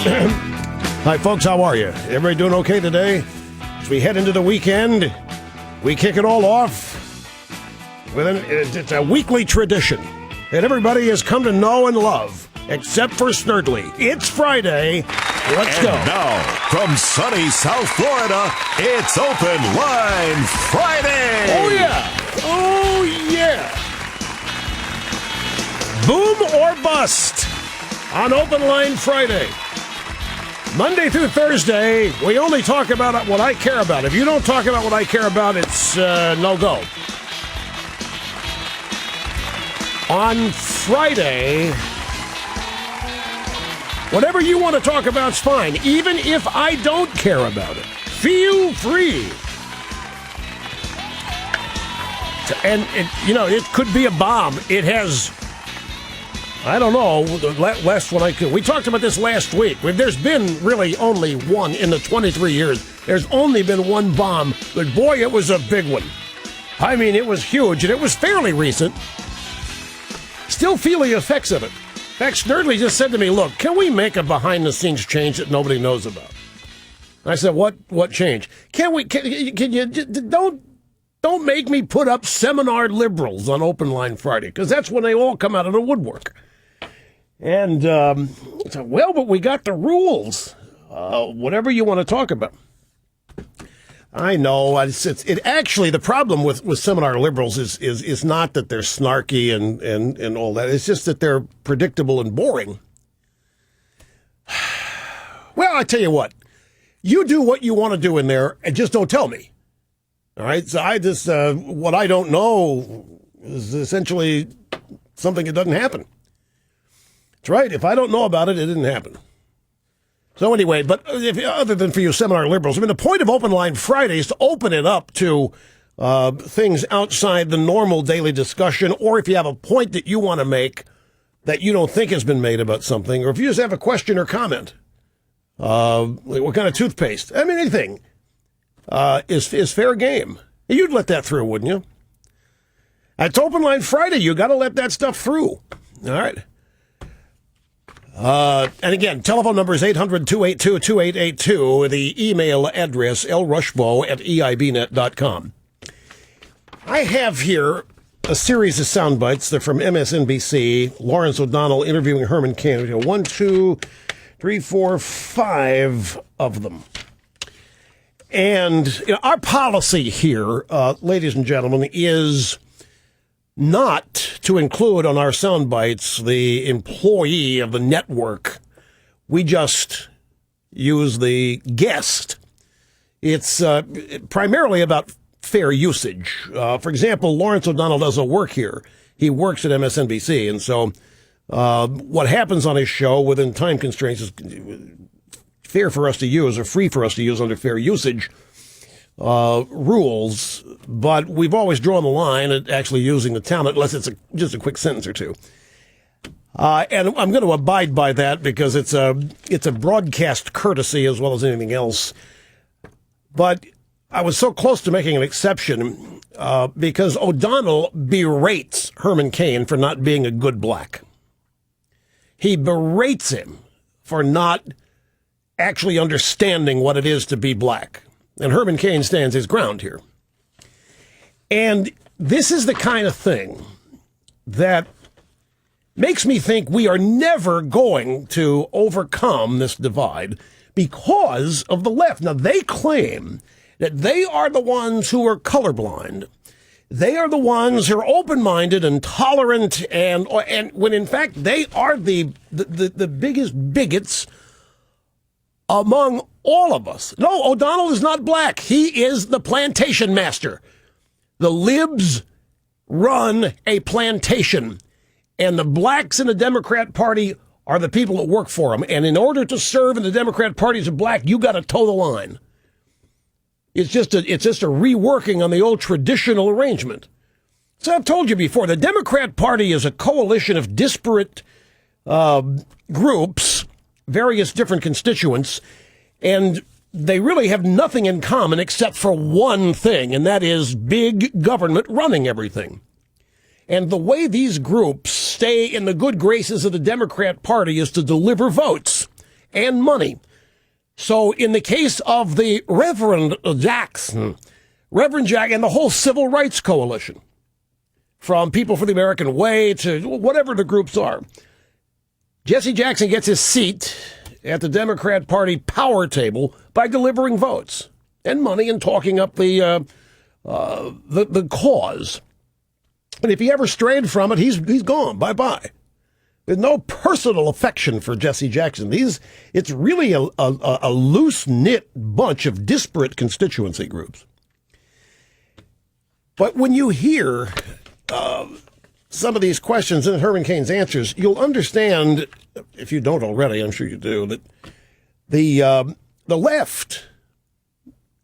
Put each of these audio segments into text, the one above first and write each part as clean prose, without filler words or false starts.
Hi, folks. How are you? Everybody doing okay today? As we head into the weekend, we kick it all off with it's a weekly tradition that everybody has come to know and love, except for Snerdley. It's Friday. Let's go. Now, from sunny South Florida, it's Open Line Friday. Oh, yeah. Oh, yeah. Boom or bust on Open Line Friday. Monday through Thursday, we only talk about what I care about. If you don't talk about what I care about, it's no go. On Friday, whatever you want to talk about is fine, even if I don't care about it. Feel free. And it could be a bomb. It has, I don't know, last one I could. We talked about this last week. There's been really only one in the 23 years. There's only been one bomb, but boy, it was a big one. I mean, it was huge, and it was fairly recent. Still feel the effects of it. In fact, Snerdley just said to me, look, can we make a behind-the-scenes change that nobody knows about? I said, what change? Can you don't make me put up seminar liberals on Open Line Friday, because that's when they all come out of the woodwork. And I said, well, but we got the rules. Whatever you want to talk about. I know. It actually, the problem with seminar liberals is not that they're snarky and all that. It's just that they're predictable and boring. Well, I tell you what. You do what you want to do in there and just don't tell me. All right? So I just, what I don't know is essentially something that doesn't happen. That's right. If I don't know about it, it didn't happen. So anyway, but other than for you seminar liberals, I mean, the point of Open Line Friday is to open it up to things outside the normal daily discussion, or if you have a point that you want to make that you don't think has been made about something, or if you just have a question or comment, like what kind of toothpaste, I mean, anything is fair game. You'd let that through, wouldn't you? It's Open Line Friday. You got to let that stuff through. All right. And again, telephone number is 800-282-2882. The email address, lrushbo@eibnet.com. I have here a series of sound bites. They're from MSNBC. Lawrence O'Donnell interviewing Herman Cain. 1, 2, 3, 4, 5 of them. And our policy here, ladies and gentlemen, is not to include on our sound bites the employee of the network. We just use the guest. It's primarily about fair usage. For example, Lawrence O'Donnell doesn't work here. He works at MSNBC, and so what happens on his show within time constraints is fair for us to use, or free for us to use under fair usage rules, but we've always drawn the line at actually using the talent, unless it's just a quick sentence or two. And I'm going to abide by that because it's a broadcast courtesy as well as anything else. But I was so close to making an exception because O'Donnell berates Herman Cain for not being a good black. He berates him for not actually understanding what it is to be black. And Herman Cain stands his ground here. And this is the kind of thing that makes me think we are never going to overcome this divide because of the left. Now, they claim that they are the ones who are colorblind. They are the ones who are open-minded and tolerant, and when in fact they are the biggest bigots among all of us. No, O'Donnell is not black. He is the plantation master. The libs run a plantation, and the blacks in the Democrat Party are the people that work for them. And in order to serve in the Democrat Party as a black, you got to toe the line. It's just a reworking on the old traditional arrangement. So I've told you before, the Democrat Party is a coalition of disparate groups, various different constituents, and they really have nothing in common except for one thing, and that is big government running everything. And the way these groups stay in the good graces of the Democrat Party is to deliver votes. and money. So in the case of the Reverend Jackson and the whole Civil Rights Coalition, from People for the American Way to whatever the groups are, Jesse Jackson gets his seat at the Democrat Party power table by delivering votes and money and talking up the cause. And if he ever strayed from it, he's gone. Bye-bye. There's no personal affection for Jesse Jackson. It's really a loose-knit bunch of disparate constituency groups. But when you hear some of these questions and Herman Cain's answers, you'll understand, if you don't already, I'm sure you do, that the left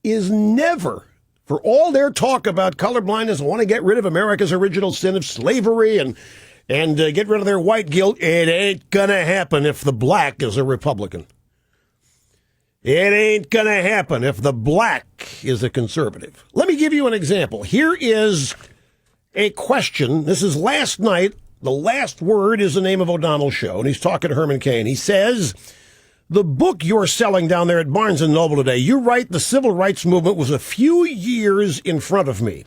is never, for all their talk about colorblindness and want to get rid of America's original sin of slavery and get rid of their white guilt, it ain't going to happen if the black is a Republican. It ain't going to happen if the black is a conservative. Let me give you an example. Here is a question. This is last night. The last word is the name of O'Donnell's show, and he's talking to Herman Cain. He says, the book you're selling down there at Barnes & Noble today, you write the civil rights movement was a few years in front of me.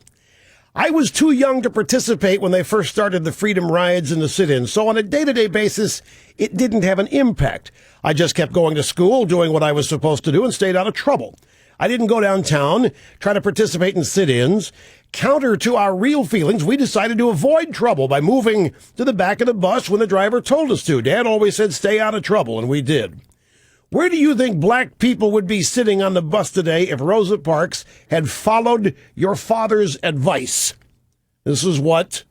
I was too young to participate when they first started the freedom rides and the sit-ins, so on a day-to-day basis, it didn't have an impact. I just kept going to school, doing what I was supposed to do, and stayed out of trouble. I didn't go downtown, try to participate in sit-ins. Counter to our real feelings, we decided to avoid trouble by moving to the back of the bus when the driver told us to. Dad always said, stay out of trouble, and we did. Where do you think black people would be sitting on the bus today if Rosa Parks had followed your father's advice? This is what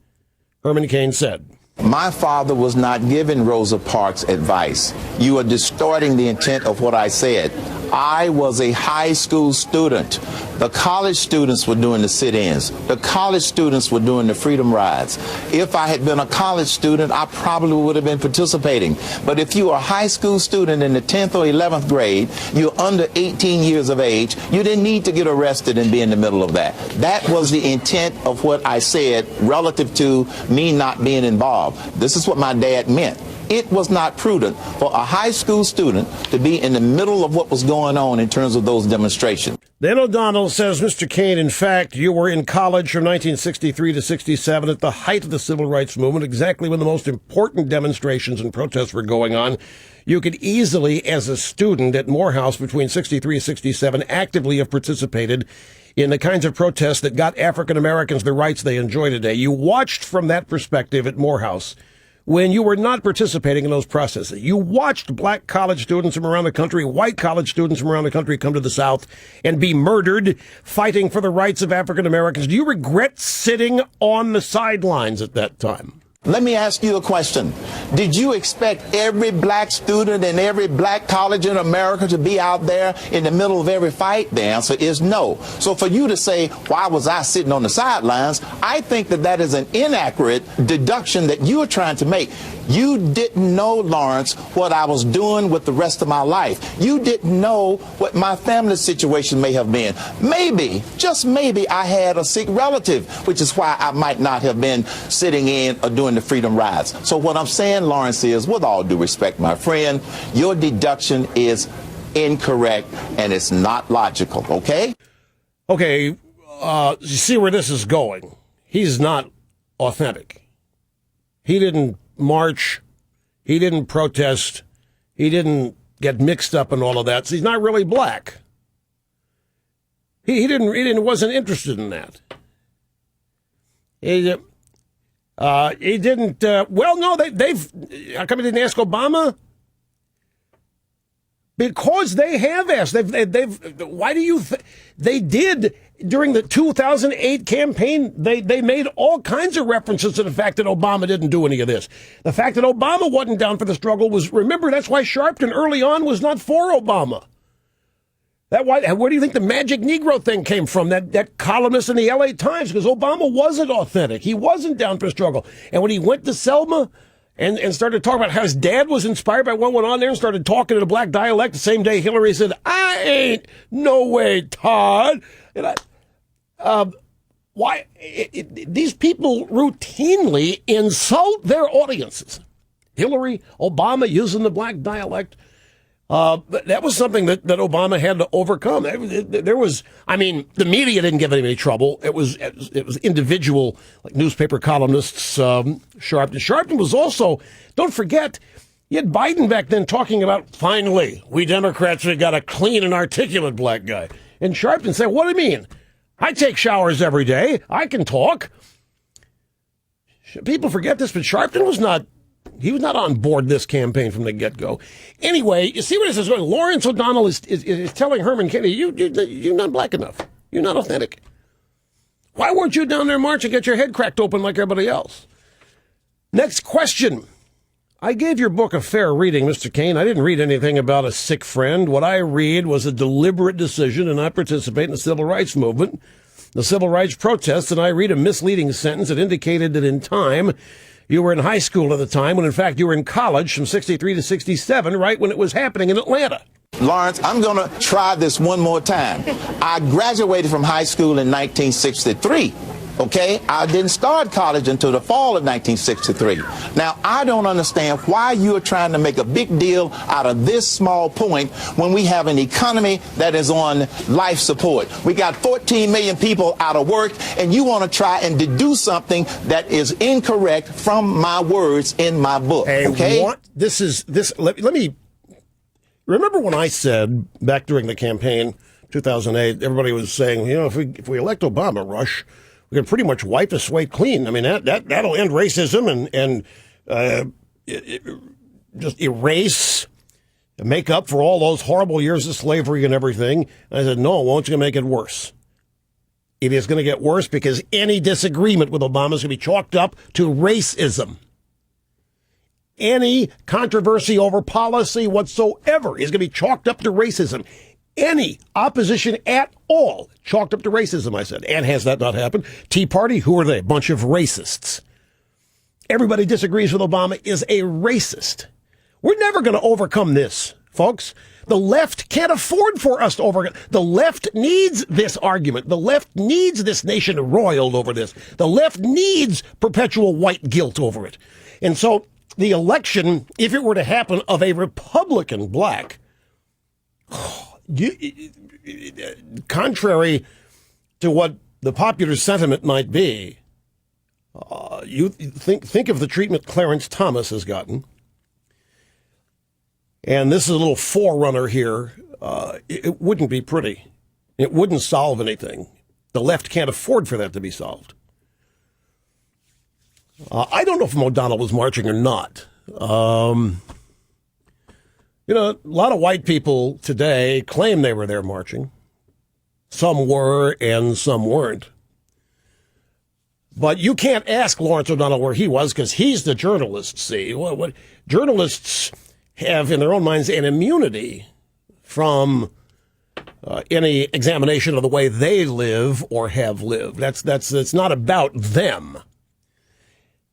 Herman Cain said. My father was not giving Rosa Parks advice. You are distorting the intent of what I said. I was a high school student. The college students were doing the sit-ins. The college students were doing the freedom rides. If I had been a college student, I probably would have been participating. But if you are a high school student in the 10th or 11th grade, you're under 18 years of age, you didn't need to get arrested and be in the middle of that. That was the intent of what I said relative to me not being involved. This is what my dad meant. It was not prudent for a high school student to be in the middle of what was going on in terms of those demonstrations. Then O'Donnell says, Mr. Cain, in fact, you were in college from 1963 to 67 at the height of the civil rights movement, exactly when the most important demonstrations and protests were going on. You could easily, as a student at Morehouse between 63 and 67, actively have participated in the kinds of protests that got African Americans the rights they enjoy today. You watched from that perspective at Morehouse when you were not participating in those processes. You watched black college students from around the country, white college students from around the country come to the South and be murdered fighting for the rights of African Americans. Do you regret sitting on the sidelines at that time? Let me ask you a question. Did you expect every black student in every black college in America to be out there in the middle of every fight? The answer is no. So for you to say, why was I sitting on the sidelines? I think that is an inaccurate deduction that you are trying to make. You didn't know, Lawrence, what I was doing with the rest of my life. You didn't know what my family situation may have been. Maybe, just maybe, I had a sick relative, which is why I might not have been sitting in or doing the freedom rides. So what I'm saying, Lawrence, is, with all due respect, my friend, your deduction is incorrect and it's not logical, okay? Okay, you see where this is going. He's not authentic. He didn't march. He didn't protest. He didn't get mixed up in all of that. So he's not really black. He wasn't interested in that. He didn't. Well, no, they've. How come he didn't ask Obama? Because they have asked. They've. Why do you? They did during the 2008 campaign. They made all kinds of references to the fact that Obama didn't do any of this. The fact that Obama wasn't down for the struggle was. Remember, that's why Sharpton early on was not for Obama. Where do you think the Magic Negro thing came from? That columnist in the LA Times, because Obama wasn't authentic. He wasn't down for the struggle. And when he went to Selma and started talking about how his dad was inspired by what went on there and started talking in a black dialect the same day Hillary said, I ain't no way, Todd. And these people routinely insult their audiences. Hillary, Obama using the black dialect. But that was something that Obama had to overcome. There was, I mean, the media didn't give him any trouble. It was individual, like newspaper columnists, Sharpton. Sharpton was also, don't forget, you had Biden back then talking about, finally, we Democrats have got a clean and articulate black guy. And Sharpton said, what do you mean? I take showers every day. I can talk. People forget this, but Sharpton was not on board this campaign from the get-go. Anyway, you see where this is going? Lawrence O'Donnell is telling Herman Kennedy, you're not black enough. You're not authentic. Why weren't you down there marching, get your head cracked open like everybody else? Next question. I gave your book a fair reading, Mr. Kane. I didn't read anything about a sick friend. What I read was a deliberate decision to not participate in the civil rights movement, the civil rights protests, and I read a misleading sentence that indicated that in time, you were in high school at the time, when in fact you were in college from 63 to 67, right when it was happening in Atlanta. Lawrence, I'm going to try this one more time. I graduated from high school in 1963. Okay, I didn't start college until the fall of 1963. Now, I don't understand why you are trying to make a big deal out of this small point when we have an economy that is on life support. We got 14 million people out of work, and you want to try and deduce something that is incorrect from my words in my book. Okay? Let me remember when I said back during the campaign, 2008, everybody was saying, if we elect Obama, Rush, we can pretty much wipe the slate clean. I mean, that'll end racism and just erase and make up for all those horrible years of slavery and everything. And I said, no, it won't. It's going to make it worse. It is going to get worse because any disagreement with Obama is going to be chalked up to racism. Any controversy over policy whatsoever is going to be chalked up to racism. Any opposition at all chalked up to racism, I said. And has that not happened? Tea Party, who are they? Bunch of racists. Everybody disagrees with Obama is a racist. We're never going to overcome this, folks. The left can't afford for us to overcome. The left needs this argument. The left needs this nation roiled over this. The left needs perpetual white guilt over it. And so the election, if it were to happen, of a Republican black, contrary to what the popular sentiment might be, you think of the treatment Clarence Thomas has gotten, and this is a little forerunner here. It wouldn't be pretty. It wouldn't solve anything. The left can't afford for that to be solved. I don't know if O'Donnell was marching or not. A lot of white people today claim they were there marching. Some were and some weren't. But you can't ask Lawrence O'Donnell where he was because he's the journalist, see. What journalists have in their own minds an immunity from any examination of the way they live or have lived. It's not about them.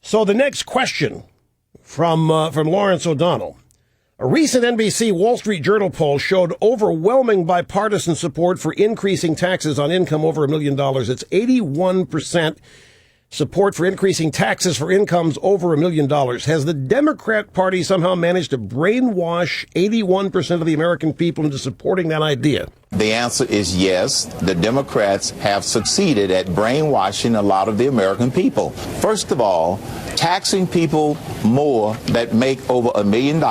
So the next question from Lawrence O'Donnell. A recent NBC Wall Street Journal poll showed overwhelming bipartisan support for increasing taxes on income over $1 million. It's 81% support for increasing taxes for incomes over $1 million. Has the Democrat Party somehow managed to brainwash 81% of the American people into supporting that idea? The answer is yes. The Democrats have succeeded at brainwashing a lot of the American people. First of all, taxing people more that make over $1 million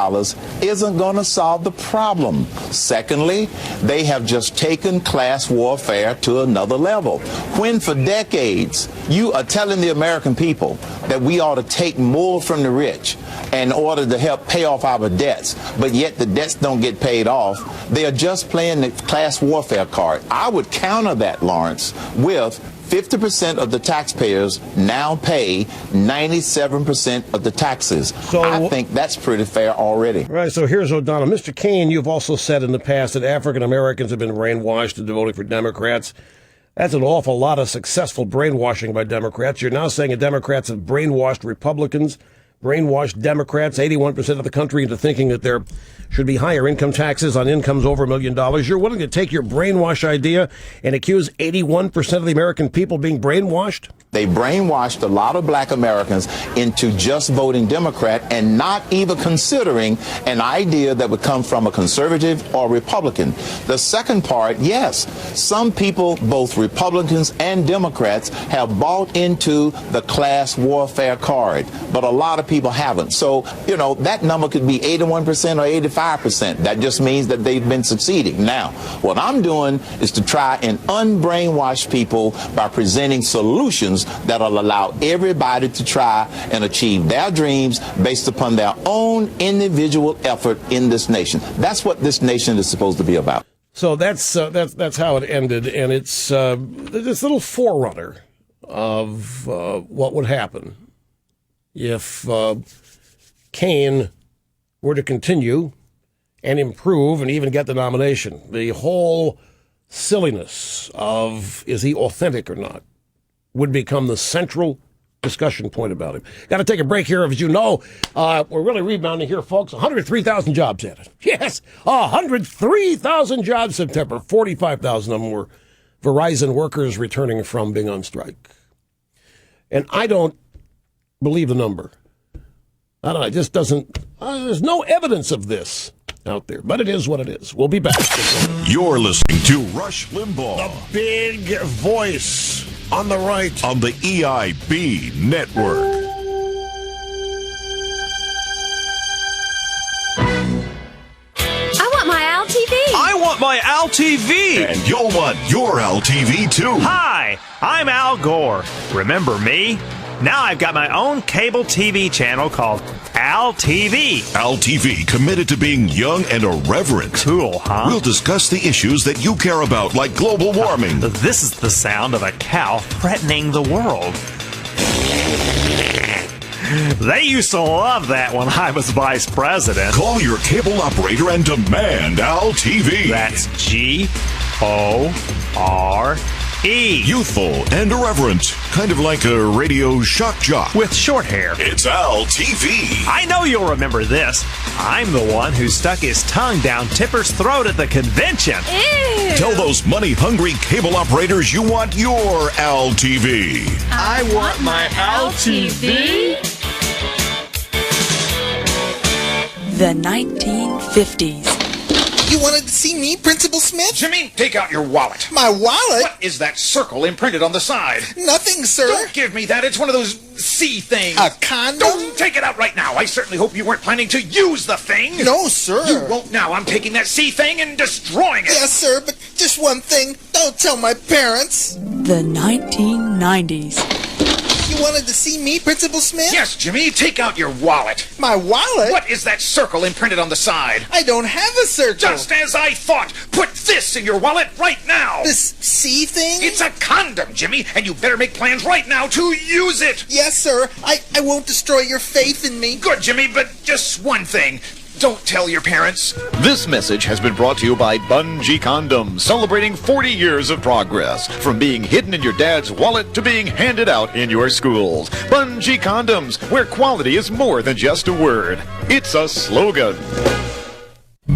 isn't going to solve the problem. Secondly, they have just taken class warfare to another level. When for decades you are telling the American people that we ought to take more from the rich in order to help pay off our debts, but yet the debts don't get paid off, they are just playing the class warfare card. I would counter that, Lawrence, with 50% of the taxpayers now pay 97% of the taxes. So I think that's pretty fair already. Right, so here's O'Donnell. Mr. Kane, you've also said in the past that African Americans have been brainwashed into voting for Democrats. That's an awful lot of successful brainwashing by Democrats. You're now saying that Democrats have brainwashed Republicans brainwashed Democrats, 81% of the country, into thinking that there should be higher income taxes on incomes over $1 million. You're willing to take your brainwash idea and accuse 81% of the American people being brainwashed? They brainwashed a lot of black Americans into just voting Democrat and not even considering an idea that would come from a conservative or Republican. The second part, yes, some people, both Republicans and Democrats, have bought into the class warfare card, but a lot of people haven't. So, that number could be 81% or 85%. That just means that they've been succeeding. Now, what I'm doing is to try and unbrainwash people by presenting solutions that will allow everybody to try and achieve their dreams based upon their own individual effort in this nation. That's what this nation is supposed to be about. So that's how it ended, and it's this little forerunner of what would happen if Kane were to continue and improve and even get the nomination. The whole silliness of, is he authentic or not, would become the central discussion point about him. Got to take a break here. As you know, we're really rebounding here, folks. 103,000 jobs added. Yes, 103,000 jobs September. 45,000 of them were Verizon workers returning from being on strike. And I don't believe the number. I don't know. It just doesn't. There's no evidence of this out there, but it is what it is. We'll be back. You're listening to Rush Limbaugh, The big voice on the right on the EIB network. I want my Al TV. I want my Al TV. And you'll want your Al TV too. Hi, I'm Al Gore. Remember me? Now I've got my own cable TV channel called Al TV. Al TV, committed to being young and irreverent. Cool, huh? We'll discuss the issues that you care about, like global warming. This is the sound of a cow threatening the world. They used to love that when I was vice president. Call your cable operator and demand Al TV. That's G-O-R-E. Youthful and irreverent, kind of like a radio shock jock. With short hair. It's Al TV. I know you'll remember this. I'm the one who stuck his tongue down Tipper's throat at the convention. Ew. Tell those money-hungry cable operators you want your Al TV. I want my Al TV. The 1950s. You wanted to see me, Principal Smith? Jimmy, take out your wallet. My wallet? What is that circle imprinted on the side? Nothing, sir. Don't give me that. It's one of those C things. A condom? Don't take it out right now. I certainly hope you weren't planning to use the thing. No, sir. You won't now. I'm taking that C thing and destroying it. Yes, sir, but just one thing. Don't tell my parents. The 1990s. You wanted to see me, Principal Smith? Yes, Jimmy, take out your wallet. My wallet? What is that circle imprinted on the side? I don't have a circle. Just as I thought. Put this in your wallet right now. This C thing? It's a condom, Jimmy, and you better make plans right now to use it. Yes, sir. I won't destroy your faith in me. Good, Jimmy, but just one thing. Don't tell your parents. This message has been brought to you by Bungee Condoms, celebrating 40 years of progress. From being hidden in your dad's wallet to being handed out in your schools. Bungee Condoms, where quality is more than just a word. It's a slogan.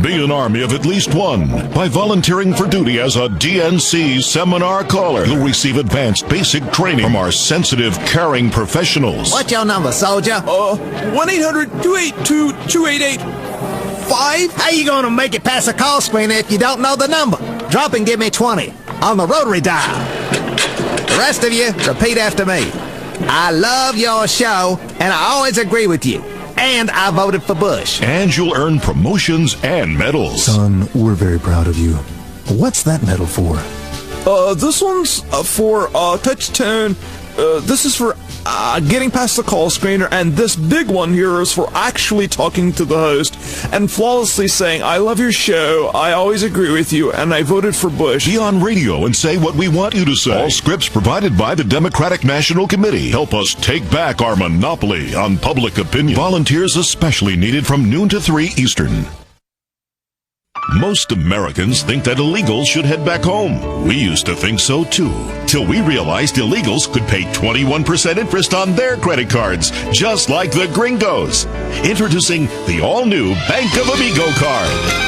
Be an army of at least one. By volunteering for duty as a DNC seminar caller, you'll receive advanced basic training from our sensitive, caring professionals. What's your number, soldier? 1-800-282-2885. How you gonna make it past the call screener if you don't know the number? Drop and give me 20 on the rotary dial. The rest of you, repeat after me. I love your show, and I always agree with you. And I voted for Bush. And you'll earn promotions and medals. Son, we're very proud of you. What's that medal for? This one's for touch tone. This is for getting past the call screener, and this big one here is for actually talking to the host and flawlessly saying, I love your show, I always agree with you, and I voted for Bush. Be on radio and say what we want you to say. All scripts provided by the Democratic National Committee. Help us take back our monopoly on public opinion. Volunteers especially needed from noon to 3 Eastern. Most Americans think that illegals should head back home. We used to think so too, till we realized illegals could pay 21% interest on their credit cards, just like the gringos. Introducing the all-new Bank of Amigo card.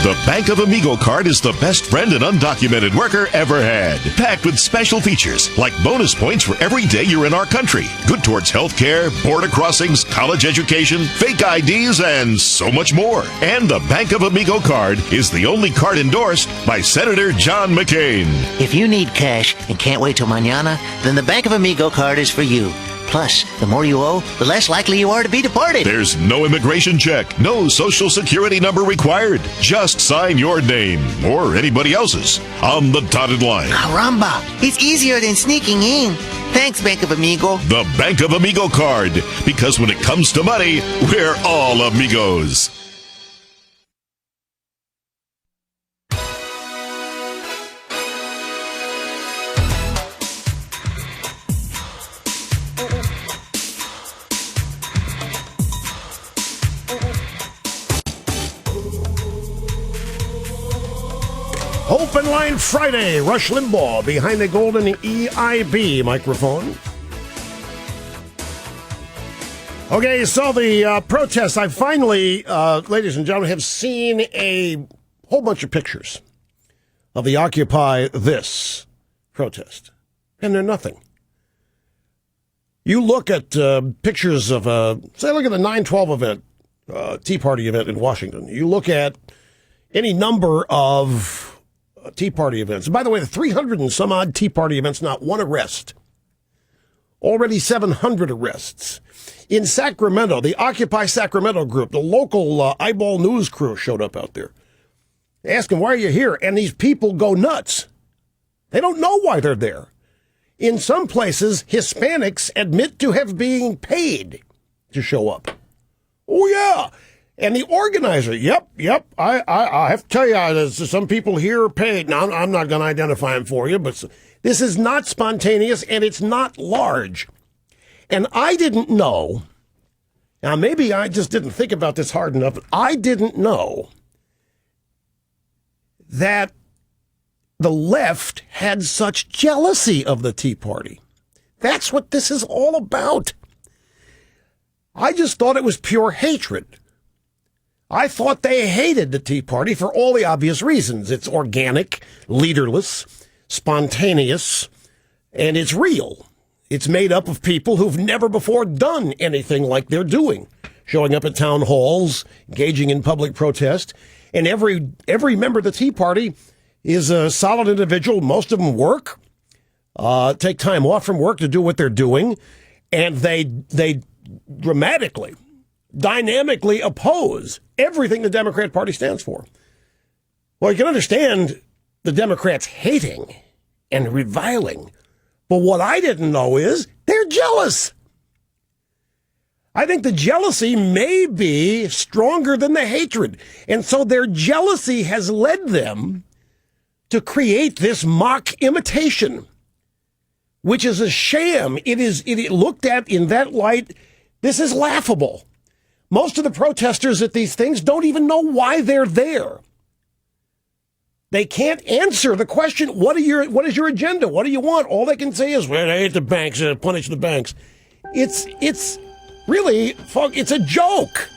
The Bank of Amigo card is the best friend an undocumented worker ever had. Packed with special features like bonus points for every day you're in our country. Good towards health care, border crossings, college education, fake IDs, and so much more. And the Bank of Amigo card is the only card endorsed by Senator John McCain. If you need cash and can't wait till mañana, then the Bank of Amigo card is for you. Plus, the more you owe, the less likely you are to be deported. There's no immigration check, no social security number required. Just sign your name, or anybody else's, on the dotted line. Caramba! It's easier than sneaking in. Thanks, Bank of Amigo. The Bank of Amigo card, because when it comes to money, we're all amigos. Open Line Friday, Rush Limbaugh behind the golden EIB microphone. Okay, so the protests, I finally, ladies and gentlemen, have seen a whole bunch of pictures of the Occupy This protest, and they're nothing. You look at pictures of, say, look at the 9/12 event, Tea Party event in Washington. You look at any number of Tea Party events. And by the way, the 300 and some odd Tea Party events, not one arrest. Already 700 arrests. In Sacramento, the Occupy Sacramento group, the local eyeball news crew showed up out there. They ask them, why are you here? And these people go nuts. They don't know why they're there. In some places, Hispanics admit to have been paid to show up. Oh, yeah. And the organizer, yep, I have to tell you, there's some people here are paid. Now, I'm not going to identify them for you, but this is not spontaneous, and it's not large. And I didn't know, now maybe I just didn't think about this hard enough, but I didn't know that the left had such jealousy of the Tea Party. That's what this is all about. I just thought it was pure hatred. I thought they hated the Tea Party for all the obvious reasons. It's organic, leaderless, spontaneous, and it's real. It's made up of people who've never before done anything like they're doing, showing up at town halls, engaging in public protest. And every member of the Tea Party is a solid individual. Most of them work, take time off from work to do what they're doing, and they dramatically, dynamically oppose everything the Democrat Party stands for. Well, you can understand the Democrats hating and reviling, but what I didn't know is they're jealous. I think the jealousy may be stronger than the hatred, and so their jealousy has led them to create this mock imitation, which is a sham. It looked at in that light. This is laughable. Most of the protesters at these things don't even know why they're there. They can't answer the question, what is your agenda? What do you want? All they can say is, well, I hate the banks, punish the banks. It's really, it's a joke.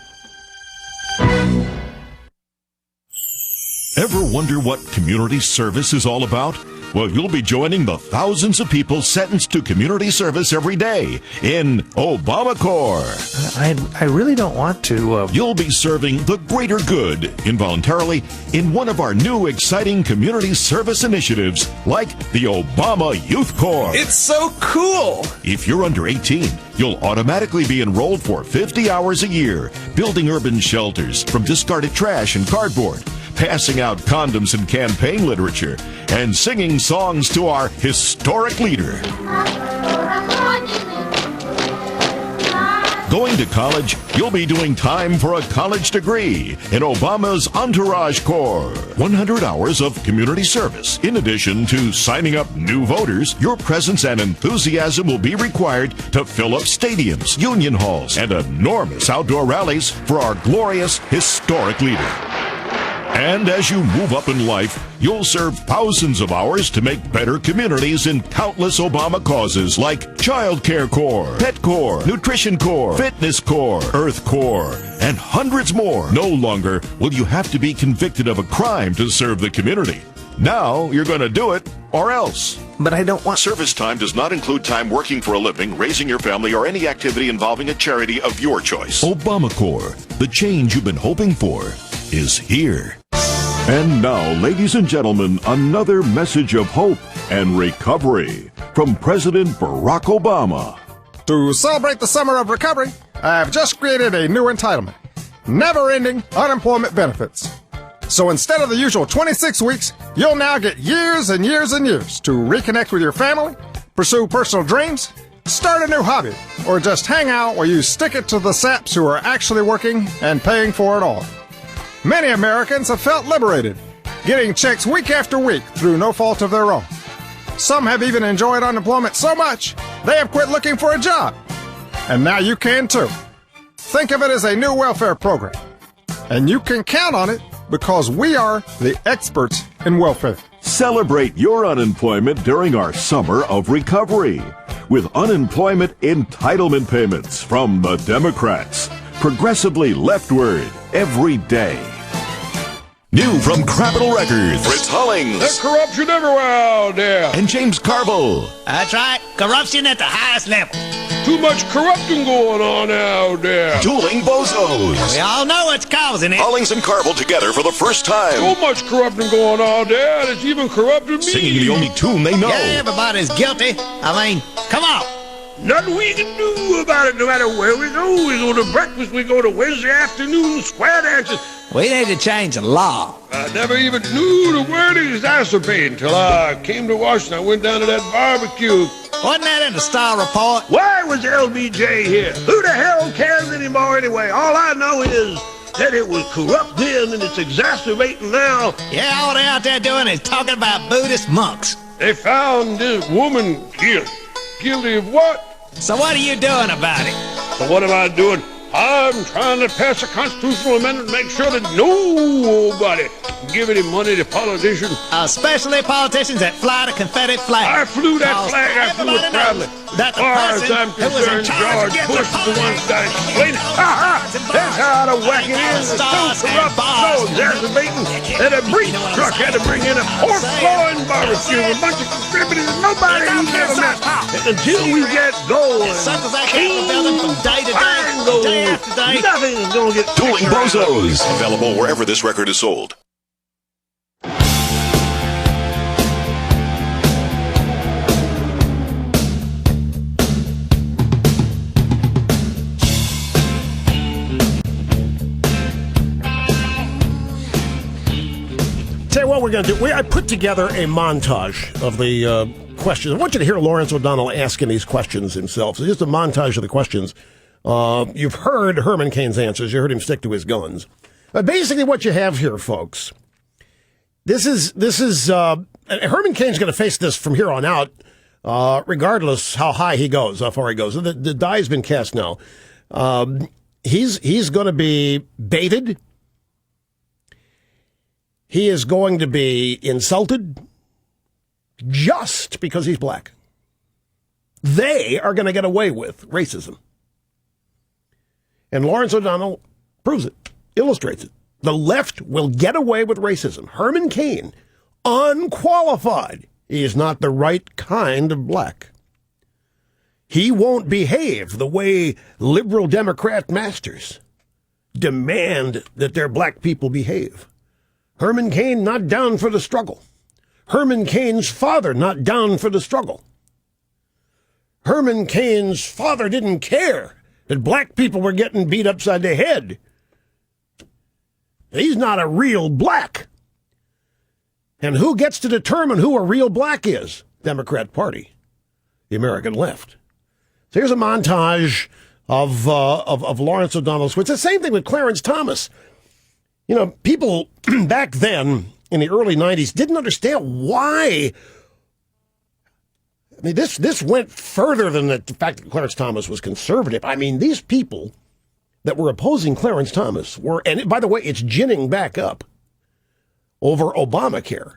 Ever wonder what community service is all about? Well, you'll be joining the thousands of people sentenced to community service every day in Obamacare. I really don't want to. You'll be serving the greater good involuntarily in one of our new exciting community service initiatives like the Obama Youth Corps. It's so cool! If you're under 18, you'll automatically be enrolled for 50 hours a year, building urban shelters from discarded trash and cardboard, passing out condoms and campaign literature, and singing songs to our historic leader. Going to college, you'll be doing time for a college degree in Obama's Entourage Corps. 100 hours of community service. In addition to signing up new voters, your presence and enthusiasm will be required to fill up stadiums, union halls, and enormous outdoor rallies for our glorious historic leader. And as you move up in life, you'll serve thousands of hours to make better communities in countless Obama causes like Child Care Corps, Pet Corps, Nutrition Corps, Fitness Corps, Earth Corps, and hundreds more. No longer will you have to be convicted of a crime to serve the community. Now you're going to do it or else. But I don't want... Service time does not include time working for a living, raising your family, or any activity involving a charity of your choice. Obamacare, the change you've been hoping for, is here. And now, ladies and gentlemen, another message of hope and recovery from President Barack Obama. To celebrate the summer of recovery, I've just created a new entitlement, never-ending unemployment benefits. So instead of the usual 26 weeks, you'll now get years and years and years to reconnect with your family, pursue personal dreams, start a new hobby, or just hang out while you stick it to the saps who are actually working and paying for it all. Many Americans have felt liberated, getting checks week after week through no fault of their own. Some have even enjoyed unemployment so much, they have quit looking for a job. And now you can too. Think of it as a new welfare program. And you can count on it because we are the experts in welfare. Celebrate your unemployment during our summer of recovery with unemployment entitlement payments from the Democrats. Progressively leftward every day. New from Capitol Records, Fritz Hollings. There's corruption everywhere out there. And James Carville. That's right. Corruption at the highest level. Too much corrupting going on out there. Dueling Bozos. We all know what's causing it. Hollings and Carville together for the first time. So much corrupting going on there, and it's even corrupted me. Singing the only tune they know. Yeah, everybody's guilty. I mean, come on. Nothing we can do about it no matter where we go. We go to breakfast, we go to Wednesday afternoon square dances. We need to change the law. I never even knew the word exacerbate until I came to Washington. I went down to that barbecue. Wasn't that in the Star Report? Why was LBJ here? Who the hell cares anymore anyway? All I know is that it was corrupt then and it's exacerbating now. Yeah, all they're out there doing is talking about Buddhist monks. They found this woman guilty. Guilty of what? So what are you doing about it? So what am I doing? I'm trying to pass a constitutional amendment to make sure that nobody can give any money to politicians. Especially politicians that fly the confetti flag. I flew that flag, I flew it proudly. That the as far as I'm concerned, George Bush is the one who's got to explain it. That's how out of whack it is. It's so corrupt, so exacerbating that a breach truck had to bring in a pork-flowing barbecue with a bunch of contributors nobody he's ever met. Until we get going, from day to day, after day. Nothing is going to get Dueling Bozos. Available wherever this record is sold. Tell you what we're going to do. I put together a montage of the questions. I want you to hear Lawrence O'Donnell asking these questions himself. So just a montage of the questions. You've heard Herman Cain's answers. You heard him stick to his guns. But basically what you have here, folks, this is Herman Cain's going to face this from here on out, regardless how high he goes, how far he goes. The die's been cast now. He's going to be baited. He is going to be insulted just because he's black. They are going to get away with racism. And Lawrence O'Donnell proves it, illustrates it. The left will get away with racism. Herman Cain, unqualified. He is not the right kind of black. He won't behave the way liberal Democrat masters demand that their black people behave. Herman Cain not down for the struggle. Herman Cain's father not down for the struggle. Herman Cain's father didn't care that black people were getting beat upside the head. He's not a real black. And who gets to determine who a real black is? Democrat Party, the American left. So here's a montage of Lawrence O'Donnell's. It's the same thing with Clarence Thomas. You know, people back then in the early 90s didn't understand why. I mean, this went further than the fact that Clarence Thomas was conservative. I mean, these people that were opposing Clarence Thomas were, and by the way, it's ginning back up. over Obamacare.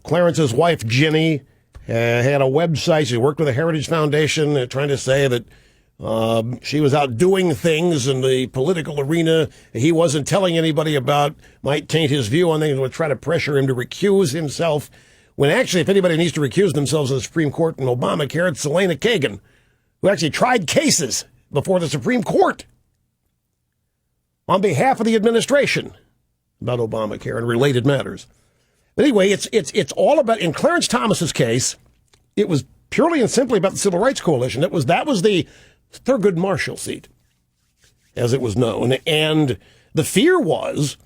Clarence's wife, Ginny, had a website. She worked with the Heritage Foundation trying to say that she was out doing things in the political arena he wasn't telling anybody about, might taint his view on things, would try to pressure him to recuse himself. When actually, if anybody needs to recuse themselves of the Supreme Court in Obamacare, it's Selena Kagan, who actually tried cases before the Supreme Court on behalf of the administration about Obamacare and related matters. But anyway, it's all about, in Clarence Thomas's case, it was purely and simply about the Civil Rights Coalition. That was the Thurgood Marshall seat, as it was known. And the fear was,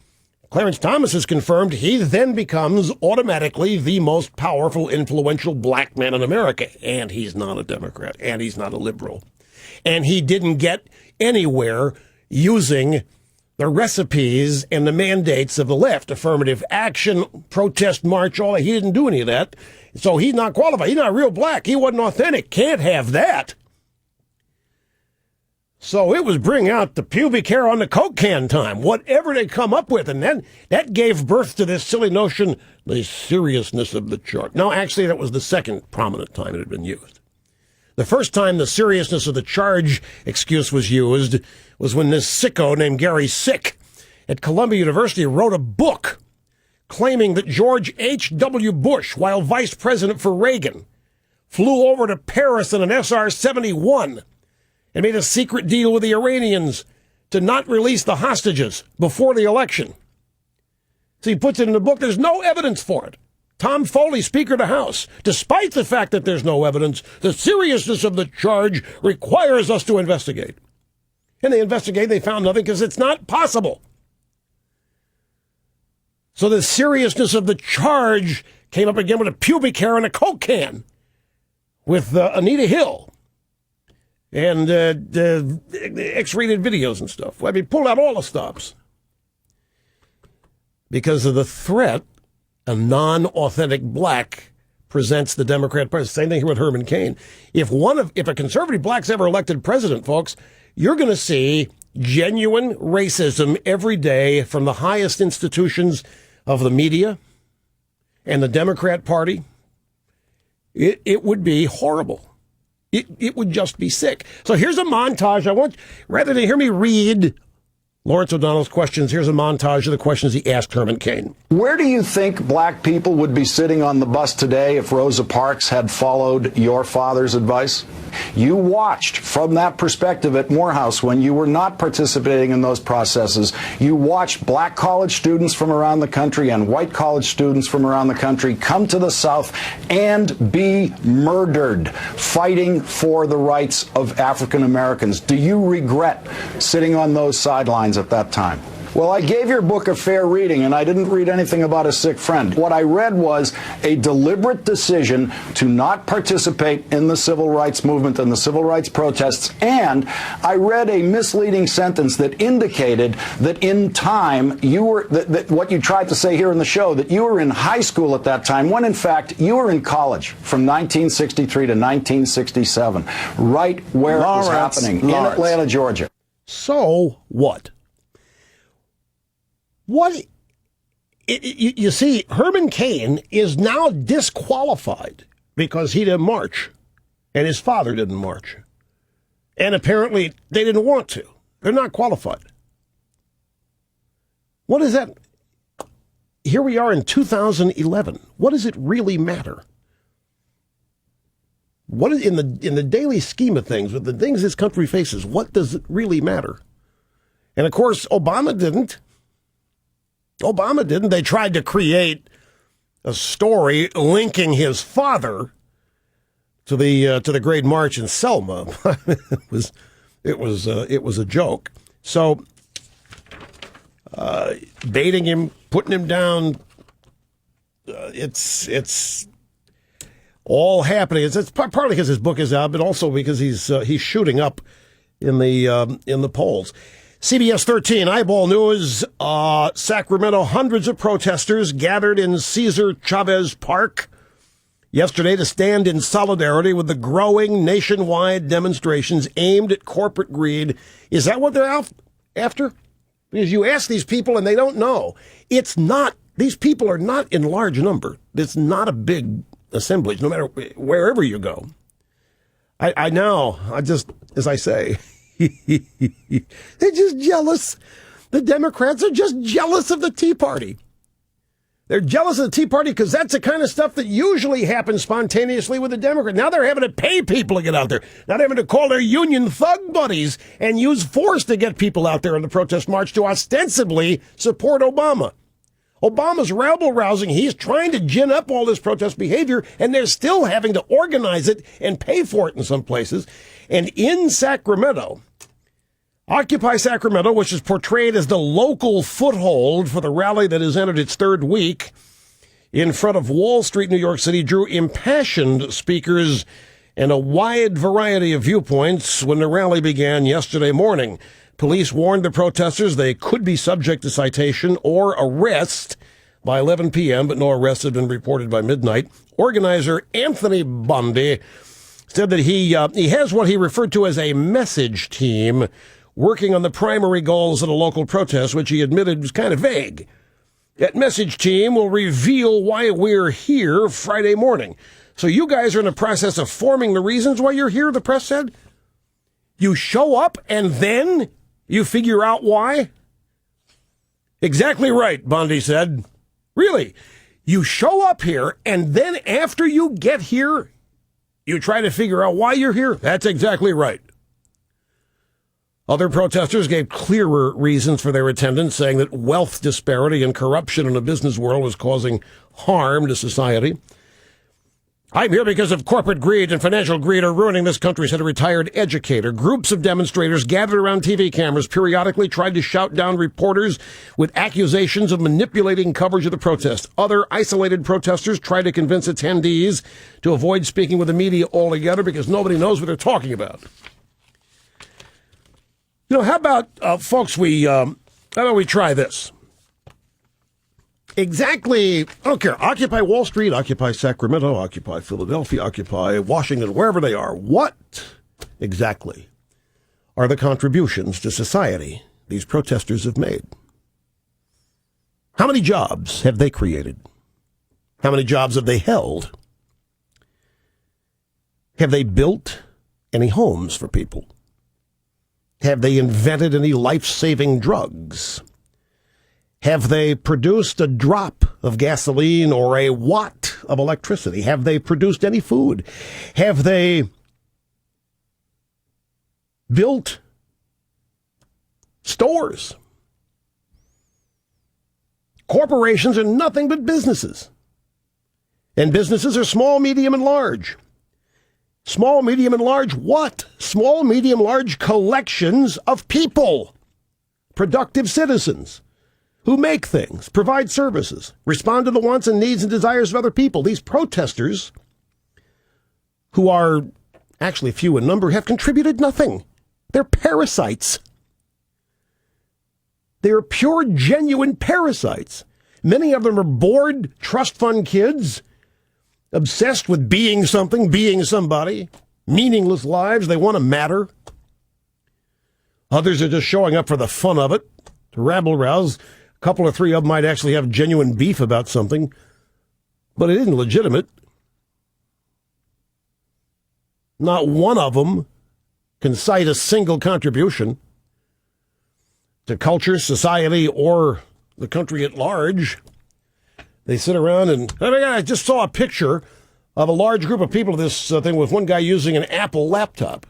Clarence Thomas has confirmed, he then becomes automatically the most powerful, influential black man in America. And he's not a Democrat, and he's not a liberal. And he didn't get anywhere using the recipes and the mandates of the left, affirmative action, protest march, all that. He didn't do any of that. So he's not qualified. He's not real black. He wasn't authentic. Can't have that. So it was bring out the pubic hair on the Coke can time, whatever they come up with. And then that gave birth to this silly notion, the seriousness of the charge. No, actually, that was the second prominent time it had been used. The first time the seriousness of the charge excuse was used was when this sicko named Gary Sick at Columbia University wrote a book claiming that George H.W. Bush, while vice president for Reagan, flew over to Paris in an SR-71 and made a secret deal with the Iranians to not release the hostages before the election. So he puts it in the book. There's no evidence for it. Tom Foley, Speaker of the House, despite the fact that there's no evidence, the seriousness of the charge requires us to investigate. And they investigate, they found nothing because it's not possible. So the seriousness of the charge came up again with a pubic hair and a Coke can with Anita Hill and X-rated videos and stuff. I mean, pulled out all the stops because of the threat a non-authentic black presents the Democrat president. Same thing here with Herman Cain. If a conservative black's ever elected president, folks, you're going to see genuine racism every day from the highest institutions of the media and the Democrat Party. It would be horrible. It would just be sick. So here's a montage. Rather than hear me read Lawrence O'Donnell's questions, here's a montage of the questions he asked Herman Cain. Where do you think black people would be sitting on the bus today if Rosa Parks had followed your father's advice? You watched from that perspective at Morehouse when you were not participating in those processes. You watched black college students from around the country and white college students from around the country come to the South and be murdered fighting for the rights of African Americans. Do you regret sitting on those sidelines at that time? Well, I gave your book a fair reading, and I didn't read anything about a sick friend. What I read was a deliberate decision to not participate in the civil rights movement and the civil rights protests, and I read a misleading sentence that indicated that in time you were, that what you tried to say here in the show, that you were in high school at that time, when in fact you were in college from 1963 to 1967, right where it was happening, in Atlanta, Georgia. So what? You see, Herman Cain is now disqualified because he didn't march, and his father didn't march. And apparently they didn't want to. They're not qualified. What is that? Here we are in 2011. What does it really matter? What is in the daily scheme of things, with the things this country faces, what does it really matter? And of course, Obama didn't. They tried to create a story linking his father to the Great March in Selma. it was a joke. So baiting him, putting him down, it's all happening. It's partly because his book is out, but also because he's shooting up in the polls. CBS 13, Eyeball News, Sacramento, hundreds of protesters gathered in Cesar Chavez Park yesterday to stand in solidarity with the growing nationwide demonstrations aimed at corporate greed. Is that what they're out after? Because you ask these people and they don't know. These people are not in large number. It's not a big assemblage, no matter wherever you go. As I say, they're just jealous. The Democrats are just jealous of the Tea Party. They're jealous of the Tea Party because that's the kind of stuff that usually happens spontaneously with the Democrats. Now they're having to pay people to get out there. Now they're having to call their union thug buddies and use force to get people out there on the protest march to ostensibly support Obama. Obama's rabble-rousing. He's trying to gin up all this protest behavior, and they're still having to organize it and pay for it in some places. And in Sacramento, Occupy Sacramento, which is portrayed as the local foothold for the rally that has entered its third week, in front of Wall Street, New York City, drew impassioned speakers and a wide variety of viewpoints when the rally began yesterday morning. Police warned the protesters they could be subject to citation or arrest by 11 p.m., but no arrests had been reported by midnight. Organizer Anthony Bundy said that he has what he referred to as a message team working on the primary goals of the local protest, which he admitted was kind of vague. That message team will reveal why we're here Friday morning. So you guys are in the process of forming the reasons why you're here, the press said? You show up and then you figure out why? Exactly right, Bundy said. Really? You show up here and then after you get here, you try to figure out why you're here? That's exactly right. Other protesters gave clearer reasons for their attendance, saying that wealth disparity and corruption in the business world was causing harm to society. I'm here because of corporate greed and financial greed are ruining this country, said a retired educator. Groups of demonstrators gathered around TV cameras periodically tried to shout down reporters with accusations of manipulating coverage of the protest. Other isolated protesters tried to convince attendees to avoid speaking with the media altogether because nobody knows what they're talking about. You know, how about, folks, how about we try this? Exactly, I don't care, Occupy Wall Street, Occupy Sacramento, Occupy Philadelphia, Occupy Washington, wherever they are. What exactly are the contributions to society these protesters have made? How many jobs have they created? How many jobs have they held? Have they built any homes for people? Have they invented any life-saving drugs? Have they produced a drop of gasoline or a watt of electricity? Have they produced any food? Have they built stores? Corporations are nothing but businesses. And businesses are small, medium, and large. Small, medium, and large what? Small, medium, large collections of people. Productive citizens who make things, provide services, respond to the wants and needs and desires of other people. These protesters, who are actually few in number, have contributed nothing. They're parasites. They're pure, genuine parasites. Many of them are bored trust fund kids, obsessed with being something, being somebody, meaningless lives. They want to matter. Others are just showing up for the fun of it, to rabble-rouse. A couple or three of them might actually have genuine beef about something, but it isn't legitimate. Not one of them can cite a single contribution to culture, society, or the country at large. They sit around and, I just saw a picture of a large group of people, this thing with one guy using an Apple laptop.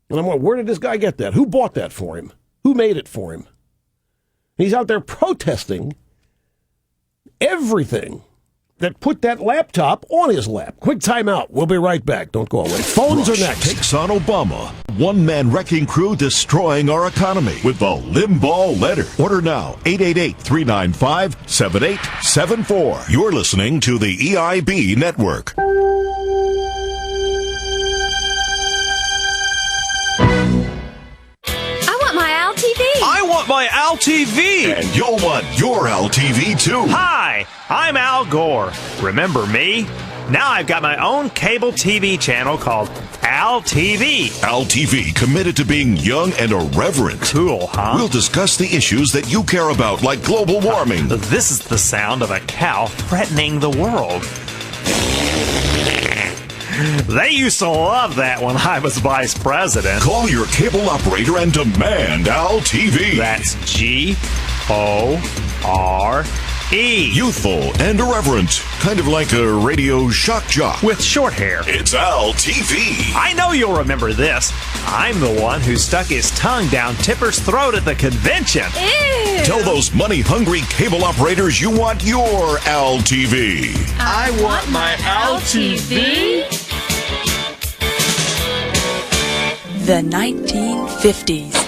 And I'm like, where did this guy get that? Who bought that for him? Who made it for him? He's out there protesting everything that put that laptop on his lap. Quick time out. We'll be right back. Don't go away. Phones are next. Takes on Obama. One-man wrecking crew destroying our economy with the Limbaugh letter. Order now. 888-395-7874. You're listening to the EIB Network. I want my Al TV! And you'll want your Al TV too. Hi, I'm Al Gore. Remember me? Now I've got my own cable TV channel called Al TV. Al TV, committed to being young and irreverent. Cool, huh? We'll discuss the issues that you care about, like global warming. This is the sound of a cow threatening the world. They used to love that when I was vice president. Call your cable operator and demand Al TV. That's G-O-R-E. Youthful and irreverent. Kind of like a radio shock jock. With short hair. It's Al TV. I know you'll remember this. I'm the one who stuck his tongue down Tipper's throat at the convention. Ew. Tell those money-hungry cable operators you want your Al TV. I want my Al TV. The 1950s.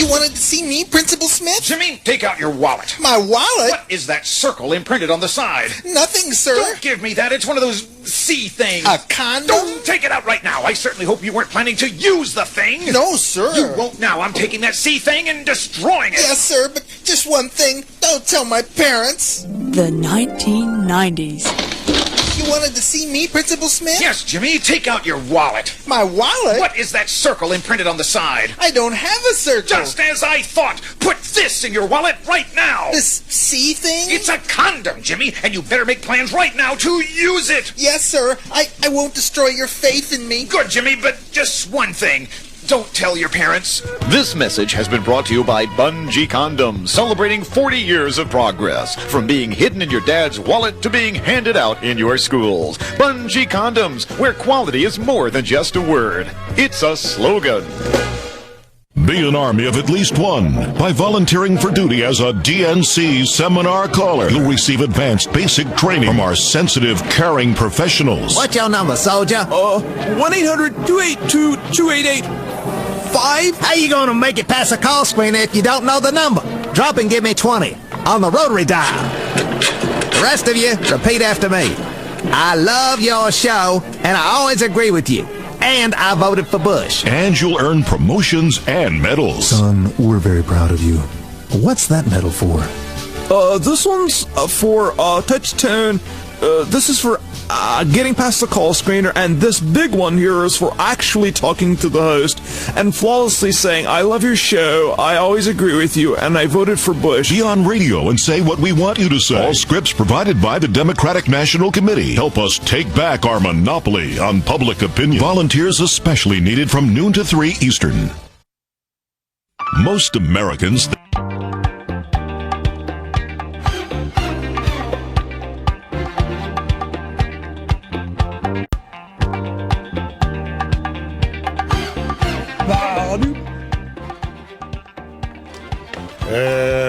You wanted to see me, Principal Smith? Jimmy, take out your wallet. My wallet? What is that circle imprinted on the side? Nothing, sir. Don't give me that. It's one of those C things. A condom? Don't take it out right now. I certainly hope you weren't planning to use the thing. No, sir. You won't now. I'm taking that C thing and destroying it. Yes, sir, but just one thing. Don't tell my parents. The 1990s. You wanted to see me, Principal Smith? Yes, Jimmy. Take out your wallet. My wallet? What is that circle imprinted on the side? I don't have a circle. Just as I thought. Put this in your wallet right now. This C thing? It's a condom, Jimmy, and you better make plans right now to use it. Yes, sir. I won't destroy your faith in me. Good, Jimmy, but just one thing. Don't tell your parents. This message has been brought to you by Bungee Condoms, celebrating 40 years of progress. From being hidden in your dad's wallet to being handed out in your schools. Bungee Condoms, where quality is more than just a word. It's a slogan. Be an army of at least one. By volunteering for duty as a DNC seminar caller, you'll receive advanced basic training from our sensitive, caring professionals. What's your number, soldier? 1-800-282-2885. How you gonna make it past the call screener if you don't know the number? Drop and give me 20 on the rotary dial. The rest of you, repeat after me. I love your show, and I always agree with you. And I voted for Bush. And you'll earn promotions and medals. Son, we're very proud of you. What's that medal for? This one's for touch tone. This is for getting past the call screener, and this big one here is for actually talking to the host and flawlessly saying, I love your show, I always agree with you, and I voted for Bush. Be on radio and say what we want you to say. All scripts provided by the Democratic National Committee. Help us take back our monopoly on public opinion. Volunteers especially needed from noon to 3 Eastern. Most Americans...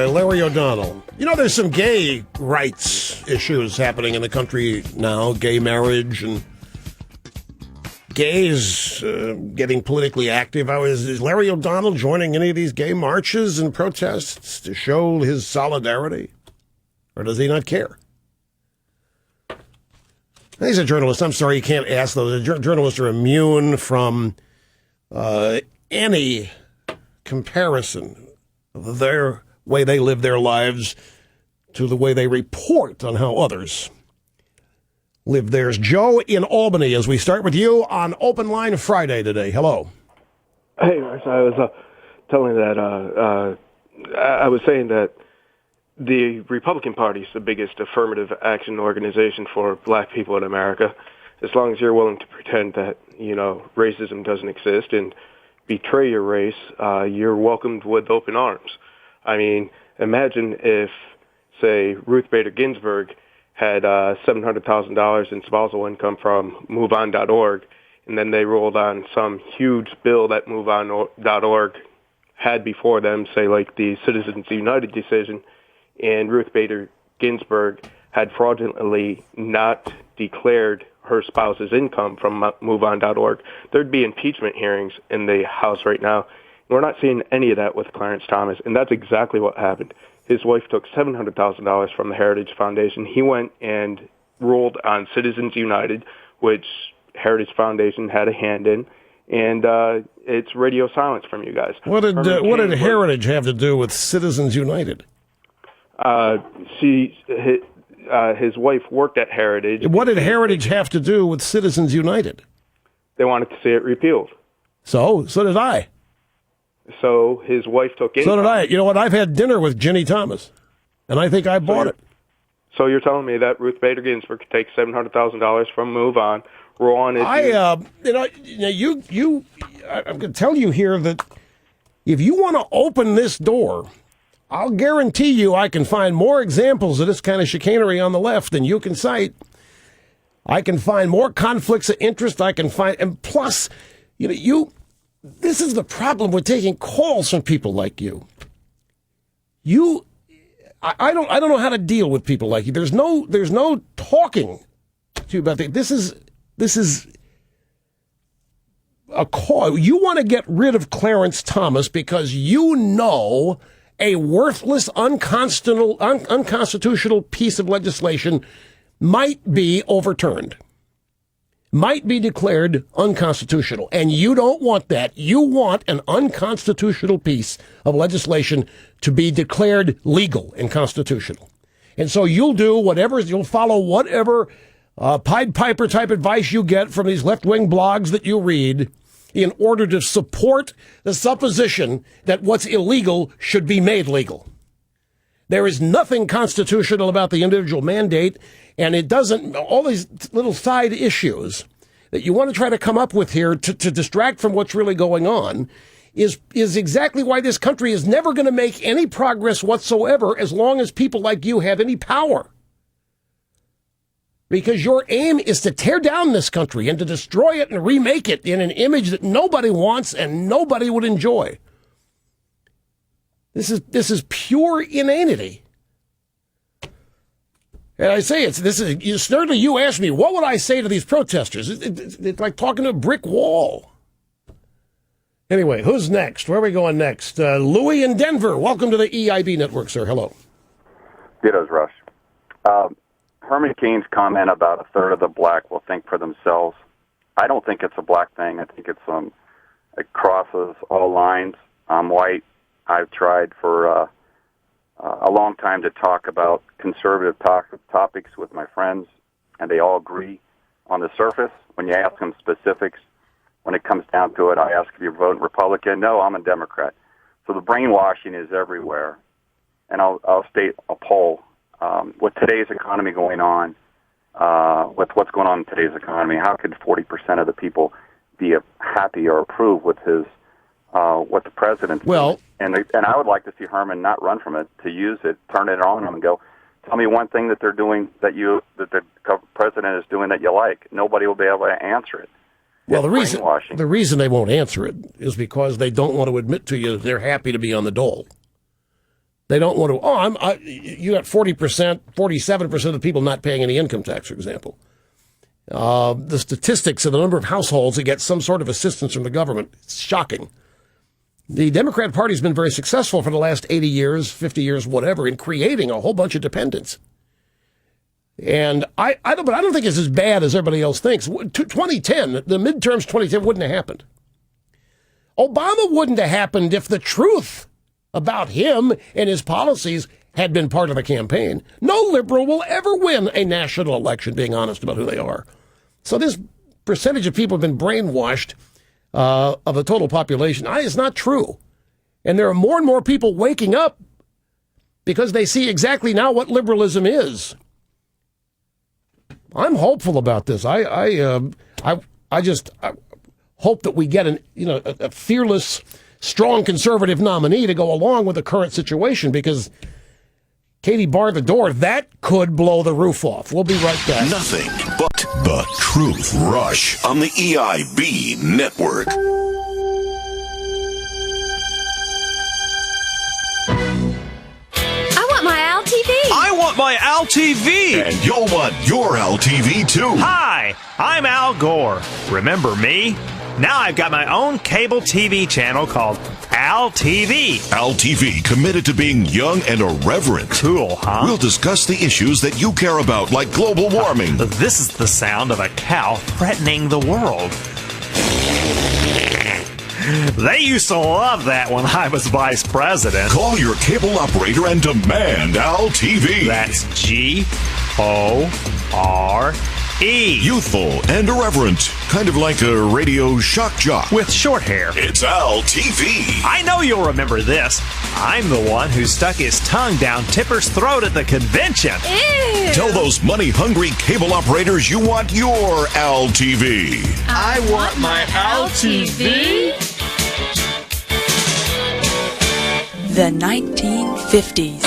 Larry O'Donnell. You know, there's some gay rights issues happening in the country now, gay marriage and gays getting politically active. Is Larry O'Donnell joining any of these gay marches and protests to show his solidarity? Or does he not care? He's a journalist. I'm sorry, you can't ask those. Journalists are immune from any comparison of their way they live their lives to the way they report on how others live theirs. Joe in Albany, as we start with you on Open Line Friday today. Hello. Hey, Russ, I was telling that I was saying that the Republican Party is the biggest affirmative action organization for black people in America. As long as you're willing to pretend that, you know, racism doesn't exist and betray your race, you're welcomed with open arms. I mean, imagine if, say, Ruth Bader Ginsburg had $700,000 in spousal income from MoveOn.org, and then they rolled on some huge bill that MoveOn.org had before them, say like the Citizens United decision, and Ruth Bader Ginsburg had fraudulently not declared her spouse's income from MoveOn.org, there'd be impeachment hearings in the House right now. We're not seeing any of that with Clarence Thomas, and that's exactly what happened. His wife took $700,000 from the Heritage Foundation. He went and ruled on Citizens United, which Heritage Foundation had a hand in, and it's radio silence from you guys. What did Heritage have to do with Citizens United? his wife worked at Heritage. What did Heritage have to do with Citizens United? They wanted to see it repealed. So did I. So his wife took it. So did I. You know what? I've had dinner with Ginny Thomas, and I think I bought it. So you're telling me that Ruth Bader Ginsburg could take $700,000 from Move On, roll on issues? I'm going to tell you here that if you want to open this door, I'll guarantee you I can find more examples of this kind of chicanery on the left than you can cite. I can find more conflicts of interest. And plus, this is the problem with taking calls from people like you. I don't know how to deal with people like you. There's no talking to you about that. This is a call. You want to get rid of Clarence Thomas because you know a worthless, unconstitutional piece of legislation might be overturned, might be declared unconstitutional. And you don't want that. You want an unconstitutional piece of legislation to be declared legal and constitutional. And so you'll follow whatever Pied Piper type advice you get from these left-wing blogs that you read in order to support the supposition that what's illegal should be made legal. There is nothing constitutional about the individual mandate, and it doesn't, all these little side issues that you want to try to come up with here to distract from what's really going on is exactly why this country is never going to make any progress whatsoever as long as people like you have any power. Because your aim is to tear down this country and to destroy it and remake it in an image that nobody wants and nobody would enjoy. This is pure inanity. And I say certainly you asked me, what would I say to these protesters? It's like talking to a brick wall. Anyway, who's next? Where are we going next? Louis in Denver. Welcome to the EIB network, sir. Hello. Dittos, Rush. Herman Cain's comment about a third of the black will think for themselves. I don't think it's a black thing. I think it crosses all lines. I'm white. I've tried for a long time to talk about conservative topics with my friends, and they all agree on the surface. When you ask them specifics, when it comes down to it, I ask if you're voting Republican. No, I'm a Democrat. So the brainwashing is everywhere. And I'll state a poll. With today's economy going on, with what's going on in today's economy, how could 40% of the people be happy or approve with what the president's doing? And I would like to see Herman not run from it, to use it, turn it on and go, tell me one thing that they're doing that the president is doing that you like. Nobody will be able to answer it. Well, the reason they won't answer it is because they don't want to admit to you that they're happy to be on the dole. They don't want to, you got 40%, 47% of the people not paying any income tax, for example. The statistics of the number of households that get some sort of assistance from the government, it's shocking. The Democrat Party has been very successful for the last 80 years, 50 years, whatever, in creating a whole bunch of dependents. And I don't think it's as bad as everybody else thinks. 2010, the midterms 2010 wouldn't have happened. Obama wouldn't have happened if the truth about him and his policies had been part of the campaign. No liberal will ever win a national election being honest about who they are. So this percentage of people have been brainwashed of the total population is not true. And there are more and more people waking up because they see exactly now what liberalism is. I'm hopeful about this. I just hope that we get a fearless, strong conservative nominee to go along with the current situation, because Katie barred the door. That could blow the roof off. We'll be right back. Nothing but the truth. Rush on the EIB network. I want my Al TV. I want my Al TV. And you'll want your Al TV too. Hi, I'm Al Gore. Remember me? Now I've got my own cable TV channel called Al TV. Al TV, committed to being young and irreverent. Cool, huh? We'll discuss the issues that you care about, like global warming. This is the sound of a cow threatening the world. They used to love that when I was vice president. Call your cable operator and demand Al TV. That's Youthful and irreverent. Kind of like a radio shock jock. With short hair. It's Al TV. I know you'll remember this. I'm the one who stuck his tongue down Tipper's throat at the convention. Ew. Tell those money-hungry cable operators you want your Al TV. I want my Al TV. The 1950s.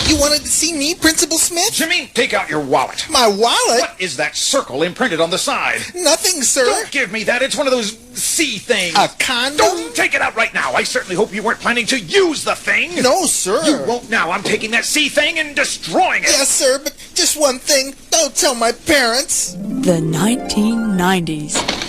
You wanted to see me, Principal Smith? Jimmy, take out your wallet. My wallet? What is that circle imprinted on the side? Nothing, sir. Don't give me that. It's one of those C things. A condom? Don't take it out right now. I certainly hope you weren't planning to use the thing. No, sir. You won't now. I'm taking that C thing and destroying it. Yes, sir, but just one thing. Don't tell my parents. The 1990s.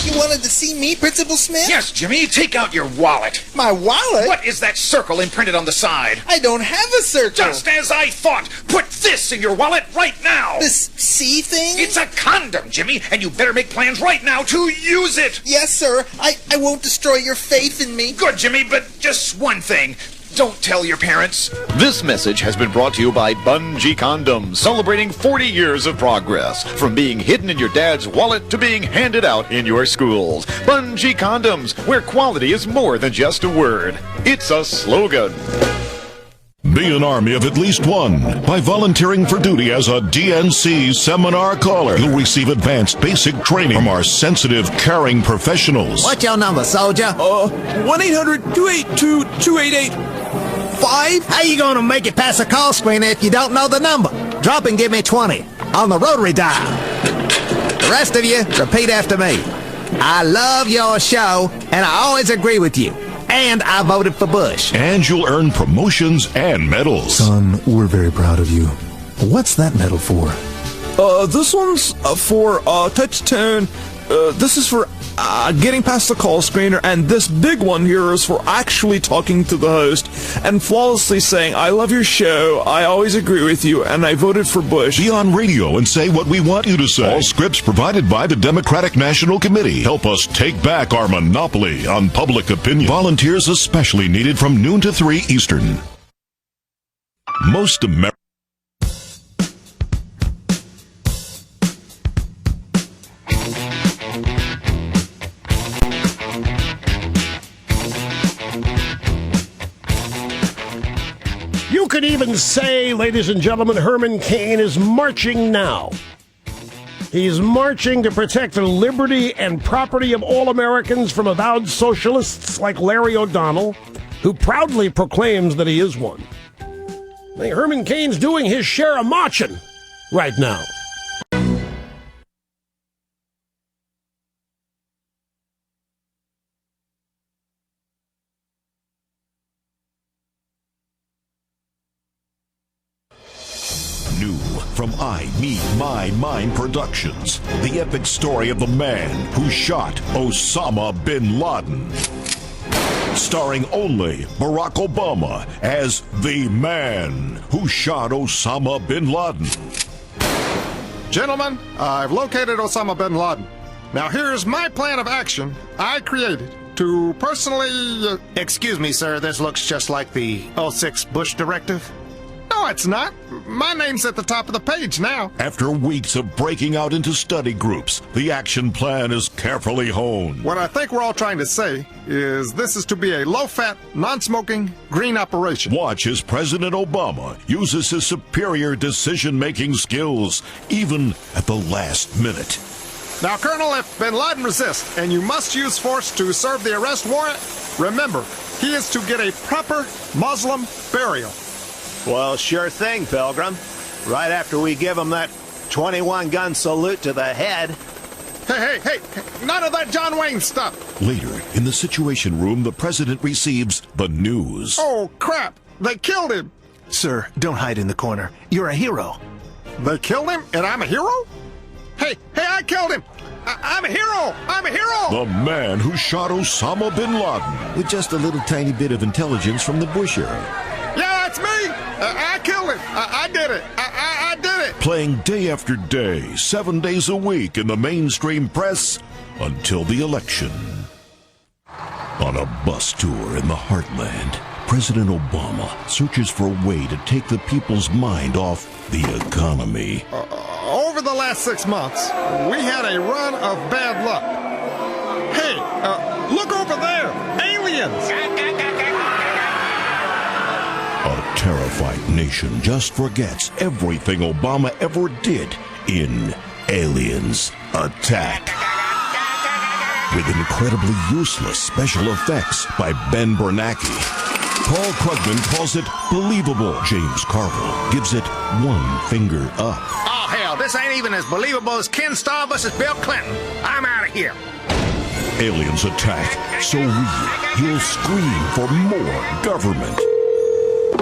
You wanted to see me, Principal Smith? Yes, Jimmy. Take out your wallet. My wallet? What is that circle imprinted on the side? I don't have a circle. Just as I thought. Put this in your wallet right now. This C thing? It's a condom, Jimmy, and you better make plans right now to use it. Yes, sir. I won't destroy your faith in me. Good, Jimmy, but just one thing. Don't tell your parents. This message has been brought to you by Bungee Condoms, celebrating 40 years of progress. From being hidden in your dad's wallet to being handed out in your schools. Bungee Condoms, where quality is more than just a word. It's a slogan. Be an army of at least one by volunteering for duty as a DNC seminar caller. You'll receive advanced basic training from our sensitive, caring professionals. What's your number, soldier? 1-800-282-2885. How you gonna make it past the call screener if you don't know the number? Drop and give me 20 on the rotary dial. The rest of you, repeat after me. I love your show, and I always agree with you. And I voted for Bush. And you'll earn promotions and medals. Son, we're very proud of you. What's that medal for? This one's for touch tone. This is for getting past the call screener, and this big one here is for actually talking to the host and flawlessly saying, I love your show, I always agree with you, and I voted for Bush. Be on radio and say what we want you to say. All scripts provided by the Democratic National Committee. Help us take back our monopoly on public opinion. Volunteers especially needed from noon to 3 Eastern. Most Americans. You could even say, ladies and gentlemen, Herman Cain is marching now. He's marching to protect the liberty and property of all Americans from avowed socialists like Larry O'Donnell, who proudly proclaims that he is one. I think Herman Cain's doing his share of marching right now. New from I, Me, My, Mine Productions, the epic story of the man who shot Osama bin Laden. Starring only Barack Obama as the man who shot Osama bin Laden. Gentlemen, I've located Osama bin Laden. Now here's my plan of action I created to personally... Excuse me, sir, this looks just like the 06 Bush directive. No, it's not. My name's at the top of the page now. After weeks of breaking out into study groups, the action plan is carefully honed. What I think we're all trying to say is this is to be a low-fat, non-smoking, green operation. Watch as President Obama uses his superior decision-making skills, even at the last minute. Now, Colonel, if bin Laden resists, and you must use force to serve the arrest warrant, remember, he is to get a proper Muslim burial. Well, sure thing, Pilgrim. Right after we give him that 21-gun salute to the head. Hey, none of that John Wayne stuff. Later, in the Situation Room, the president receives the news. Oh, crap. They killed him. Sir, don't hide in the corner. You're a hero. They killed him, and I'm a hero? Hey, I killed him. I'm a hero. I'm a hero. The man who shot Osama bin Laden. With just a little tiny bit of intelligence from the Bush era. Yeah, that's me. I killed him. I did it. I did it. Playing day after day, 7 days a week in the mainstream press until the election. On a bus tour in the heartland, President Obama searches for a way to take the people's mind off the economy. Over the last 6 months, we had a run of bad luck. Hey, look over there! Aliens! A terrified nation just forgets everything Obama ever did in Aliens Attack. With incredibly useless special effects by Ben Bernanke. Paul Krugman calls it believable. James Carville gives it 1 finger up. Oh, hell, this ain't even as believable as Ken Starr versus Bill Clinton. I'm out of here. Aliens Attack. So real, you'll scream for more government.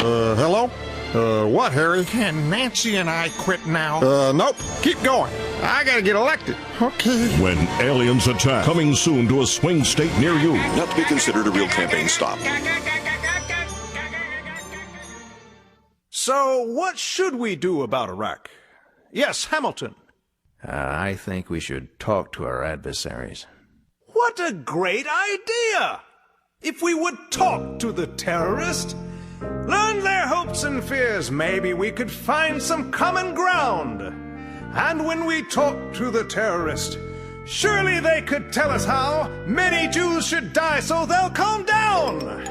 Hello? What, Harry? Can Nancy and I quit now? Nope. Keep going. I gotta get elected. Okay. When Aliens Attack. Coming soon to a swing state near you. Not to be considered a real campaign stop. So, what should we do about Iraq? Yes, Hamilton. I think we should talk to our adversaries. What a great idea! If we would talk to the terrorists, learn their hopes and fears, maybe we could find some common ground. And when we talk to the terrorists, surely they could tell us how many Jews should die so they'll calm down.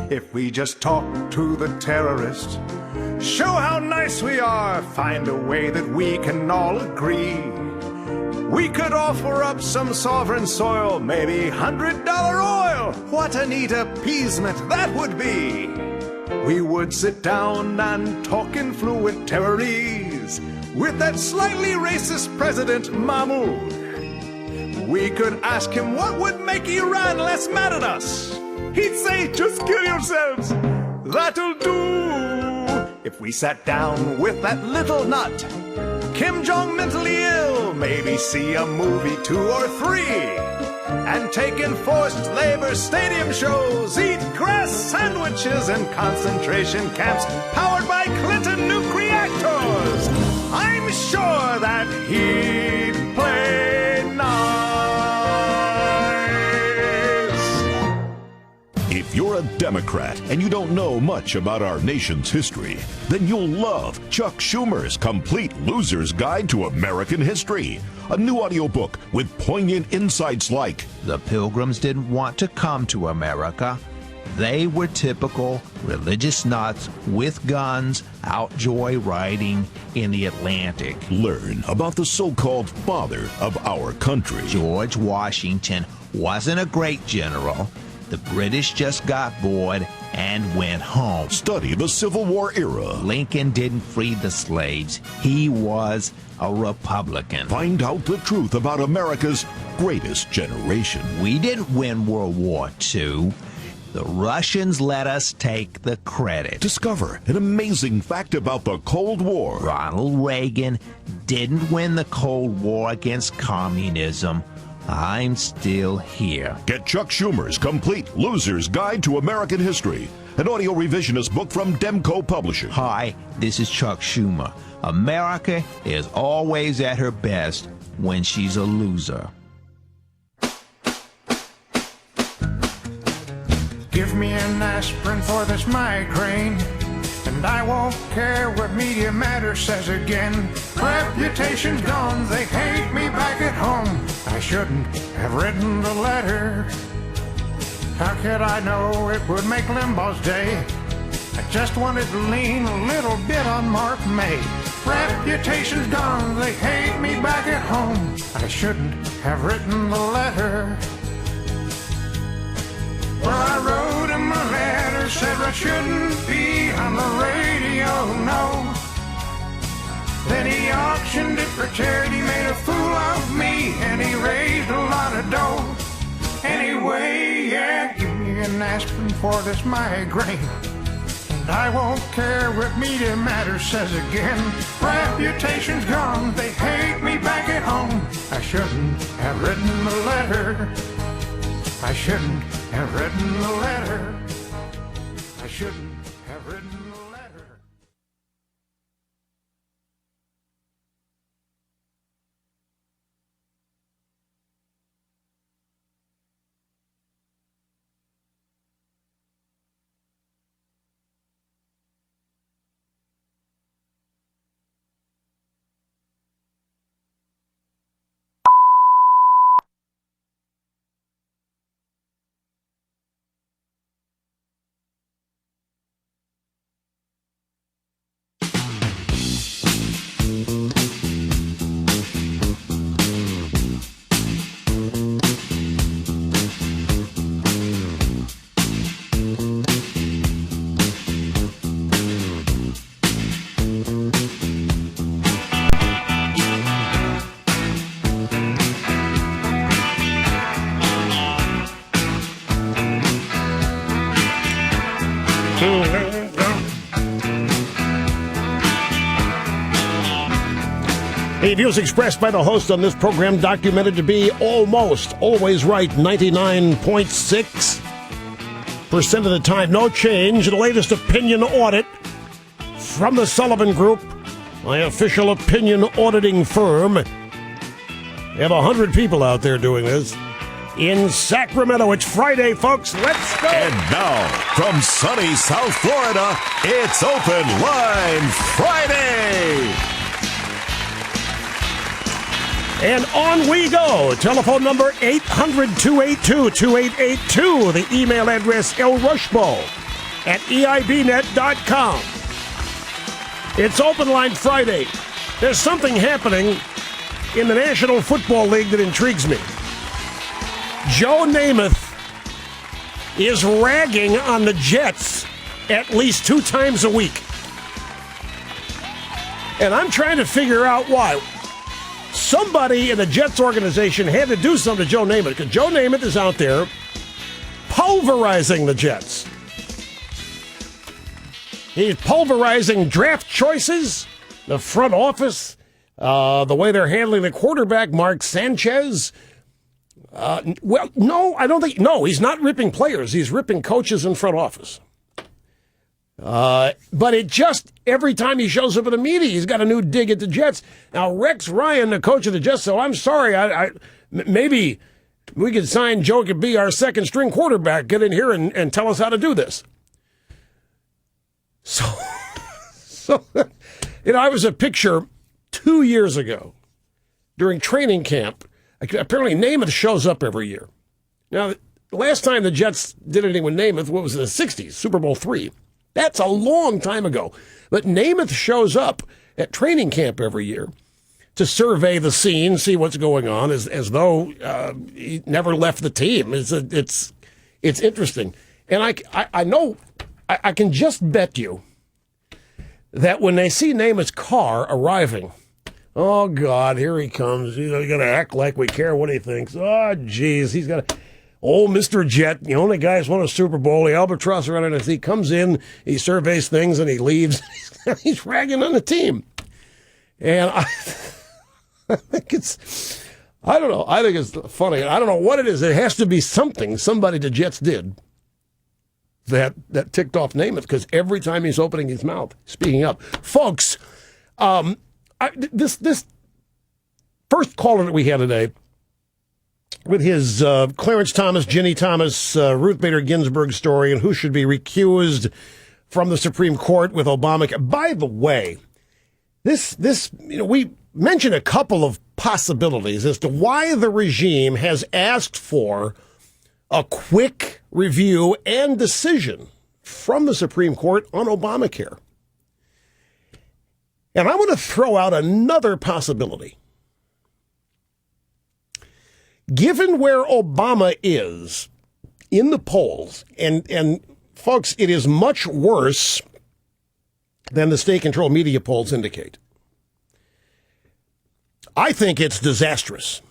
If we just talk to the terrorists, show how nice we are, find a way that we can all agree. We could offer up some sovereign soil, maybe $100 oil. What a neat appeasement that would be. We would sit down and talk in fluent terrorese with that slightly racist President Mahmoud. We could ask him what would make Iran less mad at us. He'd say, just kill yourselves. That'll do. If we sat down with that little nut, Kim Jong mentally ill, maybe see a movie 2 or 3, and take enforced labor stadium shows, eat grass sandwiches in concentration camps powered by Clinton nuke reactors. I'm sure that he'd play nice. If you're a Democrat and you don't know much about our nation's history, then you'll love Chuck Schumer's Complete Loser's Guide to American History, a new audiobook with poignant insights like the Pilgrims didn't want to come to America. They were typical religious nuts with guns out joyriding in the Atlantic. Learn about the so-called father of our country. George Washington wasn't a great general. The British just got bored and went home. Study the Civil War era. Lincoln didn't free the slaves. He was a Republican. Find out the truth about America's greatest generation. We didn't win World War II. The Russians let us take the credit. Discover an amazing fact about the Cold War. Ronald Reagan didn't win the Cold War against communism. I'm still here. Get Chuck Schumer's Complete Loser's Guide to American History, an audio revisionist book from Demco Publishing. Hi, this is Chuck Schumer. America is always at her best when she's a loser. Give me an aspirin for this migraine, and I won't care what Media Matters says again. Reputation's gone, they hate me back at home. I shouldn't have written the letter. How could I know it would make Limbaugh's day? I just wanted to lean a little bit on Mark May. Reputation's gone, they hate me back at home. I shouldn't have written the letter. Well, I wrote him a letter, said I shouldn't be on the radio, no. Then he auctioned it for charity, made a fool of me, and he raised a lot of dough. Anyway, yeah, give me an aspirin for this migraine, and I won't care what Media Matters says again. Reputation's gone, they hate me back at home. I shouldn't have written the letter. I shouldn't have written the letter. I shouldn't have written the letter. The views expressed by the host on this program documented to be almost always right, 99.6% of the time. No change. The latest opinion audit from the Sullivan Group, my official opinion auditing firm. We have 100 people out there doing this. In Sacramento, it's Friday, folks. Let's go. And now, from sunny South Florida, it's Open Line Friday. And on we go. Telephone number 800-282-2882. The email address lrushbo@eibnet.com. It's Open Line Friday. There's something happening in the National Football League that intrigues me. Joe Namath is ragging on the Jets at least 2 times a week. And I'm trying to figure out why. Somebody in the Jets organization had to do something to Joe Namath, because Joe Namath is out there pulverizing the Jets. He's pulverizing draft choices, the front office, the way they're handling the quarterback, Mark Sanchez. Well, no, I don't think. No, he's not ripping players. He's ripping coaches in front office. But it just, every time he shows up at a meeting, he's got a new dig at the Jets. Now, Rex Ryan, the coach of the Jets, so I'm sorry, maybe we could sign Joe could be our second string quarterback, get in here and tell us how to do this. So, I was a picture 2 years ago during training camp. Apparently, Namath shows up every year. Now, the last time the Jets did anything with Namath, what was in the 60s, Super Bowl III. That's a long time ago. But Namath shows up at training camp every year to survey the scene, see what's going on, as though he never left the team. It's interesting. And I know, I can just bet you that when they see Namath's car arriving, oh, God, here he comes. He's going to act like we care what he thinks. Oh, geez, he's got to... Old Mr. Jet, the only guy who's won a Super Bowl, the albatross around it. He comes in, he surveys things, and he leaves. He's ragging on the team. And I think I don't know. I think it's funny. I don't know what it is. It has to be somebody the Jets did that ticked off Namath, because every time he's opening his mouth, speaking up. Folks, this first caller that we had today, with his Clarence Thomas, Ginny Thomas, Ruth Bader Ginsburg story, and who should be recused from the Supreme Court with Obamacare. By the way, we mentioned a couple of possibilities as to why the regime has asked for a quick review and decision from the Supreme Court on Obamacare. And I want to throw out another possibility. Given where Obama is in the polls, and folks, it is much worse than the state-controlled media polls indicate. I think it's disastrous.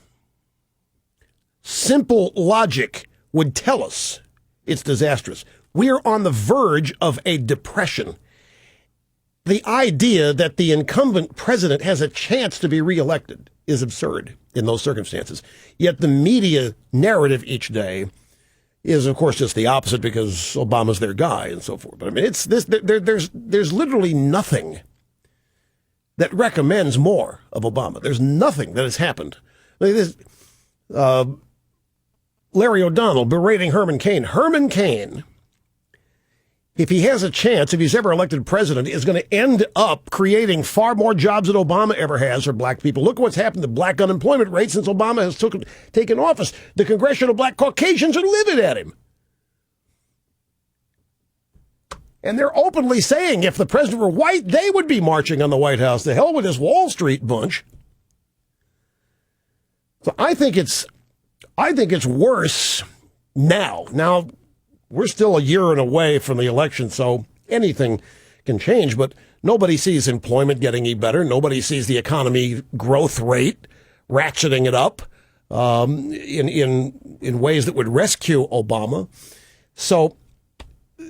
Simple logic would tell us it's disastrous. We're on the verge of a depression. The idea that the incumbent president has a chance to be reelected is absurd in those circumstances. Yet the media narrative each day is, of course, just the opposite, because Obama's their guy and so forth. But I mean, it's this. There's literally nothing that recommends more of Obama. There's nothing that has happened. Larry O'Donnell berating Herman Cain. Herman Cain, if he has a chance, if he's ever elected president, is going to end up creating far more jobs than Obama ever has for black people. Look at what's happened to black unemployment rate since Obama has taken office. The Congressional Black Caucasians are livid at him. And they're openly saying if the president were white, they would be marching on the White House. The hell with this Wall Street bunch. So I think it's worse now. Now, we're still a year and away from the election, so anything can change, but nobody sees employment getting any better. Nobody sees the economy growth rate ratcheting it up in ways that would rescue Obama. So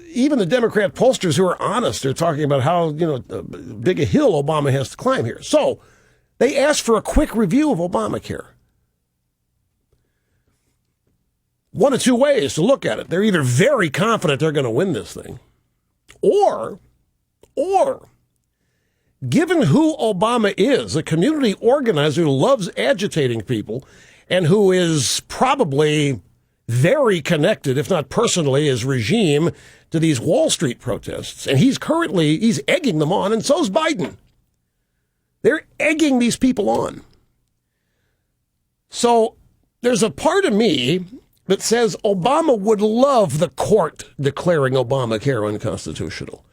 even the Democrat pollsters who are honest are talking about how, big a hill Obama has to climb here. So They asked for a quick review of Obamacare. One of two ways to look at it. They're either very confident they're going to win this thing, or given who Obama is, a community organizer who loves agitating people and who is probably very connected, if not personally, his regime to these Wall Street protests. And he's egging them on, and so's Biden. They're egging these people on. So there's a part of me that says Obama would love the court declaring Obamacare unconstitutional.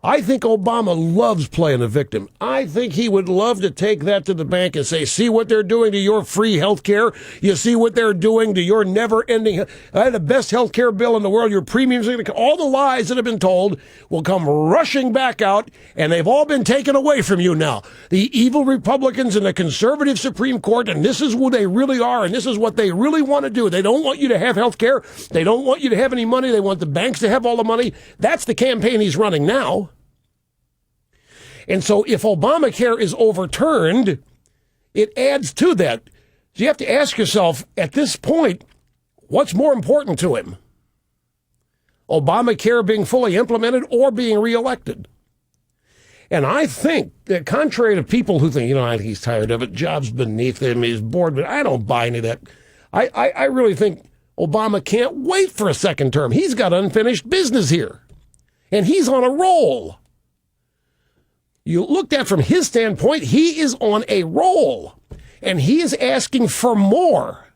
I think Obama loves playing a victim. I think he would love to take that to the bank and say, see what they're doing to your free health care? You see what they're doing to your never-ending, the best health care bill in the world, your premiums, all the lies that have been told will come rushing back out, and they've all been taken away from you now. The evil Republicans and the conservative Supreme Court, and this is who they really are, and this is what they really want to do. They don't want you to have health care. They don't want you to have any money. They want the banks to have all the money. That's the campaign he's running now. And so if Obamacare is overturned, it adds to that. So you have to ask yourself, at this point, what's more important to him? Obamacare being fully implemented or being reelected? And I think that contrary to people who think, he's tired of it, job's beneath him, he's bored, but I don't buy any of that. I really think Obama can't wait for a second term. He's got unfinished business here. And he's on a roll. You looked at from his standpoint, he is on a roll, and he is asking for more,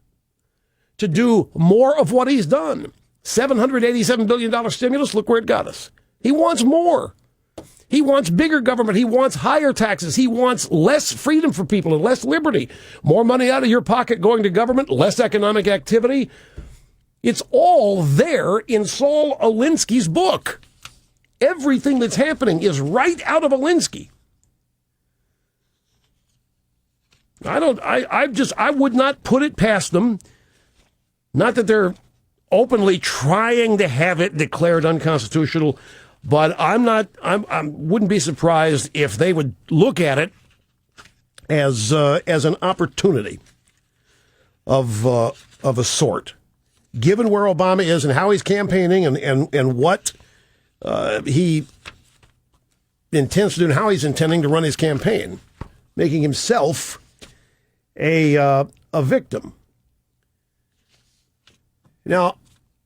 to do more of what he's done. $787 billion stimulus, look where it got us. He wants more. He wants bigger government. He wants higher taxes. He wants less freedom for people and less liberty. More money out of your pocket going to government, less economic activity. It's all there in Saul Alinsky's book. Everything that's happening is right out of Alinsky. I would not put it past them. Not that they're openly trying to have it declared unconstitutional, but I wouldn't be surprised if they would look at it as an opportunity of a sort, given where Obama is and how he's campaigning and what he intends to do and how he's intending to run his campaign, making himself a victim. Now,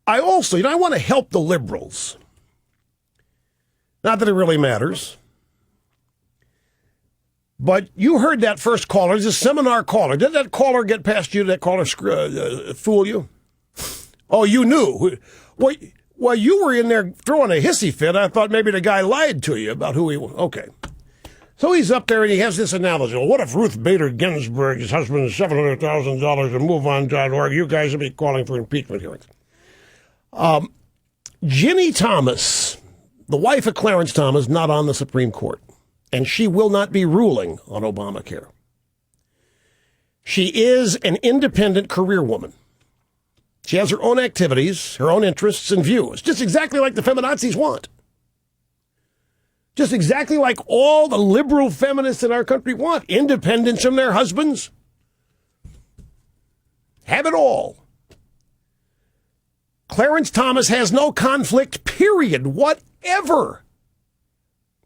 I also, I want to help the liberals. Not that it really matters. But you heard that first caller, it's a seminar caller. Did that caller get past you? Did that caller fool you? Oh, you knew. Well, you were in there throwing a hissy fit. I thought maybe the guy lied to you about who he was. Okay. So he's up there and he has this analogy. Well, what if Ruth Bader Ginsburg's husband is $700,000 and MoveOn.org? You guys will be calling for impeachment hearings. Ginny Thomas, the wife of Clarence Thomas, not on the Supreme Court. And she will not be ruling on Obamacare. She is an independent career woman. She has her own activities, her own interests and views, just exactly like the feminazis want. Just exactly like all the liberal feminists in our country want. Independence from their husbands. Have it all. Clarence Thomas has no conflict, period, whatever.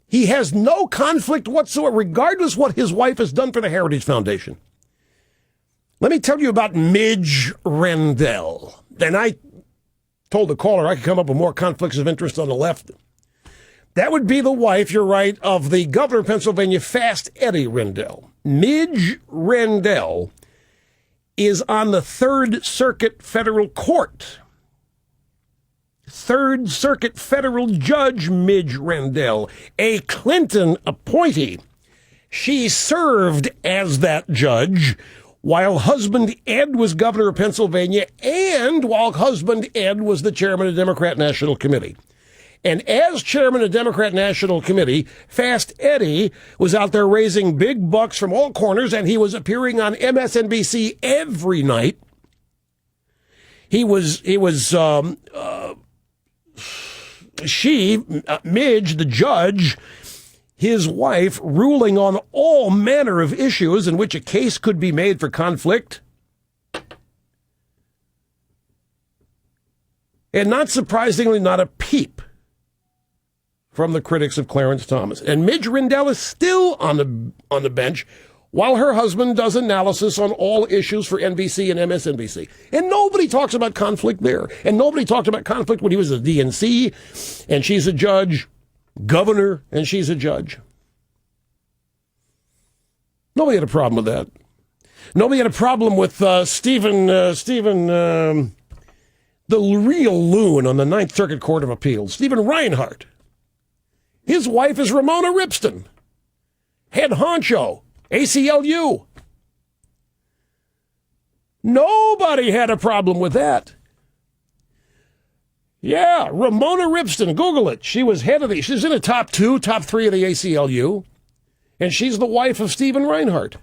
He has no conflict whatsoever, regardless what his wife has done for the Heritage Foundation. Let me tell you about Midge Rendell. And I told the caller I could come up with more conflicts of interest on the left. That would be the wife, you're right, of the governor of Pennsylvania, Fast Eddie Rendell. Midge Rendell is on the Third Circuit Federal Court. Third Circuit Federal Judge Midge Rendell, a Clinton appointee. She served as that judge while husband Ed was governor of Pennsylvania and while husband Ed was the chairman of the Democrat National Committee. And as chairman of the Democrat National Committee, Fast Eddie was out there raising big bucks from all corners, and he was appearing on MSNBC every night. Midge, the judge, his wife ruling on all manner of issues in which a case could be made for conflict. And not surprisingly, not a peep from the critics of Clarence Thomas. And Midge Rindell is still on the bench while her husband does analysis on all issues for NBC and MSNBC. And nobody talks about conflict there. And nobody talked about conflict when he was at the DNC, and she's a judge, governor, and she's a judge. Nobody had a problem with that. Nobody had a problem with Stephen, the real loon on the Ninth Circuit Court of Appeals, Stephen Reinhardt. His wife is Ramona Ripston, head honcho, ACLU. Nobody had a problem with that. Yeah, Ramona Ripston, Google it. She was she's in the top 2, top 3 of the ACLU, and she's the wife of Stephen Reinhardt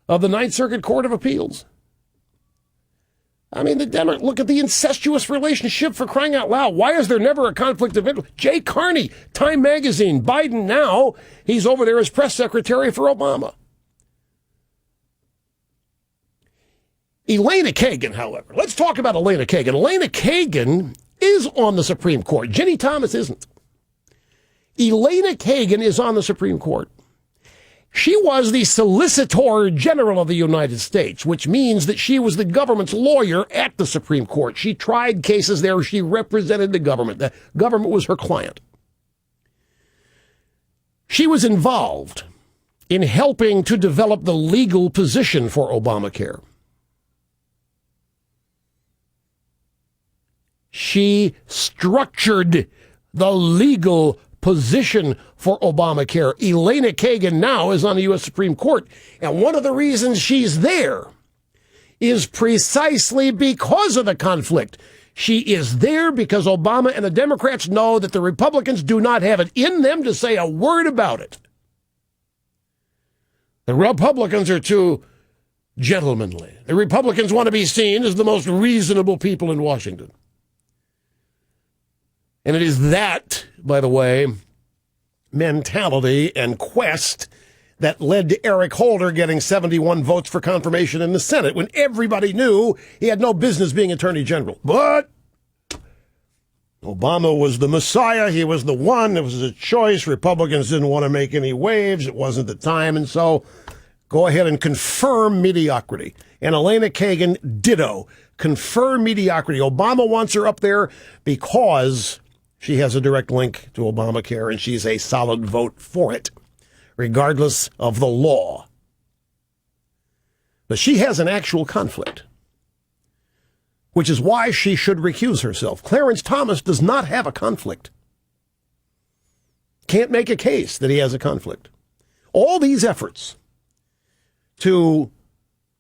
of the Ninth Circuit Court of Appeals. I mean, look at the incestuous relationship, for crying out loud. Why is there never a conflict of interest? Jay Carney, Time Magazine, Biden now, he's over there as press secretary for Obama. Elena Kagan, however. Let's talk about Elena Kagan. Elena Kagan is on the Supreme Court. Ginny Thomas isn't. Elena Kagan is on the Supreme Court. She was the Solicitor General of the United States, which means that she was the government's lawyer at the Supreme Court. She tried cases there. She represented the government. The government was her client. She was involved in helping to develop the legal position for Obamacare. She structured the legal position for Obamacare. Elena Kagan now is on the U.S. Supreme Court, and one of the reasons she's there is precisely because of the conflict. She is there because Obama and the Democrats know that the Republicans do not have it in them to say a word about it. The Republicans are too gentlemanly. The Republicans want to be seen as the most reasonable people in Washington. And it is that, by the way, mentality and quest that led to Eric Holder getting 71 votes for confirmation in the Senate when everybody knew he had no business being Attorney General. But Obama was the Messiah. He was the one. It was a choice. Republicans didn't want to make any waves. It wasn't the time. And so go ahead and confirm mediocrity. And Elena Kagan, ditto. Confirm mediocrity. Obama wants her up there because she has a direct link to Obamacare, and she's a solid vote for it, regardless of the law. But she has an actual conflict, which is why she should recuse herself. Clarence Thomas does not have a conflict. Can't make a case that he has a conflict. All these efforts to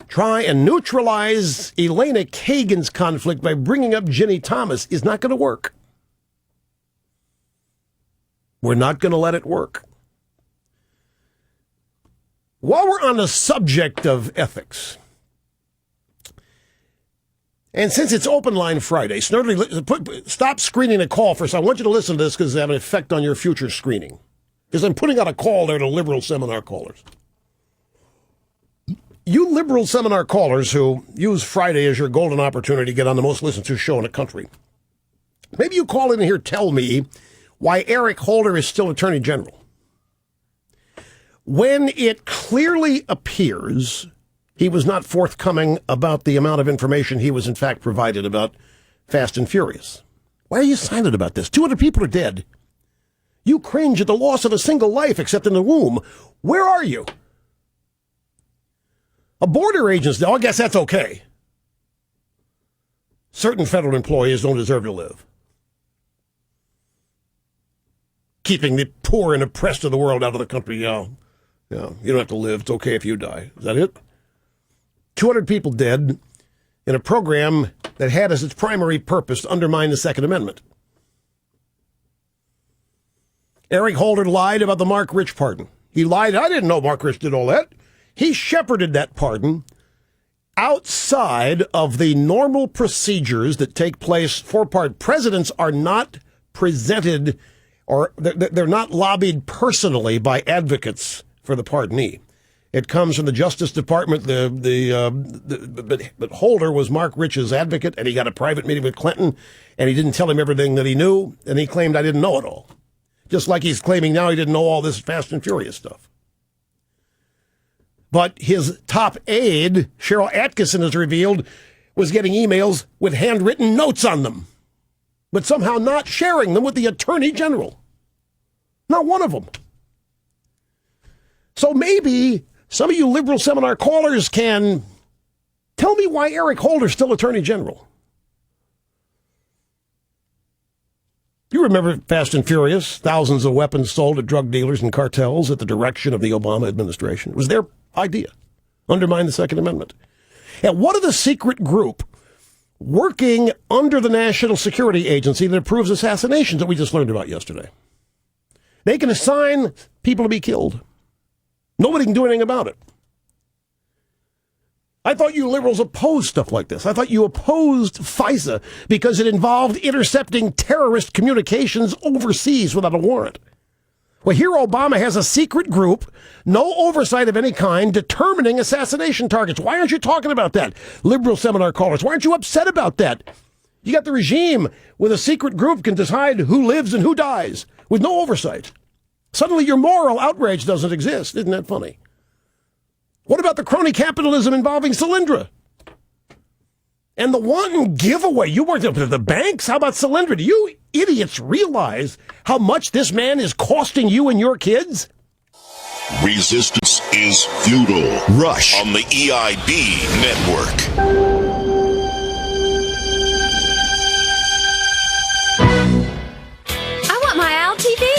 try and neutralize Elena Kagan's conflict by bringing up Ginny Thomas is not going to work. We're not going to let it work. While we're on the subject of ethics, and since it's Open Line Friday, stop screening a call first. I want you to listen to this because it has an effect on your future screening. Because I'm putting out a call there to liberal seminar callers. You liberal seminar callers who use Friday as your golden opportunity to get on the most listened to show in the country, maybe you call in here, tell me why Eric Holder is still Attorney General, when it clearly appears he was not forthcoming about the amount of information he was in fact provided about Fast and Furious. Why are you silent about this? 200 people are dead. You cringe at the loss of a single life except in the womb. Where are you? A border agent, I guess that's okay. Certain federal employees don't deserve to live. Keeping the poor and oppressed of the world out of the country. You don't have to live. It's okay if you die. Is that it? 200 people dead in a program that had as its primary purpose to undermine the Second Amendment. Eric Holder lied about the Mark Rich pardon. He lied. I didn't know Mark Rich did all that. He shepherded that pardon outside of the normal procedures that take place for pardon. Presidents are not presented or they're not lobbied personally by advocates for the pardonee. It comes from the Justice Department. But Holder was Mark Rich's advocate, and he got a private meeting with Clinton, and he didn't tell him everything that he knew, and he claimed I didn't know it all. Just like he's claiming now he didn't know all this Fast and Furious stuff. But his top aide, Cheryl Atkinson, has revealed, was getting emails with handwritten notes on them, but somehow not sharing them with the Attorney General. Not one of them. So maybe some of you liberal seminar callers can tell me why Eric Holder's still Attorney General. You remember Fast and Furious, thousands of weapons sold to drug dealers and cartels at the direction of the Obama administration. It was their idea. Undermine the Second Amendment. And what of the secret group working under the National Security Agency that approves assassinations that we just learned about yesterday? They can assign people to be killed. Nobody can do anything about it. I thought you liberals opposed stuff like this. I thought you opposed FISA because it involved intercepting terrorist communications overseas without a warrant. Well, here Obama has a secret group, no oversight of any kind, determining assassination targets. Why aren't you talking about that, liberal seminar callers? Why aren't you upset about that? You got the regime with a secret group can decide who lives and who dies with no oversight. Suddenly your moral outrage doesn't exist. Isn't that funny? What about the crony capitalism involving Solyndra? And the wanton giveaway. You worked up at the banks? How about Solyndra? Do you idiots realize how much this man is costing you and your kids? Resistance is futile. Rush on the EIB network.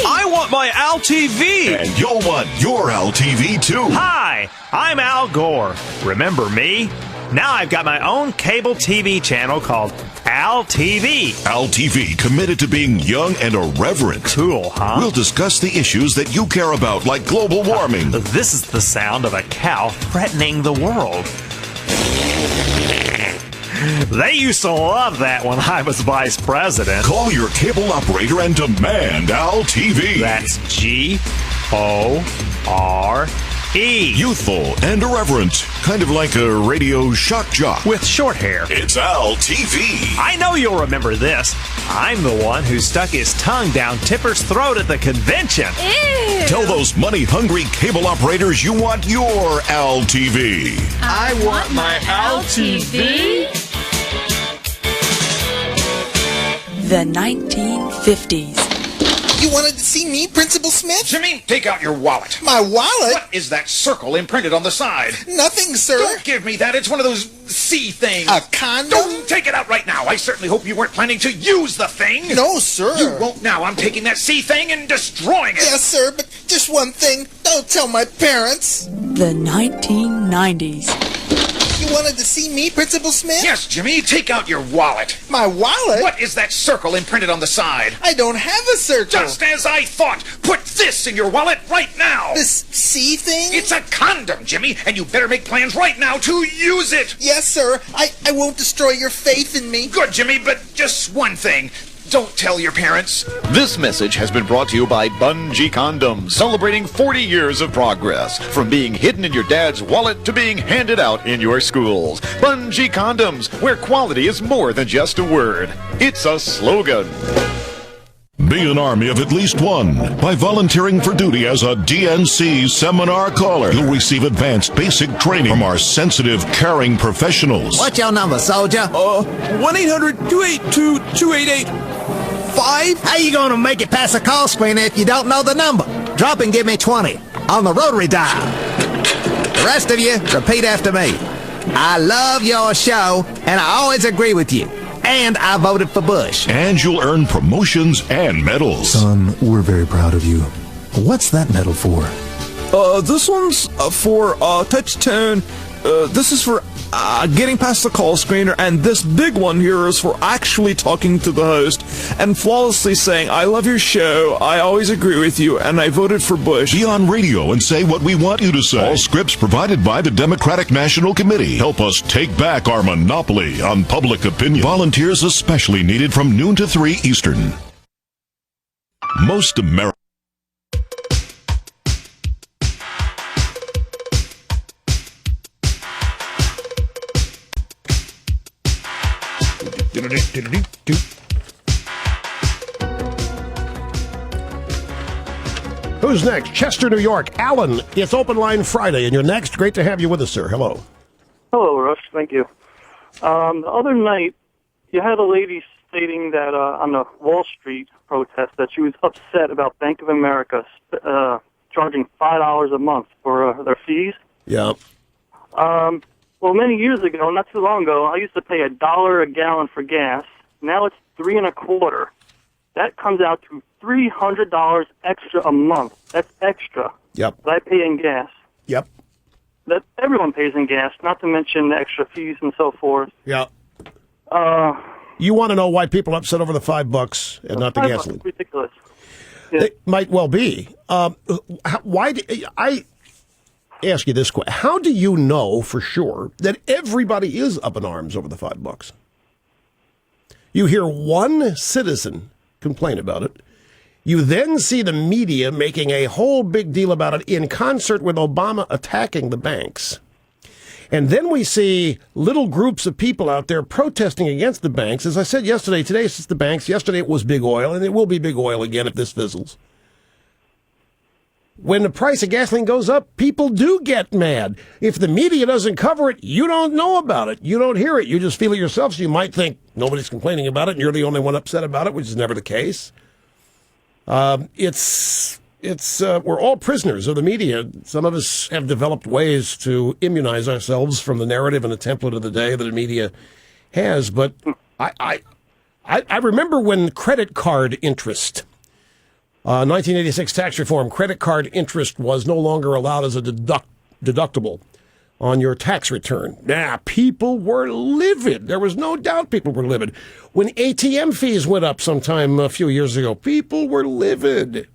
I want my Al TV. And you'll want your Al TV too. Hi, I'm Al Gore. Remember me? Now I've got my own cable TV channel called Al TV. Al TV, committed to being young and irreverent. Cool, huh? We'll discuss the issues that you care about, like global warming. This is the sound of a cow threatening the world. They used to love that when I was vice president. Call your cable operator and demand Al TV. That's G-O-R-E. Youthful and irreverent. Kind of like a radio shock jock. With short hair. It's Al TV. I know you'll remember this. I'm the one who stuck his tongue down Tipper's throat at the convention. Ew. Tell those money-hungry cable operators you want your Al TV. I want my Al TV. The 1950s. You wanted to see me, Principal Smith? Jimmy, take out your wallet. My wallet? What is that circle imprinted on the side? Nothing, sir. Don't give me that. It's one of those C things. A condom? Don't take it out right now. I certainly hope you weren't planning to use the thing. No, sir. You won't now. I'm taking that C thing and destroying it. Yes, sir, but just one thing. Don't tell my parents. The 1990s. You wanted to see me, Principal Smith? Yes, Jimmy. Take out your wallet. My wallet? What is that circle imprinted on the side? I don't have a circle. Just as I thought. Put this in your wallet right now. This C thing? It's a condom, Jimmy, and you better make plans right now to use it. Yes, sir. I won't destroy your faith in me. Good, Jimmy, but just one thing. Don't tell your parents. This message has been brought to you by Bungee Condoms, celebrating 40 years of progress. From being hidden in your dad's wallet to being handed out in your schools. Bungee Condoms, where quality is more than just a word. It's a slogan. Be an army of at least one. By volunteering for duty as a DNC seminar caller, you'll receive advanced basic training from our sensitive, caring professionals. What's your number, soldier? 1-800-282-2885. How you gonna make it past the call screen if you don't know the number? Drop and give me 20 on the rotary dial. The rest of you, repeat after me. I love your show, and I always agree with you. And I voted for Bush. And you'll earn promotions and medals. Son, we're very proud of you. What's that medal for? This one's for touch tone. This is for getting past the call screener, and this big one here is for actually talking to the host and flawlessly saying, I love your show, I always agree with you, and I voted for Bush. Be on radio and say what we want you to say. All scripts provided by the Democratic National Committee. Help us take back our monopoly on public opinion. Volunteers especially needed from noon to 3 Eastern. Most Americans. Who's next? Chester, New York. Alan, it's Open Line Friday, and you're next. Great to have you with us, sir. Hello. Hello, Rush. Thank you. The other night, you had a lady stating that on the Wall Street protest that she was upset about Bank of America charging $5 a month for their fees. Yeah. Well, many years ago, not too long ago, I used to pay $1 a gallon for gas. Now it's $3.25. That comes out to $300 extra a month. That's extra. Yep. That I pay in gas. Yep. That everyone pays in gas, not to mention the extra fees and so forth. Yeah. You want to know why people are upset over the $5 and not the gasoline? Ridiculous. It might well be. Why? I ask you this question: how do you know for sure that everybody is up in arms over the $5? You hear one citizen complain about it. You then see the media making a whole big deal about it in concert with Obama attacking the banks. And then we see little groups of people out there protesting against the banks. As I said yesterday, today it's the banks. Yesterday it was big oil, and it will be big oil again if this fizzles. When the price of gasoline goes up, people do get mad. If the media doesn't cover it, you don't know about it. You don't hear it. You just feel it yourself, so you might think nobody's complaining about it, and you're the only one upset about it, which is never the case. We're all prisoners of the media. Some of us have developed ways to immunize ourselves from the narrative and the template of the day that the media has. But I remember when credit card interest, 1986 tax reform, credit card interest was no longer allowed as a deductible on your tax return. People were livid. There was no doubt people were livid. When ATM fees went up sometime a few years ago, people were livid.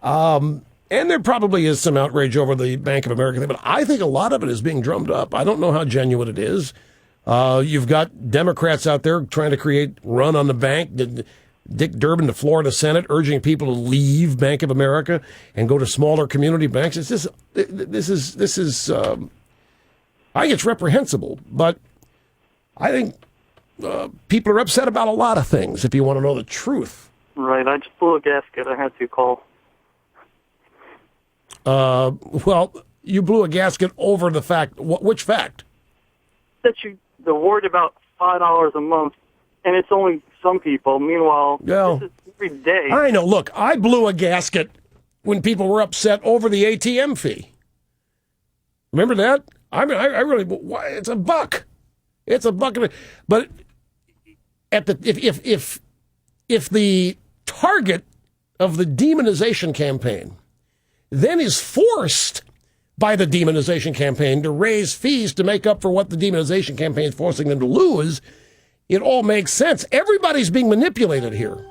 And there probably is some outrage over the Bank of America thing, but I think a lot of it is being drummed up. I don't know how genuine it is. You've got Democrats out there trying to run on the bank. Dick Durbin, the Florida Senate, urging people to leave Bank of America and go to smaller community banks. This is I think it's reprehensible, but I think people are upset about a lot of things, if you want to know the truth. Right, I just blew a gasket. I had to call. Well, you blew a gasket over the fact. Which fact? That they're worried about $5 a month, and it's only some people. Meanwhile, this is every day. I know. Look, I blew a gasket when people were upset over the ATM fee. Remember that? I mean, I really. It's $1. It's $1. But if the target of the demonization campaign then is forced by the demonization campaign to raise fees to make up for what the demonization campaign is forcing them to lose, it all makes sense. Everybody's being manipulated here.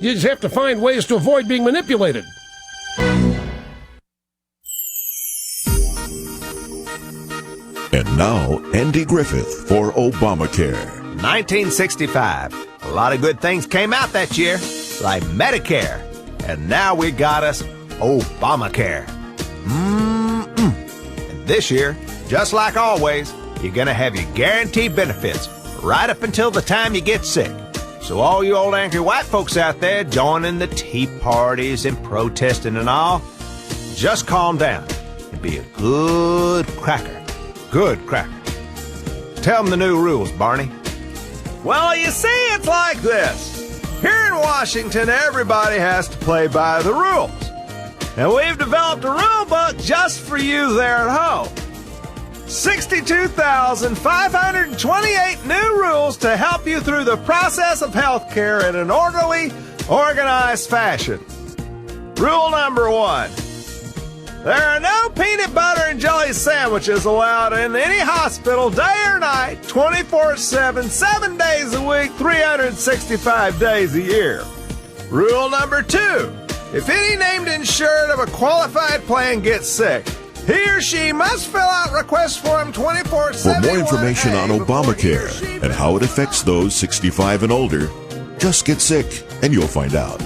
You just have to find ways to avoid being manipulated. And now, Andy Griffith for Obamacare. 1965. A lot of good things came out that year, like Medicare. And now we got us Obamacare. And this year, just like always, you're going to have your guaranteed benefits right up until the time you get sick. So all you old angry white folks out there joining the tea parties and protesting and all, just calm down and be a good cracker. Good cracker. Tell them the new rules, Barney. Well, you see, it's like this. Here in Washington, everybody has to play by the rules. And we've developed a rule book just for you there at home. 62,528 new rules to help you through the process of healthcare in an orderly, organized fashion. Rule number 1. There are no peanut butter and jelly sandwiches allowed in any hospital day or night, 24/7, 7 days a week, 365 days a year. Rule number 2. If any named insured of a qualified plan gets sick, he or she must fill out request form 24/7. For more information on Obamacare and how it affects those 65 and older, just get sick and you'll find out.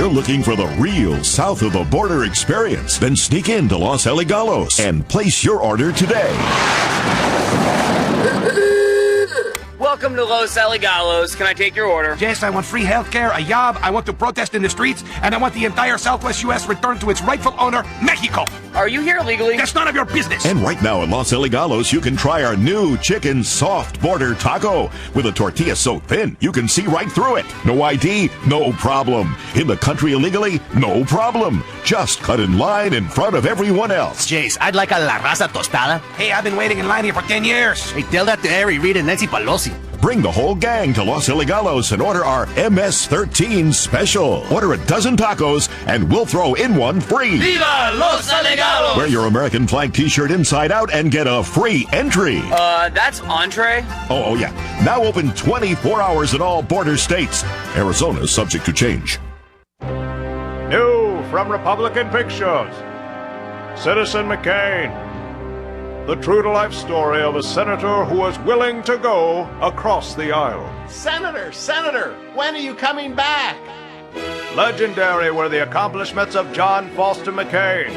you're looking for the real south of the border experience, then sneak into Los Aligalos and place your order today. Welcome to Los Aligalos. Can I take your order? Yes, I want free health care, a job, I want to protest in the streets, and I want the entire Southwest U.S. returned to its rightful owner, Mexico. Are you here legally? That's none of your business. And right now in Los Aligalos, you can try our new chicken soft border taco. With a tortilla so thin, you can see right through it. No ID, no problem. In the country illegally, no problem. Just cut in line in front of everyone else. Jace, I'd like a La Raza tostada. Hey, I've been waiting in line here for 10 years. Hey, tell that to Harry Reid and Nancy Pelosi. Bring the whole gang to Los Aligalos and order our MS-13 special. Order a dozen tacos and we'll throw in one free. Viva Los Aligalos! Wear your American flag t-shirt inside out and get a free entry. That's entree? Oh, yeah. Now open 24 hours in all border states. Arizona is subject to change. New from Republican Pictures. Citizen McCain. The true-to-life story of a senator who was willing to go across the aisle. Senator, when are you coming back? Legendary were the accomplishments of John Foster McCain.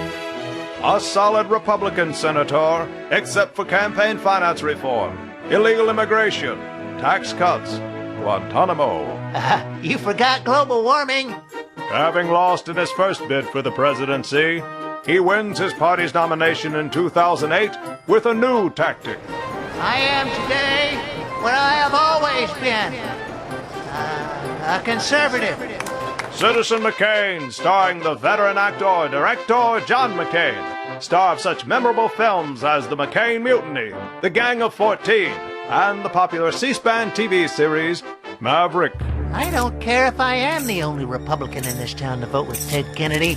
A solid Republican senator, except for campaign finance reform, illegal immigration, tax cuts, Guantanamo. You forgot global warming. Having lost in his first bid for the presidency, he wins his party's nomination in 2008 with a new tactic. I am today what I have always been, a conservative. Citizen McCain, starring the veteran director John McCain, star of such memorable films as The McCain Mutiny, The Gang of 14, and the popular C-SPAN TV series Maverick. I don't care if I am the only Republican in this town to vote with Ted Kennedy.